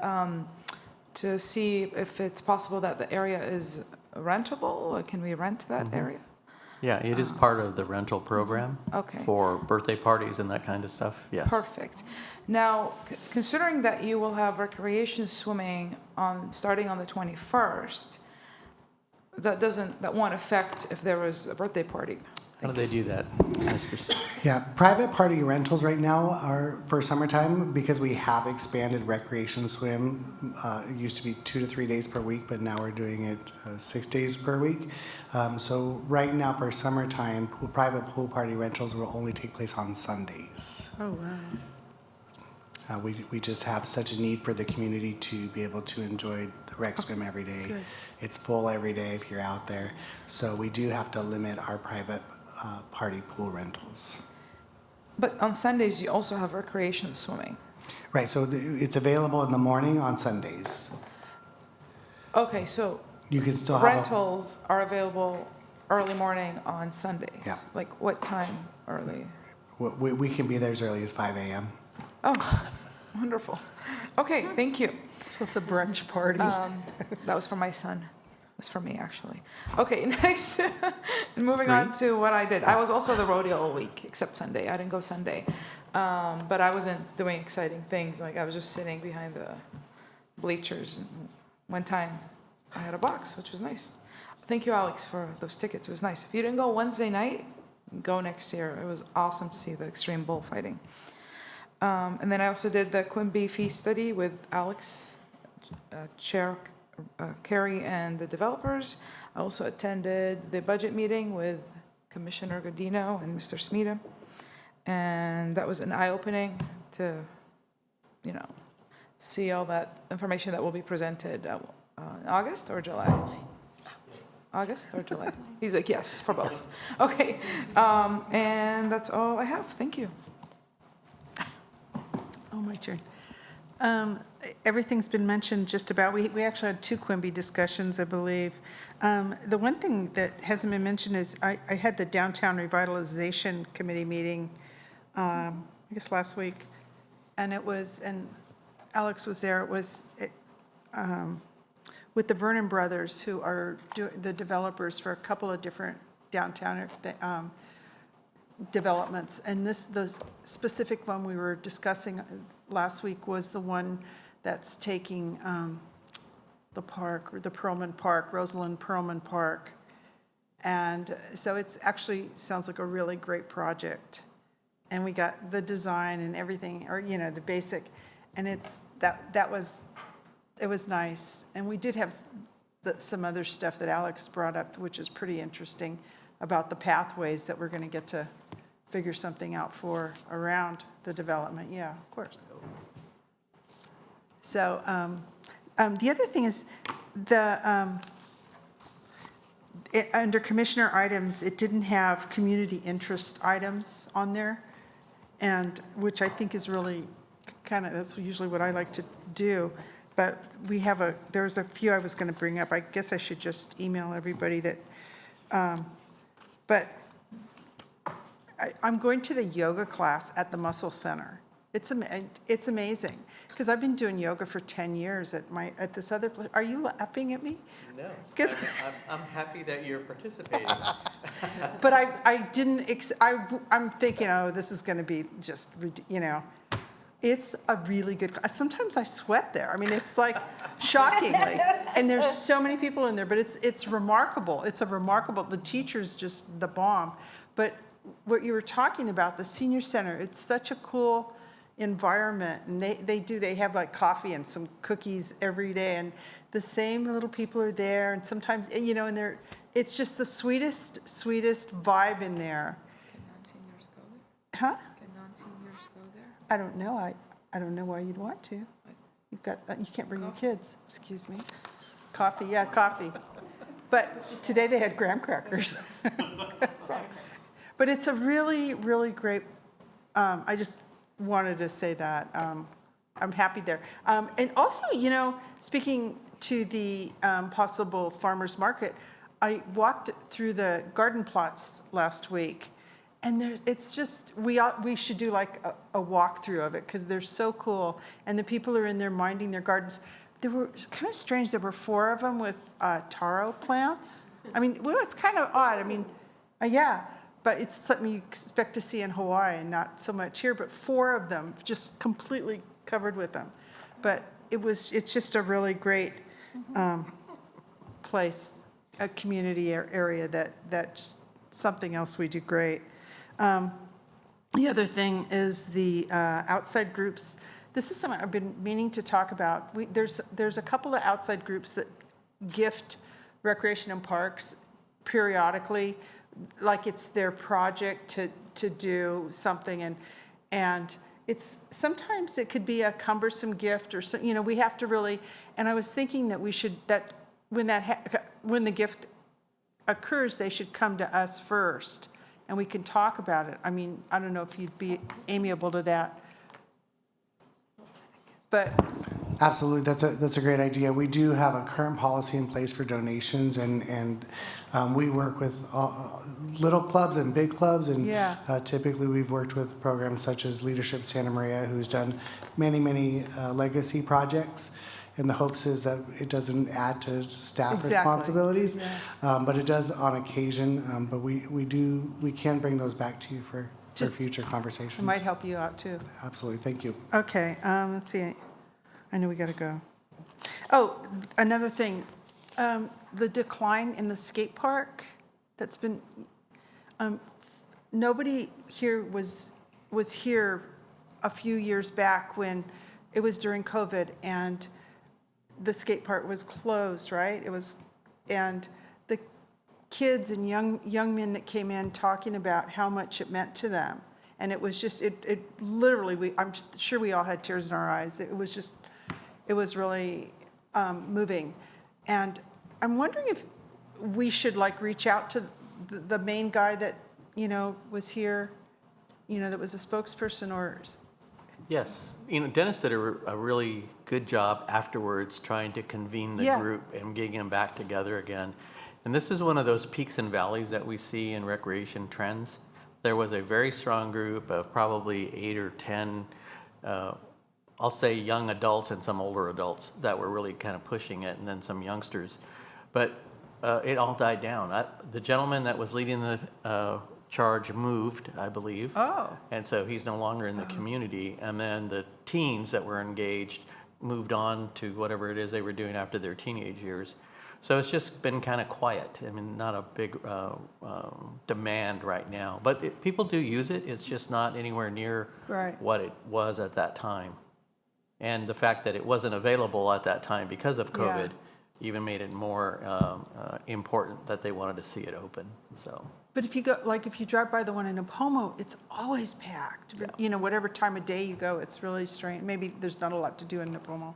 to see if it's possible that the area is rentable. Or can we rent that area? Yeah, it is part of the rental program. Okay. For birthday parties and that kind of stuff, yes. Perfect. Now, considering that you will have recreation swimming starting on the 21st, that won't affect if there was a birthday party. How do they do that, Mr. Yeah, private party rentals right now are for summertime, because we have expanded recreation swim. It used to be 2 to 3 days per week, but now we're doing it 6 days per week. So right now for summertime, private pool party rentals will only take place on Sundays. Oh, wow. We just have such a need for the community to be able to enjoy the rec swim every day. Good. It's full every day if you're out there. So we do have to limit our private party pool rentals. But on Sundays, you also have recreational swimming. Right, so it's available in the morning on Sundays. Okay, so You can still have rentals are available early morning on Sundays? Yeah. Like what time early? we can be there as early as 5 a.m. Oh, wonderful. Okay, thank you. So it's a brunch party. That was for my son. It was for me, actually. Okay, next. Moving on to what I did. I was also the rodeo all week, except Sunday. I didn't go Sunday. But I wasn't doing exciting things. Like I was just sitting behind the bleachers. And one time I had a box, which was nice. Thank you, Alex, for those tickets. It was nice. If you didn't go Wednesday night, go next year. It was awesome to see the extreme bullfighting. And then I also did the Quimby fee study with Alex, Chair Carrie, and the developers. I also attended the budget meeting with Commissioner Godino and Mr. Smita. And that was an eye-opening to, see all that information that will be presented in August or July? August or July? He's like, yes, for both. Okay, and that's all I have. Thank you. Oh, my turn. Everything's been mentioned just about. We actually had 2 Quimby discussions, I believe. The one thing that hasn't been mentioned is I had the Downtown Revitalization Committee meeting, I guess last week, and Alex was there. It was with the Vernon Brothers, who are the developers for a couple of different downtown developments. And the specific one we were discussing last week was the one that's taking the park, or the Perlman Park, Rosalind Perlman Park. And so it's actually sounds like a really great project. And we got the design and everything, or the basic, and it was nice. And we did have some other stuff that Alex brought up, which is pretty interesting, about the pathways that we're going to get to figure something out for around the development. Yeah, of course. So the other thing is under commissioner items, it didn't have community interest items on there, and which I think is really that's usually what I like to do. But there's a few I was going to bring up. I guess I should just email everybody that, but I'm going to the yoga class at the Muscle Center. It's amazing, because I've been doing yoga for 10 years at this other place. Are you laughing at me? No, 'Cause I'm happy that you're participating. But I didn't, I'm thinking, this is going to be just, it's a really good class. Sometimes I sweat there. I mean, it's like shockingly. And there's so many people in there, but it's remarkable. The teacher's just the bomb. But what you were talking about, the senior center, it's such a cool environment. And they have like coffee and some cookies every day. And the same little people are there. And sometimes, and it's just the sweetest vibe in there. Can non-seniors go there? Huh? Can non-seniors go there? I don't know. I don't know why you'd want to. You can't bring your kids. Excuse me. Coffee, yeah, coffee. But today they had graham crackers. But it's a really, really great. I just wanted to say that I'm happy there. And also, speaking to the possible farmers market, I walked through the garden plots last week. And it's just, we should do like a walkthrough of it, because they're so cool. And the people are in there minding their gardens. They were kind of strange. There were 4 of them with taro plants. I mean, it's kind of odd. I mean, yeah, but it's something you expect to see in Hawaii and not so much here. But 4 of them just completely covered with them. But it's just a really great place, a community area that's something else we do great. The other thing is the outside groups. This is something I've been meaning to talk about. There's a couple of outside groups that gift recreation and parks periodically, like it's their project to do something, and sometimes it could be a cumbersome gift or so, we have to really, and I was thinking that we should, that when the gift occurs, they should come to us first and we can talk about it. I mean, I don't know if you'd be amiable to that. But Absolutely, that's a great idea. We do have a current policy in place for donations, and we work with little clubs and big clubs, and Yeah. Typically we've worked with programs such as Leadership Santa Maria, who's done many legacy projects. And the hopes is that it doesn't add to staff Exactly. responsibilities, Yeah. but it does on occasion. But we can bring those back to you for future conversations. it might help you out too. Absolutely, thank you. Okay, let's see. I know we gotta go. Oh, another thing, the decline in the skate park that's been, nobody here was here a few years back when it was during COVID and the skate park was closed, right? And the kids and young men that came in talking about how much it meant to them. And it was just, it literally, I'm sure we all had tears in our eyes. It was really moving. And I'm wondering if we should reach out to the main guy that, was here, that was a spokesperson or. Yes, Dennis did a really good job afterwards trying to convene the Yeah. group and getting them back together again. And this is one of those peaks and valleys that we see in recreation trends. There was a very strong group of probably 8 or 10, I'll say young adults and some older adults that were really kind of pushing it, and then some youngsters. But it all died down. The gentleman that was leading the charge moved, I believe. Oh. And so he's no longer in the community. And then the teens that were engaged moved on to whatever it is they were doing after their teenage years. So it's just been kind of quiet. I mean, not a big demand right now. But people do use it. It's just not anywhere near Right. what it was at that time. And the fact that it wasn't available at that time because of COVID even made it more important that they wanted to see it open. So. But if you go, if you drive by the one in Napomo, it's always packed. But, whatever time of day you go, it's really strange. Maybe there's not a lot to do in Napomo.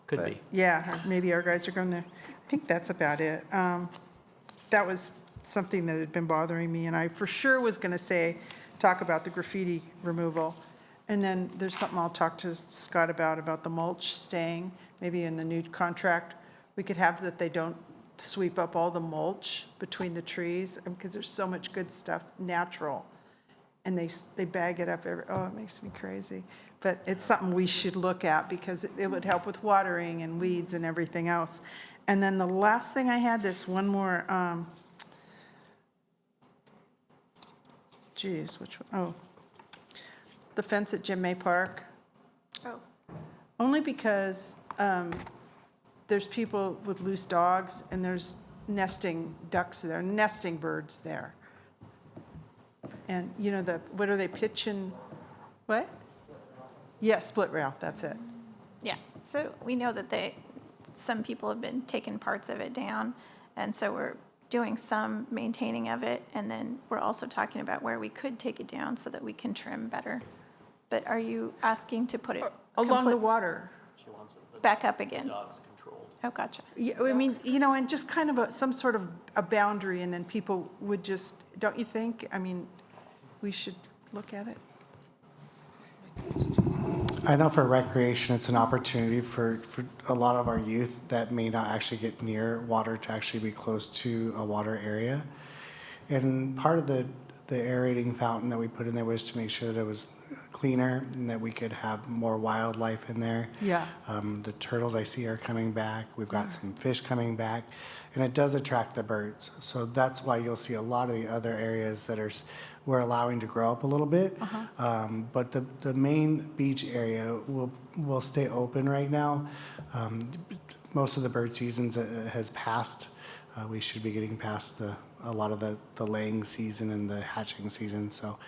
Could But, be. yeah, or maybe our guys are going there. I think that's about it. That was something that had been bothering me, and I for sure was going to talk about the graffiti removal. And then there's something I'll talk to Scott about the mulch staying, maybe in the new contract. We could have that they don't sweep up all the mulch between the trees, because there's so much good stuff, natural. And they bag it up it makes me crazy. But it's something we should look at because it would help with watering and weeds and everything else. And then the last thing I had, that's one more, which one? Oh, the fence at Jim May Park. Oh. Only because there's people with loose dogs and there's nesting ducks there, nesting birds there. And what are they pitching? What? Yeah, split rail, that's it. Yeah, so we know that some people have been taking parts of it down, and so we're doing some maintaining of it, and then we're also talking about where we could take it down so that we can trim better. But are you asking to put it Along the water. back up again? Dogs controlled. Oh, gotcha. Yeah, I mean, and just kind of some sort of a boundary, and then people would just, don't you think? I mean, we should look at it. I know for recreation, it's an opportunity for a lot of our youth that may not actually get near water to actually be close to a water area. And part of the aerating fountain that we put in there was to make sure that it was cleaner and that we could have more wildlife in there. Yeah. The turtles I see are coming back. We've got some fish coming back, and it does attract the birds. So that's why you'll see a lot of the other areas that we're allowing to grow up a little bit. But the main beach area will stay open right now. Most of the bird seasons has passed. We should be getting past a lot of the laying season and the hatching season. So,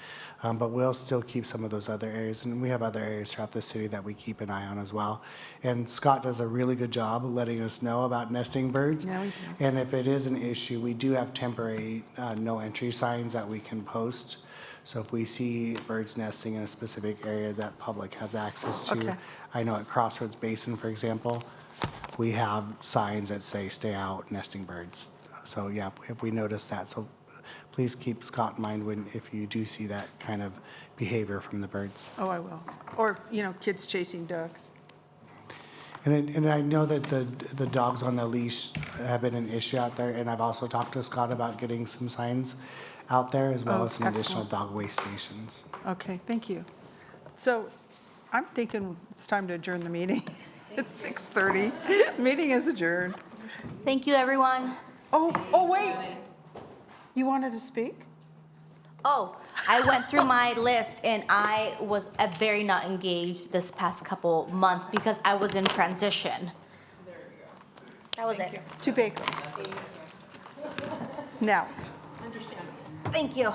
but we'll still keep some of those other areas, and we have other areas throughout the city that we keep an eye on as well. And Scott does a really good job of letting us know about nesting birds. Yeah, he does. And if it is an issue, we do have temporary no entry signs that we can post. So if we see birds nesting in a specific area that public has access to, Okay. I know at Crossroads Basin, for example, we have signs that say, stay out, nesting birds. So yeah, if we notice that, so please keep Scott in mind if you do see that kind of behavior from the birds. Oh, I will. Or, kids chasing ducks. And I know that the dogs on the leash have been an issue out there, and I've also talked to Scott about getting some signs out there as well Oh, as some additional excellent. dog waste stations. Okay, thank you. So I'm thinking it's time to adjourn the meeting. It's 6:30. Meeting is adjourned. Thank you, everyone. Oh, wait. You wanted to speak? Oh, I went through my list and I was very not engaged this past couple months because I was in transition. There you go. That was it. To Baker. Now. Thank you.